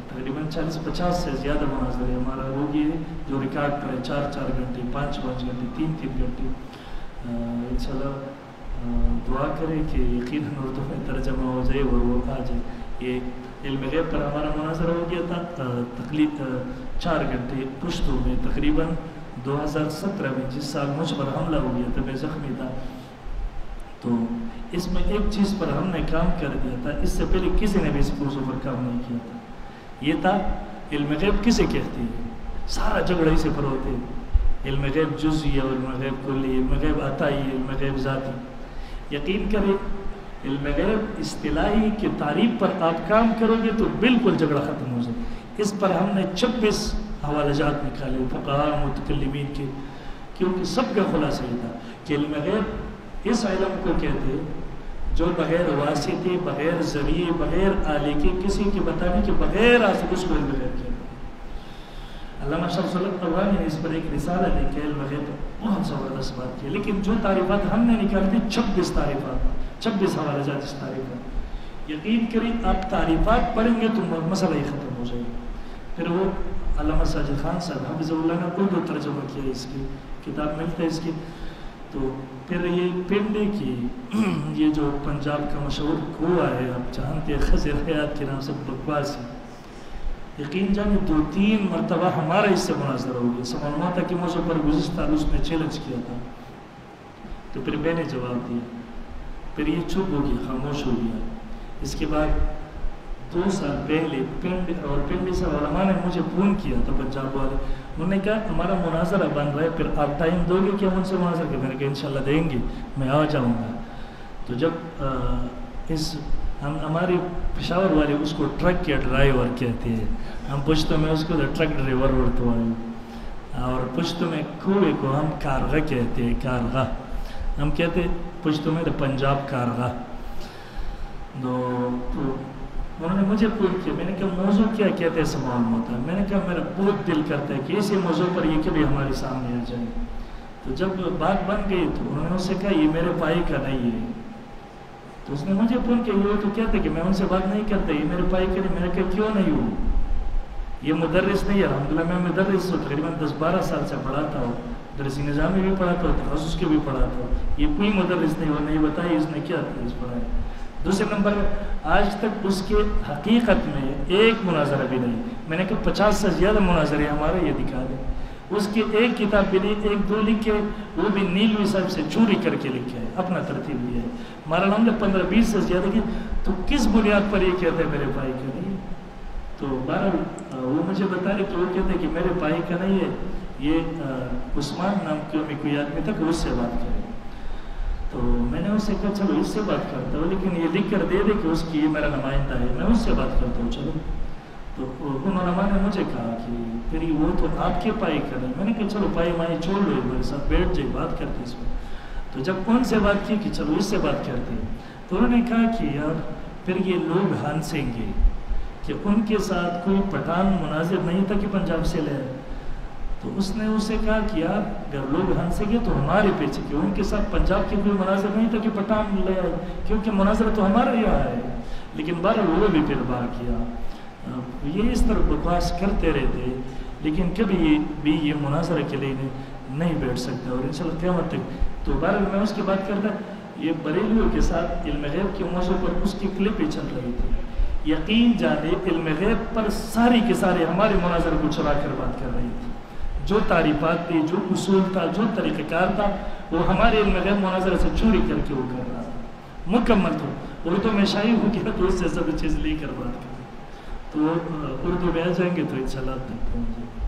تقریباً 40-50 سے زیادہ مناظر ہمارا ہوگی جو ریکارڈ کرے 4 گھنٹے 5 گھنٹے 3 گھنٹے. انشاءاللہ دعا کرے کہ یقیناً اردو میں ترجمہ ہو جائے اور وہ آ جائے. یہ علم غیب پر ہمارا مناظرہ ہو گیا تھا تقریباً 4 گھنٹے پشتو میں. تقریباً 2017 میں جس سال مجھ پر حملہ ہو گیا تھا، میں زخمی تھا، تو اس میں ایک چیز پر ہم نے کام کر دیا تھا، اس سے پہلے کسی نے بھی اس موضوع پر کام نہیں کیا تھا. یہ تھا علم غیب کسے کہتے ہیں. سارا جھگڑا اسے پر ہوتے ہیں، علم غیب جزئی اور علم غیب کلی، علم غیب عطائی، علم غیب ذاتی. یقین کریں علم غیب اصطلاحی کی تعریف پر آپ کام کرو گے تو بالکل جھگڑا ختم ہو جائے. اس پر ہم نے 26 حوالہ جات نکالے فقہاء متکلمین کے، کیونکہ سب کا خلاصہ یہ تھا کہ علم غیب اس علم کو کہتے جو بغیر واسطے، بغیر ذریعے، بغیر آلے کے، کسی کے بتانے کے بغیر اس کو علم غیب کہتے. علامہ شاہ صلی اللہ علیہ وسلم نے اس پر ایک رسالہ لکھی علم غیب، بہت زبردست بات کی. لیکن جو تعریفات ہم نے نکالتی 26 تعریفات، 26 حوالہ جات اس تعریفات. یقین کریں آپ تعریفات پڑھیں گے تو مسئلہ ہی ختم ہو جائے گا. پھر وہ علامہ ساجد خان صاحب حفظ اللہ نے اردو ترجمہ کیا اس کی کتاب ملتا ہے اس کی. تو پھر یہ پنڈے کی یہ جو پنجاب کا مشہور کنواں ہے، آپ جانتے ہیں خضر حیات کے نام سے بکواس ہے. یقین جانے 2-3 مرتبہ ہمارا اس سے مناظرہ ہو گیا. سمان موتا کے موضوع پر گزشتہ اس نے چیلنج کیا تھا، تو پھر میں نے جواب دیا، پھر یہ چپ ہو گیا، خاموش ہو گیا. اس کے بعد 2 سال پہلے پنڈی سے علماء نے مجھے فون کیا تھا پنجاب والے. انہوں نے کہا ہمارا مناظرہ بن رہا ہے، پھر آپ ٹائم دو گے کہ ہم ان سے مناظرہ کریں؟ میں نے کہا انشاءاللہ دیں گے، میں آ جاؤں گا. تو جب ہماری پشاور والے اس کو ٹرک کے ڈرائیور کہتے ہیں، ہم پشتو میں اس کو ٹرک ڈرائیور بولتے ہیں، اور پشتو میں کنویں کو ہم کارغہ کہتے ہیں. کارغہ ہم کہتے ہیں پشتو میں پنجاب کارغہ. تو انہوں نے مجھے فون کیا، میں نے کہا موضوع کیا کہتے ہیں سوال ہوتا ہے. میں نے کہا میرا بہت دل کرتا ہے کہ اسی موضوع پر یہ کبھی ہمارے سامنے آ جائے. تو جب بات بن گئی تو انہوں نے اس سے کہا یہ میرے بھائی کا نہیں ہے. تو اس نے مجھے فون کیا، یہ تو کہتے کہ میں ان سے بات نہیں کرتا، یہ میرے بھائی کا نہیں. میں نے کہا کیوں نہیں ہوں، یہ مدرس نہیں ہے. الحمدللہ میں مدرس ہوں، تقریباً 10-12 سال سے پڑھاتا ہوں، درسی نظامی بھی پڑھاتا ہوں، تخصص کے بھی پڑھاتا ہوں. یہ کوئی مدرس نہیں، وہ نہیں بتایا اس نے کیا تدریس پڑھایا. دوسرے نمبر آج تک اس کے حقیقت میں ایک مناظرہ بھی نہیں. میں نے کہا 50 سے زیادہ مناظرے ہمارے، یہ دکھا دیں. اس کی ایک کتاب بھی نہیں، 1-2 لکھے، وہ بھی نیلوی صاحب سے چوری کر کے لکھے ہے، اپنا ترتیب لیا ہے. ہمارا نام 15-20 سے زیادہ کی. تو کس بنیاد پر یہ کہتے ہیں میرے بھائی کا نہیں؟ تو بہرحال وہ مجھے بتا رہے کہ وہ کہتے ہیں کہ میرے بھائی کا نہیں ہے، یہ عثمان نام کے کوئی آدمی تھا کہ اس سے بات کرے. تو میں نے اس سے کہا چلو اس سے بات کرتا ہوں، لیکن یہ لکھ کر دے دے کہ اس کی یہ میرا نمائندہ ہے، میں اس سے بات کرتا ہوں. چلو. تو ان علماء نے مجھے کہا کہ پھر وہ تو آپ کے پائی کر رہے ہیں. میں نے کہا چلو پائی مائی چھوڑ لو، میرے ساتھ بیٹھ جائے، بات کرتے اس میں. تو جب ان سے بات کی کہ چلو اس سے بات کرتے ہیں، تو انہوں نے کہا کہ یار پھر یہ لوگ ہنسیں گے کہ ان کے ساتھ کوئی پٹھان مناظر نہیں تھا کہ پنجاب سے لے. تو اس نے اسے کہا کہ یار اگر لوگ ہنسیں گے تو ہمارے پیچھے کہ ان کے ساتھ پنجاب کے کوئی مناظر نہیں تھا کہ پٹھان لے آئے، کیونکہ مناظر تو ہمارا یہاں ہے. لیکن بہرحال وہ بھی پھر بار کیا. یہ اس طرح بکواس کرتے رہتے، لیکن کبھی بھی یہ مناظرہ کے لیے نہیں بیٹھ سکتا، اور انشاءاللہ قیامت تک. تو بہرحال میں اس کی بات کرتا، یہ بریلویوں کے ساتھ علم غیب کے موضوع پر اس کی کلپ ہی چل رہی تھی. یقین جانے علم غیب پر ساری کے سارے ہمارے مناظر کو چرا کر بات کر رہی تھی. جو تعریفات تھی، جو اصول تھا، جو طریقہ کار تھا، وہ ہمارے علم غیب مناظر سے چوری کر کے وہ کر رہا تھا. مکمل تو اردو میں شائع ہو گیا تو اس سے سب چیز لے کر بات کریں، تو اردو میں آ جائیں گے تو انشاءاللہ تک پہنچ جائیں گے.